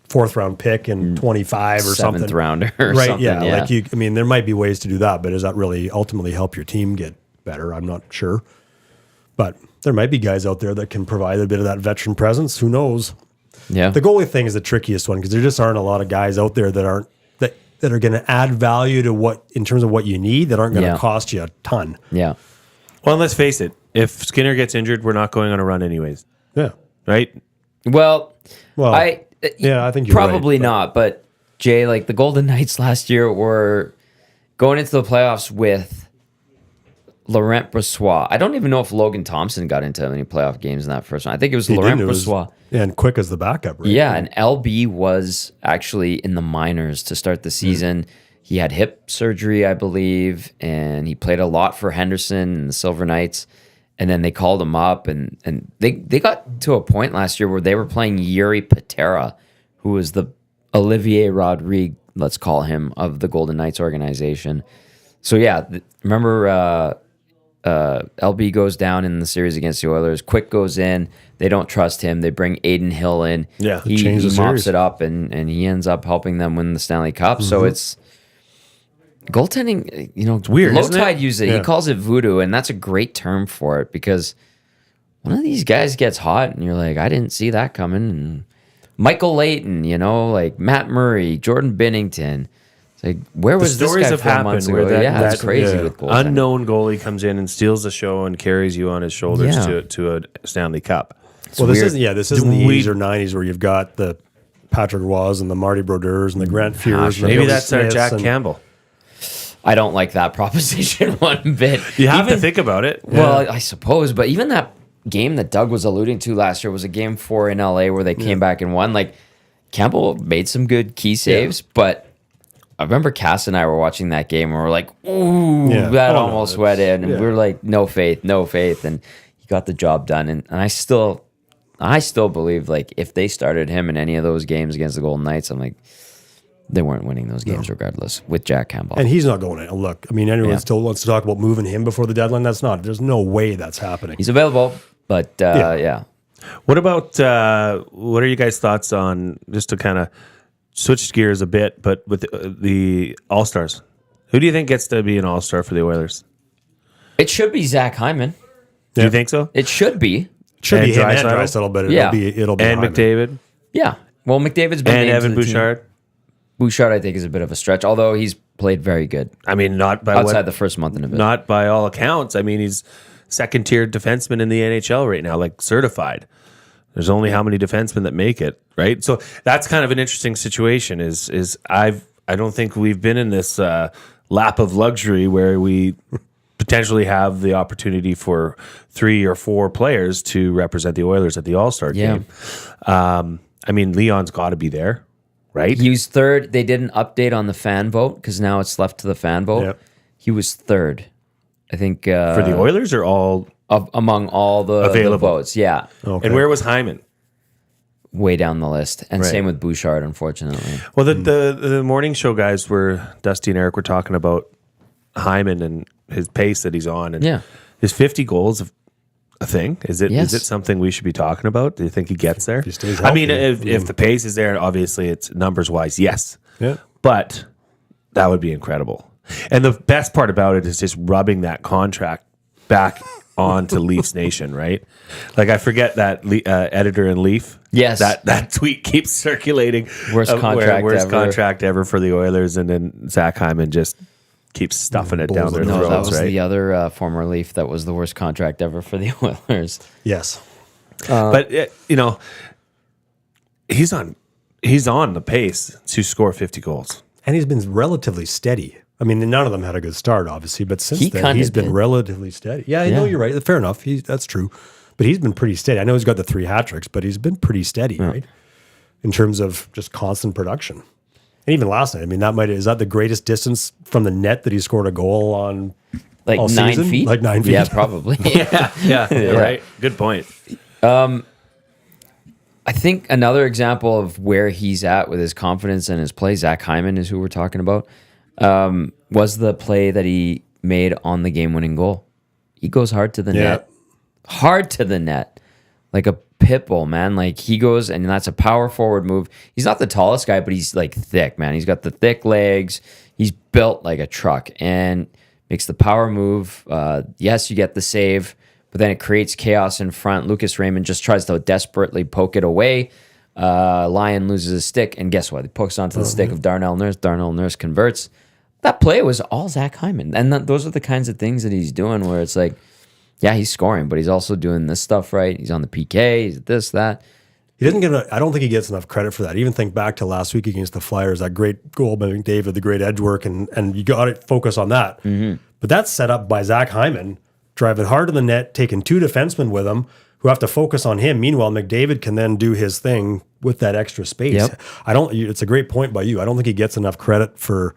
S4: 4th round pick in 25 or something.
S2: 7th rounder or
S4: right?
S2: something.
S4: Yeah,
S2: Yeah.
S4: like there might be ways to do that, but does that really ultimately help your team get better? I'm not sure, but there might be guys out there that can provide a bit of that veteran presence. Who knows?
S2: Yeah.
S4: The goalie thing is the trickiest one because there just aren't a lot of guys out there that are going to add value to what in terms of what you need that aren't going to cost you a ton.
S2: Yeah.
S3: Well, let's face it. If Skinner gets injured, we're not going on a run anyways,
S4: Yeah.
S3: right?
S2: Well, I
S4: think you're
S2: probably
S4: right,
S2: not. But Jay, like the Golden Knights last year were going into the playoffs with Laurent Brossoit. I don't even know if Logan Thompson got into any playoff games in that first one. I think it was Laurent Brossoit.
S4: And Quick as the backup, right?
S2: Yeah, and LB was actually in the minors to start the season. He had hip surgery, I believe, and he played a lot for Henderson and the Silver Knights. And then they called him up, and they got to a point last year where they were playing Yuri Patera, who was the Olivier Rodrigue, let's call him, of the Golden Knights organization. So yeah, remember LB goes down in the series against the Oilers. Quick goes in. They don't trust him. They bring Aiden Hill in.
S3: Yeah,
S2: he
S4: change the
S2: mops
S4: series.
S2: it up, and he ends up helping them win the Stanley Cup. So it's goaltending. It's
S3: weird,
S2: Low
S3: isn't it?
S2: Tide uses it. He
S4: Yeah.
S2: calls it voodoo, and that's a great term for it because one of these guys gets hot, and you're like, I didn't see that coming. And Michael Layton, like Matt Murray, Jordan Bennington. It's like, where was this
S3: Stories
S2: guy
S3: have
S2: 4 months
S3: happened
S2: ago?
S3: where
S2: Yeah,
S3: that
S2: it's crazy with goaltending.
S3: unknown goalie comes in and steals the show and carries you on his shoulders
S2: Yeah.
S3: to a Stanley Cup.
S4: Well, this
S2: weird.
S4: isn't the 80s or 90s where you've got the Patrick Roy's and the Marty Brodeurs and the Grant Fears. And the
S3: Maybe
S4: Billy
S3: that's our
S4: Smiths
S3: Jack
S4: and-
S3: Campbell.
S2: I don't like that proposition one bit.
S3: You have to think about it.
S2: Well, I suppose, but even that game that Doug was alluding to last year was a game 4 in LA where they came back and won. Like Campbell made some good key saves, but I remember Cass and I were watching that game and we were like, ooh,
S4: Yeah.
S2: that
S4: Oh, no,
S2: almost went in. And
S4: yeah.
S2: we were like, no faith. And he got the job done. And I still believe like if they started him in any of those games against the Golden Knights, I'm like, they weren't winning those games regardless with Jack Campbell.
S4: And he's not going to look. I mean, anyone still wants to talk about moving him before the deadline. There's no way that's happening.
S2: He's available, but yeah.
S3: What about what are you guys' thoughts on just to kind of switched gears a bit, but with the All-Stars. Who do you think gets to be an All-Star for the Oilers?
S2: It should be Zach Hyman.
S3: Do you think so?
S2: It should be.
S4: Should be him and
S3: Draisaitl?
S4: Draisaitl, but
S2: Yeah.
S4: it'll be
S3: And
S4: Hyman.
S3: McDavid?
S2: Yeah. Well, McDavid's been
S3: And
S2: named to
S3: Evan
S2: the team.
S3: Bouchard?
S2: Bouchard, I think, is a bit of a stretch, although he's played very good
S3: I mean, not by
S2: outside the first month and a bit.
S3: not by all accounts. I mean, he's second-tier defenseman in the NHL right now, like certified. There's only how many defensemen that make it, right? So that's kind of an interesting situation. I don't think we've been in this lap of luxury where we potentially have the opportunity for 3 or 4 players to represent the Oilers at the All-Star game. I mean, Leon's got to be there, right?
S2: He was third. They did an update on the fan vote because now it's left to the fan vote.
S4: Yep.
S2: He was third, I think.
S3: For the Oilers or all?
S2: Among all the
S3: Available.
S2: votes. Yeah.
S4: Okay.
S3: And where was Hyman?
S2: Way down the list. And
S3: Right.
S2: same with Bouchard, unfortunately.
S3: Well, the morning show guys Dusty and Eric were talking about Hyman and his pace that he's on. And
S2: Yeah.
S3: is 50 goals a thing? Is it
S2: Yes.
S3: something we should be talking about? Do you think he gets there?
S4: he stays
S3: I mean,
S4: healthy.
S3: if the pace is there, obviously it's numbers wise, yes.
S4: Yeah.
S3: But that would be incredible. And the best part about it is just rubbing that contract back onto Leafs Nation, right? Like I forget that editor in Leaf.
S2: Yes.
S3: That tweet keeps circulating.
S2: Worst
S3: of
S2: contract
S3: worst
S2: ever.
S3: contract ever for the Oilers, and then Zach Hyman just keeps stuffing it down their
S4: No,
S2: No, that
S3: throats,
S2: was
S3: right?
S2: the other former Leaf that was the worst contract ever for the Oilers.
S4: Yes.
S3: But he's on the pace to score 50 goals.
S4: And he's been relatively steady. I mean, none of them had a good start, obviously, but since
S2: He
S4: then,
S2: kinda
S4: he's been
S2: did.
S4: relatively steady. Yeah, I know you're right. Fair enough. That's true. But he's been pretty steady. I know he's got the 3 hat tricks, but he's been pretty steady, right? In terms of just constant production. And even last night, I mean, is that the greatest distance from the net that he scored a goal on
S2: Like
S4: all
S2: 9
S4: season?
S2: feet?
S4: Like 9 feet.
S2: Yeah, probably.
S3: Yeah, right. Good point.
S2: I think another example of where he's at with his confidence and his play, Zach Hyman is who we're talking about, was the play that he made on the game-winning goal. He goes hard to the net. Hard to the net. Like a pit bull, man. Like he goes, and that's a power forward move. He's not the tallest guy, but he's like thick, man. He's got the thick legs. He's built like a truck and makes the power move. Yes, you get the save, but then it creates chaos in front. Lucas Raymond just tries to desperately poke it away. Lyon loses his stick, and guess what? He pokes onto the stick of Darnell Nurse. Darnell Nurse converts. That play was all Zach Hyman. And those are the kinds of things that he's doing where it's like, yeah, he's scoring, but he's also doing this stuff right. He's on the PK, he's this, that.
S4: He doesn't get. I don't think he gets enough credit for that. Even think back to last week against the Flyers, that great goal by McDavid, the great edge work, and you got to focus on that. But that's set up by Zach Hyman driving hard to the net, taking 2 defensemen with him who have to focus on him. Meanwhile, McDavid can then do his thing with that extra space.
S2: Yep.
S4: It's a great point by you. I don't think he gets enough credit for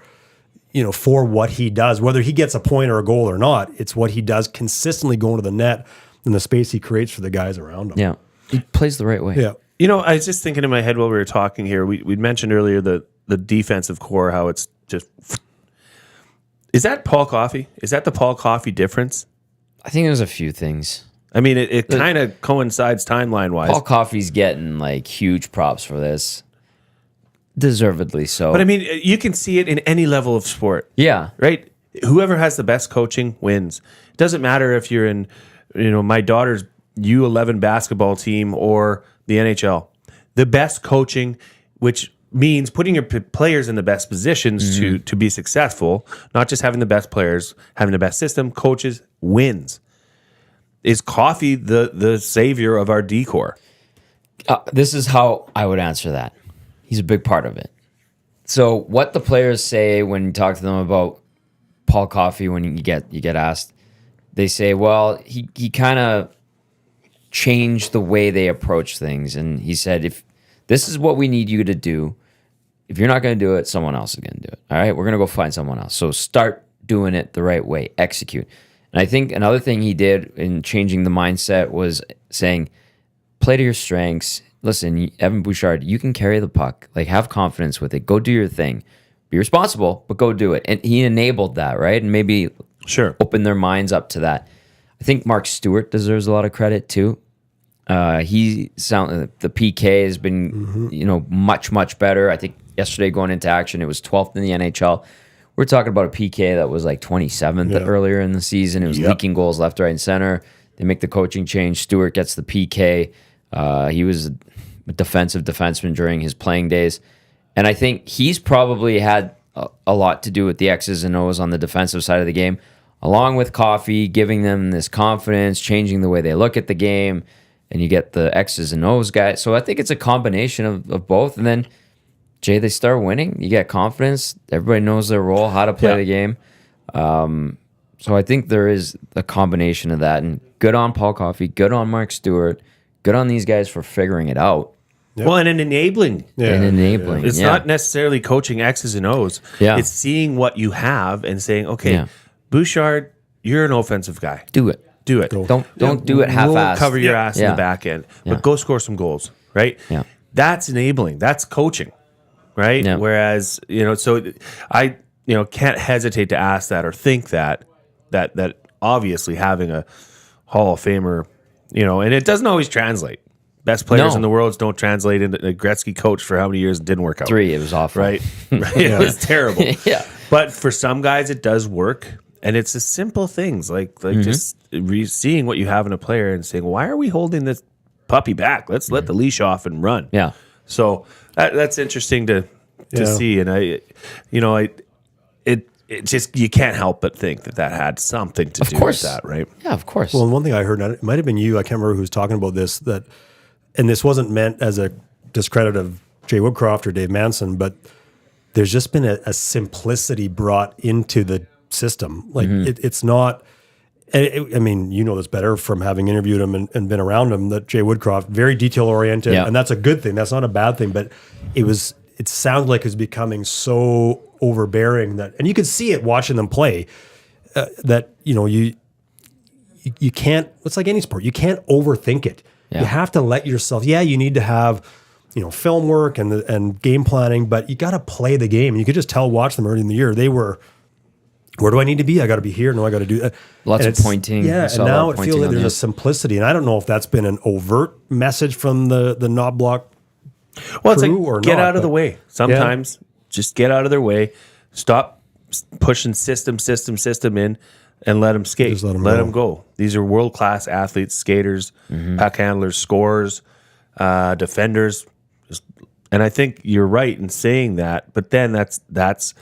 S4: what he does, whether he gets a point or a goal or not. It's what he does consistently going to the net and the space he creates for the guys around him.
S2: Yeah. He plays the right way.
S4: Yeah.
S3: I was just thinking in my head while we were talking here, we'd mentioned earlier the defensive core, how it's just... Is that Paul Coffey? Is that the Paul Coffey difference?
S2: I think there's a few things.
S3: I mean, it kind of coincides timeline-wise.
S2: Paul Coffey's getting like huge props for this. Deservedly so.
S3: But I mean, you can see it in any level of sport.
S2: yeah.
S3: Right? Whoever has the best coaching wins. It doesn't matter if you're in, my daughter's U11 basketball team or the NHL. The best coaching, which means putting your players in the best positions to be successful, not just having the best players, having the best system, coaches, wins. Is Coffey the savior of our decor?
S2: This is how I would answer that. He's a big part of it. So what the players say when you talk to them about Paul Coffey, when you get asked, they say, well, he kind of changed the way they approach things. And he said, if this is what we need you to do, if you're not going to do it, someone else is going to do it. All right, we're going to go find someone else. So start doing it the right way, execute. And I think another thing he did in changing the mindset was saying, play to your strengths. Listen, Evan Bouchard, you can carry the puck. Like, have confidence with it. Go do your thing. Be responsible, but go do it. And he enabled that, right? And maybe
S3: Sure.
S2: open their minds up to that. I think Mark Stewart deserves a lot of credit too. The PK has been, much better. I think yesterday going into action, it was 12th in the NHL. We're talking about a PK that was like 27th earlier in the season. It was leaking goals left, right, and center. They make the coaching change. Stewart gets the PK. He was a defensive defenseman during his playing days. And I think he's probably had a lot to do with the X's and O's on the defensive side of the game, along with Coffey, giving them this confidence, changing the way they look at the game. And you get the X's and O's guys. So I think it's a combination of both. And then, Jay, they start winning. You get confidence. Everybody knows their role, how to play the game. So I think there is a combination of that. And good on Paul Coffey, good on Mark Stewart, good on these guys for figuring it out.
S3: Yep. Well, and enabling. It's not necessarily coaching X's and O's.
S2: Yeah.
S3: It's seeing what you have and saying, okay, Bouchard, you're an offensive guy.
S2: Do it. Don't do it half-assed.
S3: Cover your ass in the back end, but go score some goals, right?
S2: Yeah.
S3: That's enabling. That's coaching, right?
S2: Yeah.
S3: Whereas, so I, can't hesitate to ask that or think that obviously having a Hall of Famer, and it doesn't always translate. Best players in the world don't translate into a Gretzky coach for how many years it didn't work out.
S2: 3, it was awful.
S3: Right? It was terrible.
S2: Yeah.
S3: But for some guys, it does work. And it's the simple things like just seeing what you have in a player and saying, why are we holding this puppy back? Let's let the leash off and run.
S2: Yeah.
S3: So that's interesting to see. And it just, you can't help but think that had something to do with that, right?
S2: Yeah, of course.
S4: Well, and one thing I heard, it might have been you, I can't remember who was talking about this, and this wasn't meant as a discredit of Jay Woodcroft or Dave Manson, but there's just been a simplicity brought into the system. Like it's not, I mean, this better from having interviewed him and been around him, that Jay Woodcroft, very detail oriented, and that's a good thing. That's not a bad thing, but it sounded like it was becoming so overbearing and you could see it watching them play, that, you can't, it's like any sport, you can't overthink it. Yeah. You have to let yourself, you need to have, film work and game planning, but you got to play the game. And you could just watch them early in the year. They were, where do I need to be? I got to be here. No, I got to do that.
S2: Lots of pointing.
S4: Yeah, and now it feels like there's a simplicity. And I don't know if that's been an overt message from the Knob Block
S3: Well, it's
S4: crew
S3: like,
S4: or
S3: get
S4: not,
S3: out of the way. Sometimes just get out of their way. Stop pushing system in and let them skate.
S4: Just let
S3: them go. These are world-class athletes, skaters, puck handlers, scorers, defenders. And I think you're right in saying that, but then that's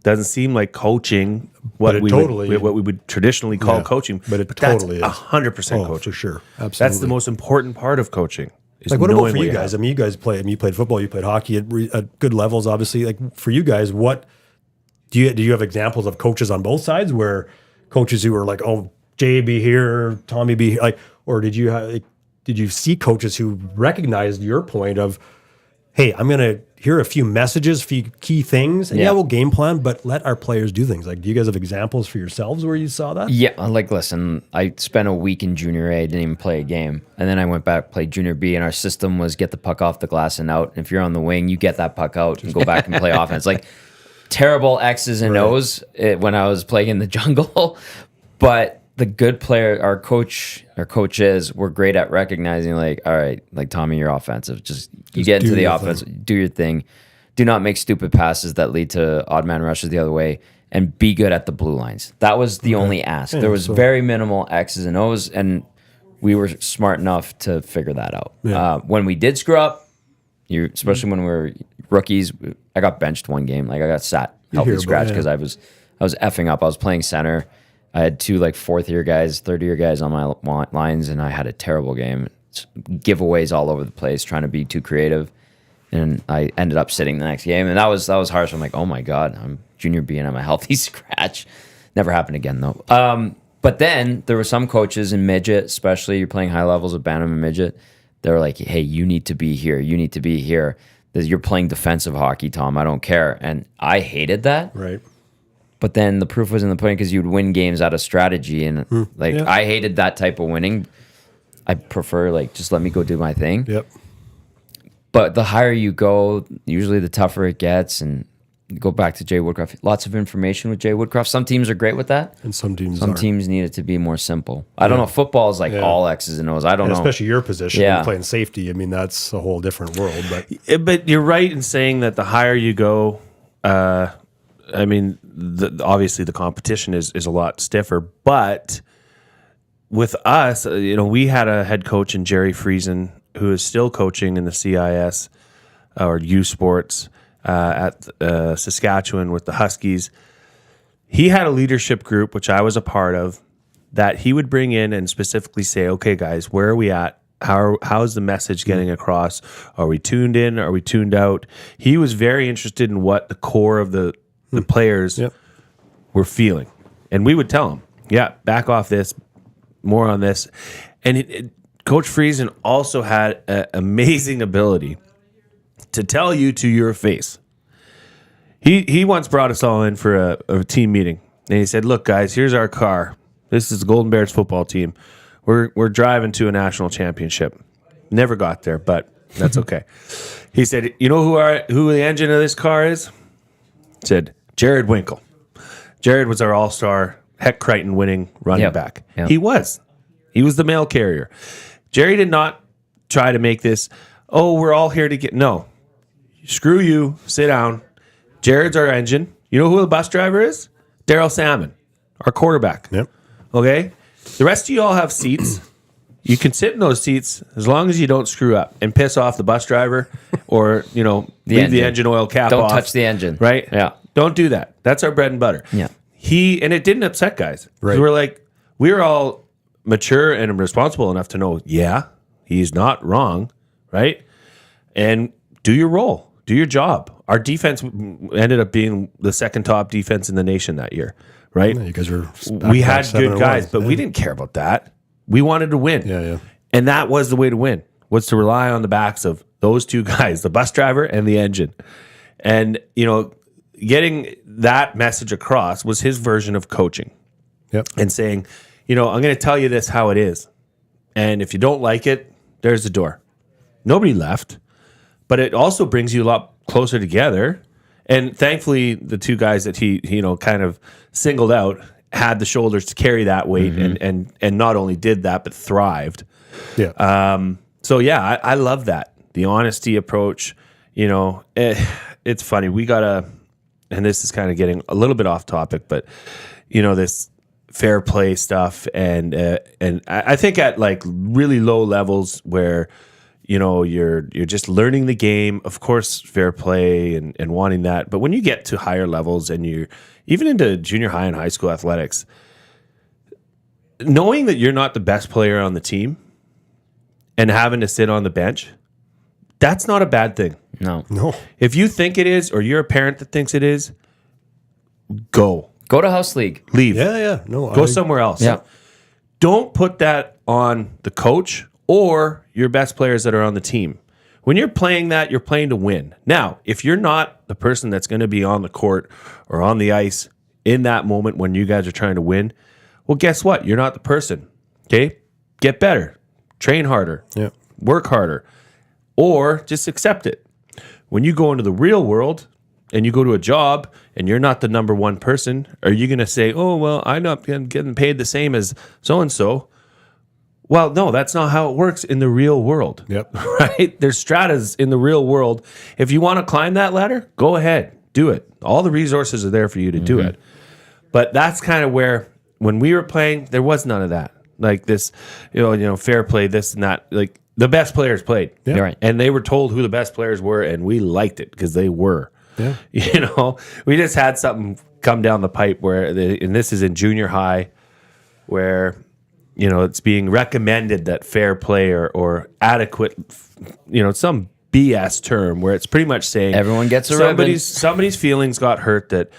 S3: doesn't seem like coaching what we would traditionally call coaching.
S4: But totally
S3: that's 100% coaching.
S4: For sure. Absolutely.
S3: That's the most important part of coaching.
S4: Like, what about for you guys? I mean, you guys you played football, you played hockey at good levels, obviously. Like, for you guys, what do you have examples of coaches on both sides where coaches who were like, oh, Jay be here, Tommy be here, like, or did you see coaches who recognized your point of, hey, I'm going to hear a few messages, a few key things, and we'll game plan, but let our players do things. Like, do you guys have examples for yourselves where you saw that?
S2: Yeah, like, listen, I spent a week in junior A, didn't even play a game, and then I went back, played junior B, and our system was get the puck off the glass and out. And if you're on the wing, you get that puck out and go back and play offense. Like, terrible X's and O's when I was playing in the jungle, but the good player, our coaches were great at recognizing, like, all right, like, Tommy, you're offensive. Just you get into the offense, do your thing. Do not make stupid passes that lead to odd man rushes the other way, and be good at the blue lines. That was the only ask. There was very minimal X's and O's, and we were smart enough to figure that out.
S4: Yeah.
S2: When we did screw up, especially when we were rookies, I got benched one game. Like, I got sat healthy scratch because I was effing up. I was playing center. I had 2 like 4th-year guys, 3rd-year guys on my lines, and I had a terrible game. Giveaways all over the place, trying to be too creative, and I ended up sitting the next game, and that was harsh. I'm like, oh my god, I'm junior B and I'm a healthy scratch. Never happened again though. But then there were some coaches in midget, especially you're playing high levels of Bantam and midget. They were like, hey, you need to be here. You need to be here. You're playing defensive hockey, Tom. I don't care, and I hated that.
S4: Right.
S2: But then the proof was in the pudding because you'd win games out of strategy. And I hated that type of winning. I prefer, like, just let me go do my thing.
S4: Yep.
S2: But the higher you go, usually the tougher it gets. And go back to Jay Woodcroft. Lots of information with Jay Woodcroft. Some teams are great with that.
S4: And some teams
S2: teams need it to be more simple. I don't know. Football is like all X's and O's. I don't know.
S4: Especially your position,
S2: Yeah.
S4: playing safety. I mean, that's a whole different world.
S3: But you're right in saying that the higher you go, I mean, obviously the competition is a lot stiffer. But with us, we had a head coach in Jerry Friesen who is still coaching in the CIS or U Sports at Saskatchewan with the Huskies. He had a leadership group, which I was a part of, that he would bring in and specifically say, okay, guys, where are we at? How's the message getting across? Are we tuned in? Are we tuned out? He was very interested in what the core of the players were feeling. And we would tell him, back off this, more on this. And Coach Friesen also had an amazing ability to tell you to your face. He once brought us all in for a team meeting. And he said, look, guys, here's our car. This is the Golden Bears football team. We're driving to a national championship. Never got there, but that's okay. He said, you know who the engine of this car is? He said, Jared Winkle. Jared was our all-star Heck Crichton winning running back. Yep. He was the mail carrier. Jerry did not try to make this, we're all here to get... No. Screw you. Sit down. Jared's our engine. You know who the bus driver is? Daryl Salmon, our quarterback.
S4: Yep.
S3: Okay? The rest of you all have seats. You can sit in those seats as long as you don't screw up and piss off the bus driver or, leave the engine oil cap off.
S2: Don't touch the engine.
S3: Right?
S2: Yeah.
S3: Don't do that. That's our bread and butter.
S2: Yeah.
S3: And it didn't upset guys.
S4: Right.
S3: We were all mature and responsible enough to know, he's not wrong, right? And do your role. Do your job. Our defense ended up being the second top defense in the nation that year, right?
S4: Yeah, you guys were
S3: we had good guys, but we didn't care about that. We wanted to win.
S4: Yeah.
S3: And that was the way to win, was to rely on the backs of those two guys, the bus driver and the engine. And, getting that message across was his version of coaching.
S4: Yep.
S3: And saying, I'm going to tell you this how it is. And if you don't like it, there's the door. Nobody left. But it also brings you a lot closer together. And thankfully, the two guys that he kind of singled out had the shoulders to carry that weight and not only did that, but thrived.
S4: Yeah.
S3: I love that. The honesty approach, it's funny. We got and this is kind of getting a little bit off topic, but, this fair play stuff. And I think at like really low levels where, you're just learning the game, of course, fair play and wanting that. But when you get to higher levels and you're even into junior high and high school athletics, knowing that you're not the best player on the team and having to sit on the bench, that's not a bad thing.
S2: No.
S3: If you think it is, or you're a parent that thinks it is, go
S2: to house league.
S3: Leave.
S4: Yeah. No.
S3: Go somewhere else.
S2: Yeah.
S3: Don't put that on the coach or your best players that are on the team. When you're playing that, you're playing to win. Now, if you're not the person that's going to be on the court or on the ice in that moment when you guys are trying to win, well, guess what? You're not the person. Okay? Get better. Train harder.
S4: Yeah.
S3: Work harder. Or just accept it. When you go into the real world and you go to a job and you're not the number one person, are you going to say, I'm not getting paid the same as so-and-so? Well, no, that's not how it works in the real world.
S4: Yep.
S3: Right? There's stratas in the real world. If you want to climb that ladder, go ahead. Do it. All the resources are there for you to do it. But that's kind of where, when we were playing, there was none of that. Like this, fair play, this and that. Like the best players played.
S4: Yeah.
S2: Right.
S3: And they were told who the best players were, and we liked it because they were.
S4: Yeah.
S3: We just had something come down the pipe where, and this is in junior high, where it's being recommended that fair play or adequate, some BS term where it's pretty much saying
S2: Everyone gets a ribbon.
S3: somebody's feelings got hurt that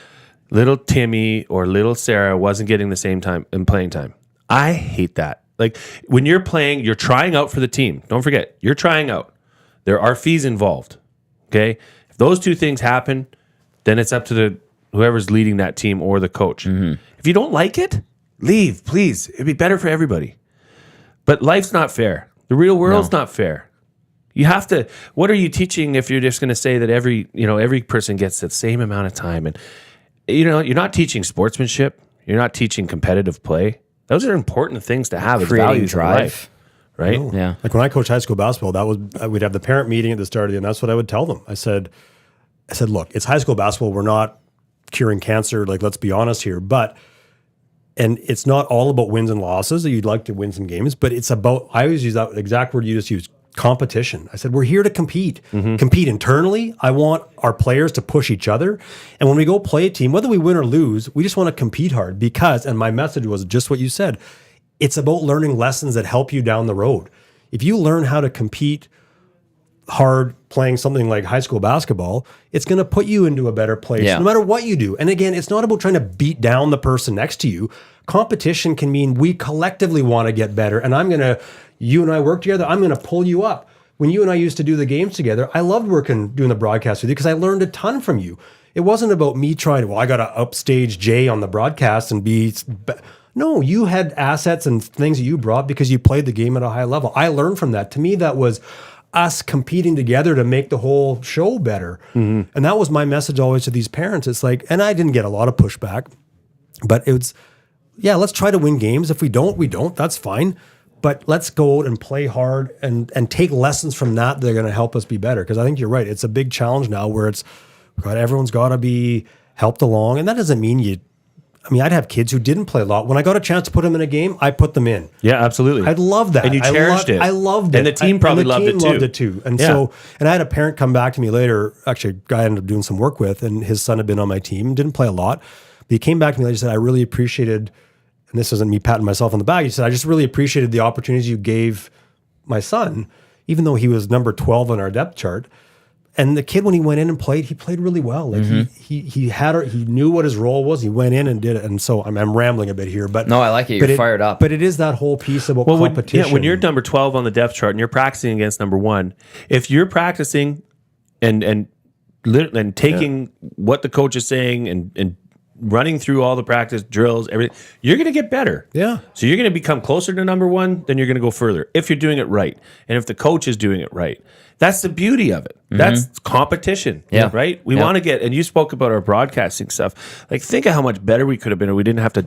S3: little Timmy or little Sarah wasn't getting the same time in playing time. I hate that. Like when you're playing, you're trying out for the team. Don't forget, you're trying out. There are fees involved. Okay, if those two things happen, then it's up to whoever's leading that team or the coach. If you don't like it, leave, please. It'd be better for everybody. But life's not fair. The real world's not fair. You have to. What are you teaching if you're just going to say that every person gets the same amount of time? And you're not teaching sportsmanship. You're not teaching competitive play. Those are important things to have as values in life, right?
S2: Yeah.
S4: Like when I coached high school basketball, we'd have the parent meeting at the start of the year, and that's what I would tell them. I said, look, it's high school basketball. We're not curing cancer. Like, let's be honest here, and it's not all about wins and losses. You'd like to win some games, but it's about, I always use that exact word you just used, competition. I said, we're here to compete. Compete internally. I want our players to push each other. And when we go play a team, whether we win or lose, we just want to compete hard because, and my message was just what you said, it's about learning lessons that help you down the road. If you learn how to compete hard playing something like high school basketball, it's going to put you into a better place no matter what you do. And again, it's not about trying to beat down the person next to you. Competition can mean we collectively want to get better. And you and I work together, I'm going to pull you up. When you and I used to do the games together, I loved doing the broadcast with you because I learned a ton from you. It wasn't about me trying I got to upstage Jay on the broadcast and no, you had assets and things that you brought because you played the game at a high level. I learned from that. To me, that was us competing together to make the whole show better. And that was my message always to these parents. It's like, and I didn't get a lot of pushback, but it's, let's try to win games. If we don't, we don't. That's fine. But let's go out and play hard and take lessons from that. They're going to help us be better. Because I think you're right. It's a big challenge now where everyone's got to be helped along. And that doesn't mean I'd have kids who didn't play a lot. When I got a chance to put them in a game, I put them in.
S3: Yeah, absolutely.
S4: I'd love that.
S3: And you cherished it.
S4: I loved it.
S3: And the team probably loved it too.
S4: And so I had a parent come back to me later, actually a guy I ended up doing some work with, and his son had been on my team, didn't play a lot. But he came back to me later and said, I really appreciated, and this isn't me patting myself on the back, he said, I just really appreciated the opportunities you gave my son, even though he was number 12 on our depth chart. And the kid, when he went in and played, he played really well. Like he knew what his role was. He went in and did it. And so I'm rambling a bit here, but
S2: no, I like it. You're fired up.
S4: But it is that whole piece about competition.
S3: When you're number 12 on the depth chart and you're practicing against number 1, if you're practicing and taking what the coach is saying and running through all the practice drills, everything, you're going to get better.
S4: Yeah.
S3: So you're going to become closer to number 1, then you're going to go further if you're doing it right. And if the coach is doing it right. That's the beauty of it. That's competition, right? We want to get, and you spoke about our broadcasting stuff. Like, think of how much better we could have been if we didn't have to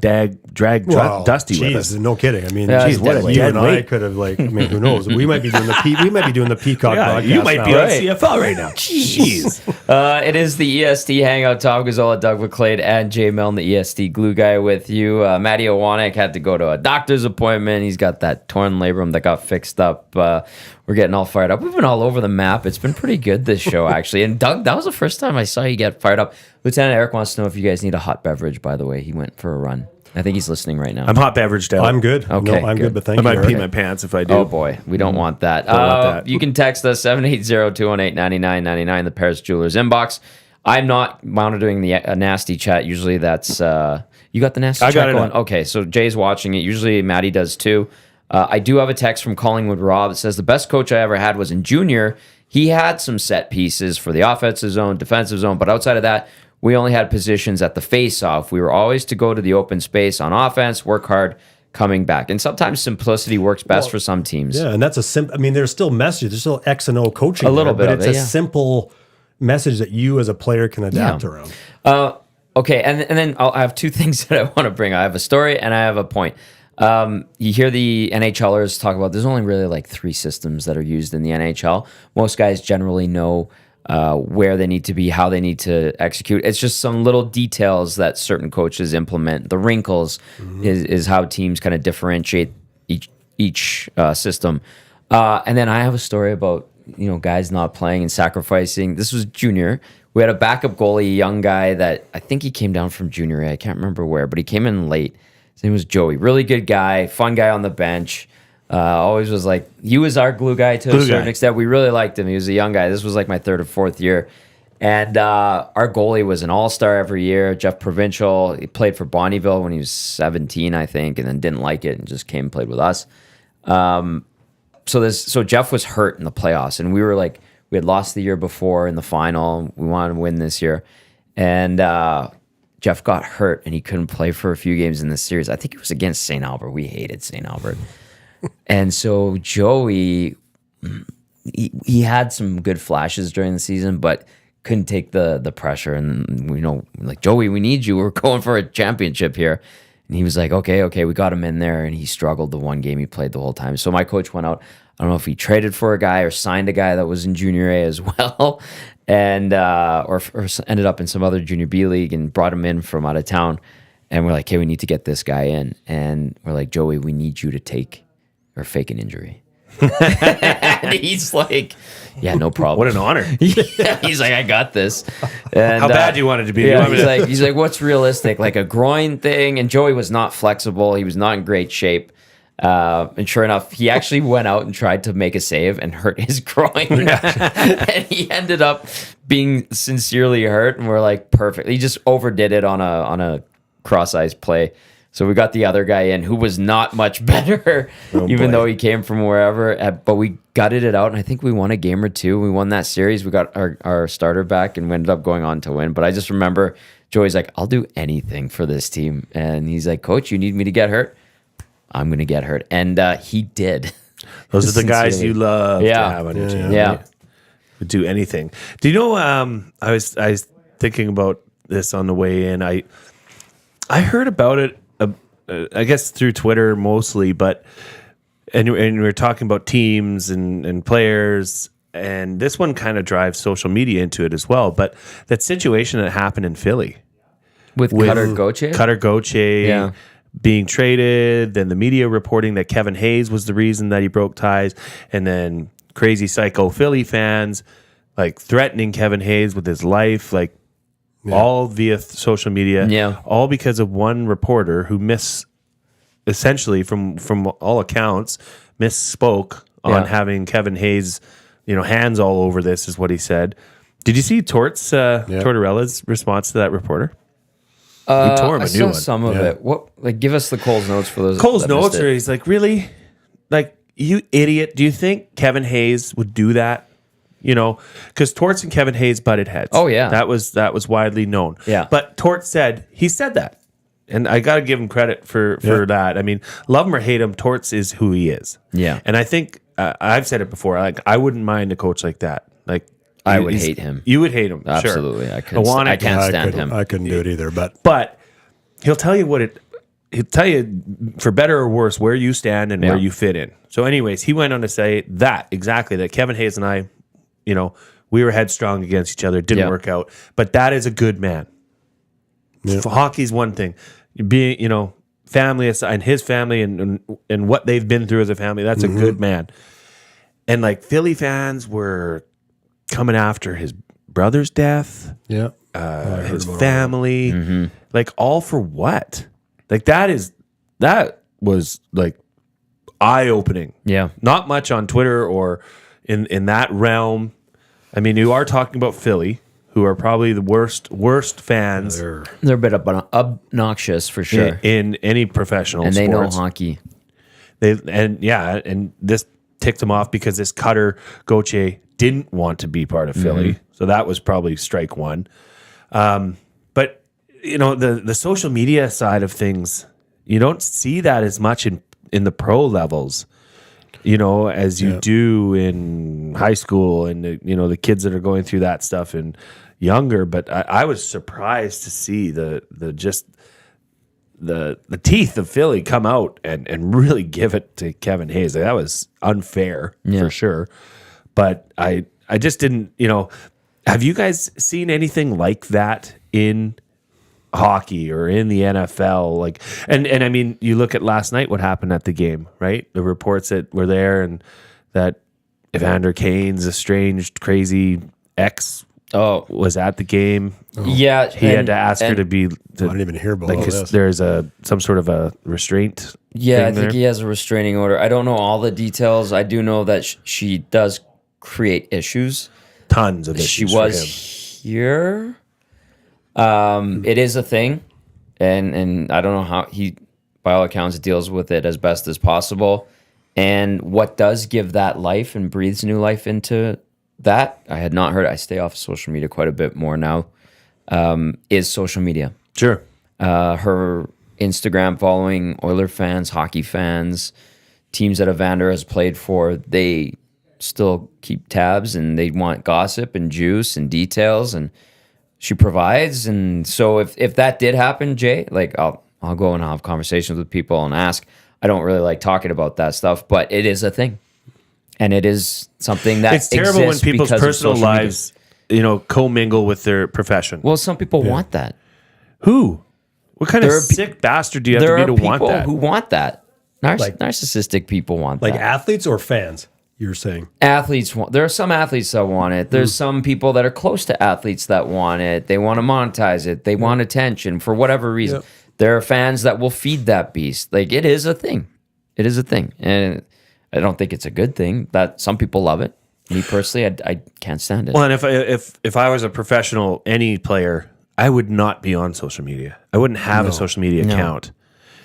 S3: drag Dusty with us.
S4: No kidding. I mean,
S3: what
S4: you and I could have, who knows? We might be doing the Peacock broadcast.
S3: You might be
S4: now.
S3: on CFL right now. Jeez.
S2: It is the EST Hangout. Tom Gazzola, Doug McLean, and Jay Milne, the EST glue guy with you. Matty Iwanyk had to go to a doctor's appointment. He's got that torn labrum that got fixed up. We're getting all fired up. We've been all over the map. It's been pretty good, this show, actually. And Doug, that was the first time I saw you get fired up. Lieutenant Eric wants to know if you guys need a hot beverage, by the way. He went for a run. I think he's listening right now.
S3: I'm hot beveraged out.
S4: I'm good.
S2: Okay,
S4: no, I'm good, but thank
S3: I
S4: you.
S3: might pee my pants if I do.
S2: Oh, boy. We don't want that.
S3: Don't want that.
S2: You can text us 780-218-9999, the Paris Jewelers inbox. I'm not monitoring the nasty chat. Usually that's... you got the nasty chat going? Okay, so Jay's watching it. Usually Maddie does too. I do have a text from Collingwood Rob that says, the best coach I ever had was in junior. He had some set pieces for the offensive zone, defensive zone, but outside of that, we only had positions at the face-off. We were always to go to the open space on offense, work hard, coming back. And sometimes simplicity works best for some teams.
S4: Yeah, and that's there's still messages. There's still X and O coaching.
S2: A little bit
S4: but
S2: of
S4: it's
S2: it,
S4: a simple message that you as a player can adapt around.
S2: Okay, and then I have two things that I want to bring. I have a story and I have a point. You hear the NHLers talk about there's only really like 3 systems that are used in the NHL. Most guys generally know where they need to be, how they need to execute. It's just some little details that certain coaches implement. The wrinkles is how teams kind of differentiate each system. And then I have a story about guys not playing and sacrificing. This was junior. We had a backup goalie, a young guy that I think he came down from junior A. I can't remember where, but he came in late. His name was Joey. Really good guy, fun guy on the bench. Always was like, he was our glue guy to a certain extent. We really liked him. He was a young guy. This was like my 3rd or 4th year. And our goalie was an all-star every year, Jeff Provincial. He played for Bonnyville when he was 17, I think, and then didn't like it and just came and played with us. So Jeff was hurt in the playoffs, and we had lost the year before in the final. We wanted to win this year. And Jeff got hurt, and he couldn't play for a few games in this series. I think it was against St. Albert. We hated St. Albert. And so Joey he had some good flashes during the season, but couldn't take the pressure. And like, Joey, we need you. We're going for a championship here. And he was like, okay, we got him in there, and he struggled the one game he played the whole time. So my coach went out. I don't know if he traded for a guy or signed a guy that was in junior A as well, and or ended up in some other junior B league and brought him in from out of town. And we're like, hey, we need to get this guy in. And we're like, Joey, we need you to take or fake an injury. And he's like, yeah, no problem.
S3: What an honor.
S2: Yeah, he's like, I got this. And,
S3: How bad do you want it to be?
S2: Yeah, he's like, what's realistic? Like a groin thing? And Joey was not flexible. He was not in great shape. And sure enough, he actually went out and tried to make a save and hurt his groin. And he ended up being sincerely hurt. And we're like, perfect. He just overdid it on a cross-ice play. So we got the other guy in who was not much better, even though he came from wherever. But we gutted it out, and I think we won a game or two. We won that series. We got our starter back, and we ended up going on to win. But I just remember Joey's like, I'll do anything for this team. And he's like, Coach, you need me to get hurt? I'm going to get hurt. And he did.
S3: Those are the guys you love to have on your team.
S2: Yeah.
S3: Would do anything. Do you know, I was thinking about this on the way in. I heard about it, I guess through Twitter mostly, but and we're talking about teams and players, and this one kind of drives social media into it as well. But that situation that happened in Philly
S2: with Cutter Gauthier,
S3: being traded, then the media reporting that Kevin Hayes was the reason that he broke ties, and then crazy psycho Philly fans like threatening Kevin Hayes with his life, like. All via social media, all because of one reporter who essentially from all accounts, misspoke on having Kevin Hayes, hands all over this, is what he said. Did you see Tortorella's response to that reporter? He tore him a new one.
S2: Some of it. What? Like, give us the Cole's notes for those.
S3: Cole's notes, or he's like, really, like, you idiot? Do you think Kevin Hayes would do that? Because Torts and Kevin Hayes butted heads.
S2: Oh yeah,
S3: that was widely known.
S2: Yeah,
S3: but Torts said that, and I got to give him credit for that. I mean, love him or hate him, Torts is who he is.
S2: Yeah,
S3: and I think I've said it before. Like, I wouldn't mind a coach like that. Like,
S2: I would hate him.
S3: You would hate him.
S2: Absolutely,
S3: sure.
S2: I can't stand him.
S4: I couldn't do it either.
S3: But he'll tell you he'll tell you for better or worse where you stand and where you fit in. So, anyways, he went on to say that Kevin Hayes and I. We were headstrong against each other. It didn't work out. But that is a good man. Yeah. Hockey's one thing. Being, family and his family and what they've been through as a family, that's a good man. And like Philly fans were coming after his brother's death.
S4: Yeah.
S3: His family. Like, all for what? Like, that was like eye-opening.
S2: Yeah.
S3: Not much on Twitter or in that realm. I mean, you are talking about Philly, who are probably the worst fans.
S2: They're a bit obnoxious for sure
S3: in any professional
S2: and
S3: sports.
S2: They know hockey.
S3: And this ticked them off because this Cutter Gauthier didn't want to be part of Philly, so that was probably strike one. But the social media side of things, you don't see that as much in the pro levels. As you do in high school and, the kids that are going through that stuff and younger. But I was surprised to see the teeth of Philly come out and really give it to Kevin Hayes. That was unfair for sure. But I just didn't, have you guys seen anything like that in hockey or in the NFL? Like, and I mean, you look at last night, what happened at the game, right? The reports that were there, and that Evander Kane's estranged crazy ex was at the game.
S2: Yeah,
S3: he had to ask her to be.
S4: I didn't even hear about this.
S3: There's some sort of a restraint.
S2: Yeah, I think he has a restraining order. I don't know all the details. I do know that she does create issues.
S3: Tons of issues.
S2: She was here. It is a thing, and I don't know how he, by all accounts, deals with it as best as possible. And what does give that life and breathes new life into that, I had not heard. I stay off social media quite a bit more now. Is social media.
S3: Sure.
S2: Her Instagram following, Oiler fans, hockey fans, teams that Evander has played for, they still keep tabs, and they want gossip and juice and details, and she provides. And so if that did happen, Jay, like I'll go and have conversations with people and ask. I don't really like talking about that stuff, but it is a thing, and it is something that
S3: it's terrible when people's personal lives, commingle with their profession.
S2: Well, some people want that.
S3: Who? What kind of sick bastard do you have to be to want that?
S2: There are people who want that. Narcissistic people want that.
S4: Like athletes or fans, you're saying?
S2: Athletes want. There are some athletes that want it. There's some people that are close to athletes that want it. They want to monetize it. They want attention for whatever reason. Yep. There are fans that will feed that beast. Like, it is a thing. It is a thing. And I don't think it's a good thing. That some people love it. Me personally, I can't stand it.
S3: Well, and if I was a professional, any player, I would not be on social media. I wouldn't have a social media account.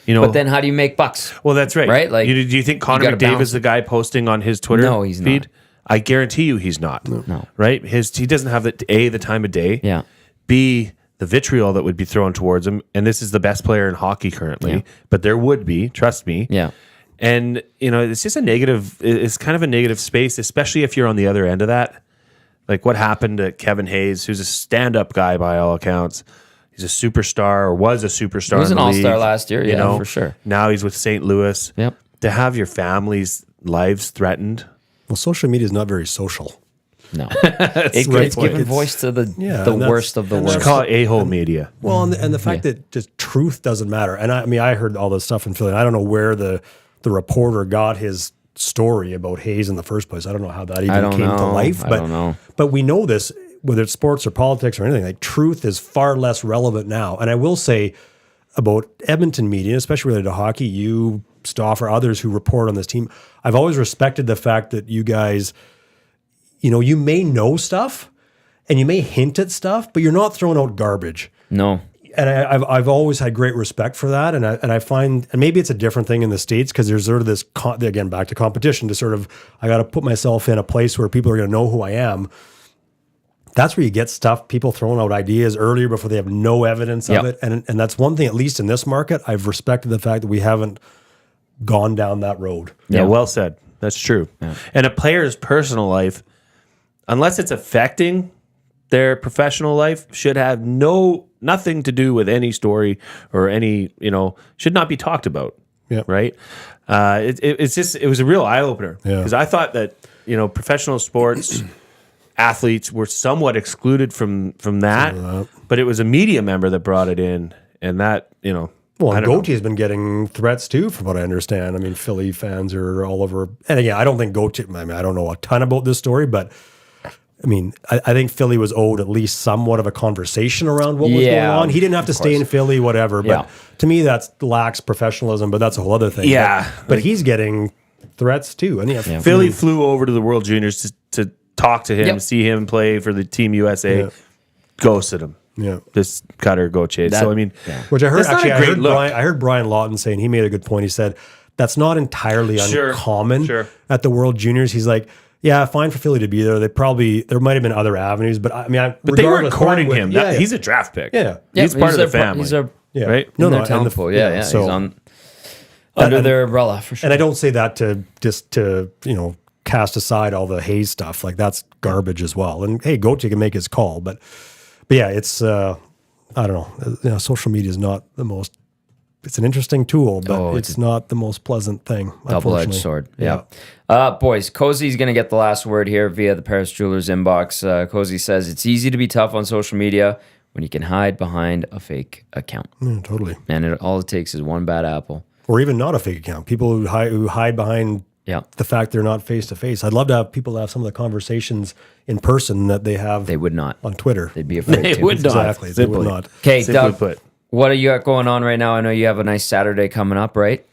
S2: But then how do you make bucks?
S3: Well, that's right.
S2: Right? Like,
S3: do you think Connor McDavid is the guy posting on his Twitter
S2: No, he's
S3: feed?
S2: not.
S3: I guarantee you he's not.
S2: No.
S3: Right? He doesn't have the time of day.
S2: Yeah.
S3: B, the vitriol that would be thrown towards him. And this is the best player in hockey currently. But there would be, trust me.
S2: Yeah.
S3: And, it's just it's kind of a negative space, especially if you're on the other end of that. Like what happened to Kevin Hayes, who's a stand-up guy by all accounts. He's a superstar, or was a superstar.
S2: He was
S3: in
S2: an
S3: the
S2: all-star
S3: league,
S2: last year, for sure.
S3: Now he's with St. Louis.
S2: Yep.
S3: To have your family's lives threatened.
S4: Well, social media is not very social.
S2: No. It's giving voice to the worst of the worst.
S3: Just call it a-hole media.
S4: Well, and the fact that just truth doesn't matter. And I heard all this stuff in Philly. And I don't know where the reporter got his story about Hayes in the first place. I don't know how that even came to life.
S2: I don't know.
S4: But we know this, whether it's sports or politics or anything, like truth is far less relevant now. And I will say about Edmonton media, especially related to hockey, you, Stoff, or others who report on this team, I've always respected the fact that you guys, you may know stuff and you may hint at stuff, but you're not throwing out garbage.
S2: No.
S4: And I've always had great respect for that, and I find, and maybe it's a different thing in the States because there's sort of this again back to competition, to sort of, I got to put myself in a place where people are going to know who I am. That's where you get stuff, people throwing out ideas earlier before they have no evidence of it, and that's one thing, at least in this market, I've respected the fact that we haven't gone down that road.
S3: Yeah, well said. That's true. Yeah. And a player's personal life, unless it's affecting their professional life, should have nothing to do with any story or any, should not be talked about.
S4: Yeah.
S3: Right. It was a real eye opener because I thought that, professional sports athletes were somewhat excluded from that, but it was a media member that brought it in, and that,
S4: Well, and Gauthier has been getting threats too, from what I understand. I mean, Philly fans are all over. And again, I don't think Gauthier, I don't know a ton about this story, but I think Philly was owed at least somewhat of a conversation around what was going on. He didn't have to stay in Philly, whatever. But to me, that lacks professionalism, but that's a whole other thing.
S3: Yeah.
S4: But he's getting threats too. And
S3: Philly flew over to the World Juniors to talk to him, see him play for the Team USA, ghosted him.
S4: Yeah,
S3: just cut or go chase. So
S4: which I heard actually. I heard Brian Lawton saying, he made a good point. He said that's not entirely uncommon at the World Juniors. He's like, yeah, fine for Philly to be there. There might have been other avenues, but
S3: but they weren't courting him. He's a draft pick.
S4: Yeah,
S3: he's part of the family.
S2: He's
S3: right?
S2: No, talent pool. Yeah. So, he's on under their umbrella for sure.
S4: And I don't say that to cast aside all the Hayes stuff. Like, that's garbage as well. And hey, Gauthier can make his call, but yeah, it's I don't know. Social media is not the most. It's an interesting tool, but it's not the most pleasant thing.
S2: Double-edged sword. Yeah. Boys, Cozy's going to get the last word here via the Paris Jewelers inbox. Cozy says it's easy to be tough on social media when you can hide behind a fake account.
S4: Totally.
S2: And all it takes is one bad apple,
S4: or even not a fake account. People who hide behind. The fact they're not face to face. I'd love to have people have some of the conversations in person that they have.
S2: They would not
S4: on Twitter.
S2: They'd be afraid.
S3: They would not.
S4: Exactly. They would not.
S2: Okay, Doug. What are you got going on right now? I know you have a nice Saturday coming up, right?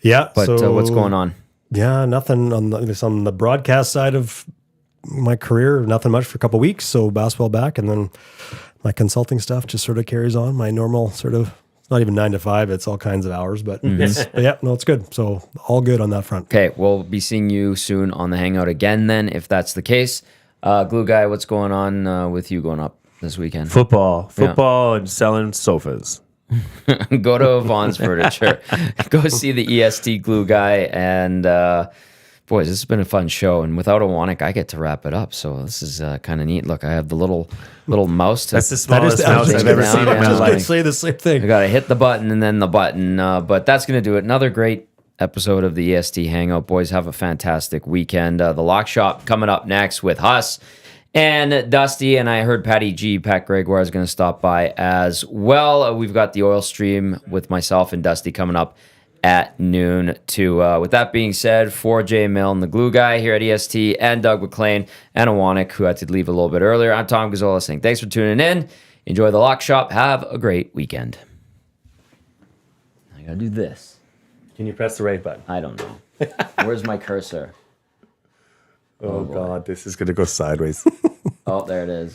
S4: Yeah.
S2: But what's going on?
S4: Yeah, nothing on the broadcast side of my career. Nothing much for a couple of weeks. So basketball back, and then my consulting stuff just sort of carries on. My normal sort of. Not even 9 to 5. It's all kinds of hours, but it's good. So all good on that front.
S2: Okay, we'll be seeing you soon on the Hangout again then, if that's the case. Glue Guy, what's going on with you going up this weekend?
S3: Football, and selling sofas.
S2: Go to Vaughn's Furniture. Go see the EST Glue Guy and boys, this has been a fun show. And without Iwanyk, I get to wrap it up. So this is kind of neat. Look, I have the little mouse.
S3: That's the smallest mouse I've ever seen in my life.
S4: Say the same thing.
S2: I got to hit the button and then the button. But that's going to do it. Another great episode of the EST Hangout. Boys, have a fantastic weekend. The Lock Shop coming up next with Huss and Dusty. And I heard Pat Gregoire is going to stop by as well. We've got the Oil Stream with myself and Dusty coming up at noon too. With that being said, for Jay Milne, the glue guy here at EST, and Doug McLean and Iwanyk, who had to leave a little bit earlier, I'm Tom Gazzola saying thanks for tuning in. Enjoy the Lock Shop. Have a great weekend. I gotta do this.
S3: Can you press the right button?
S2: I don't know. Where's my cursor?
S3: Oh God, this is gonna go sideways.
S2: Oh, there it is.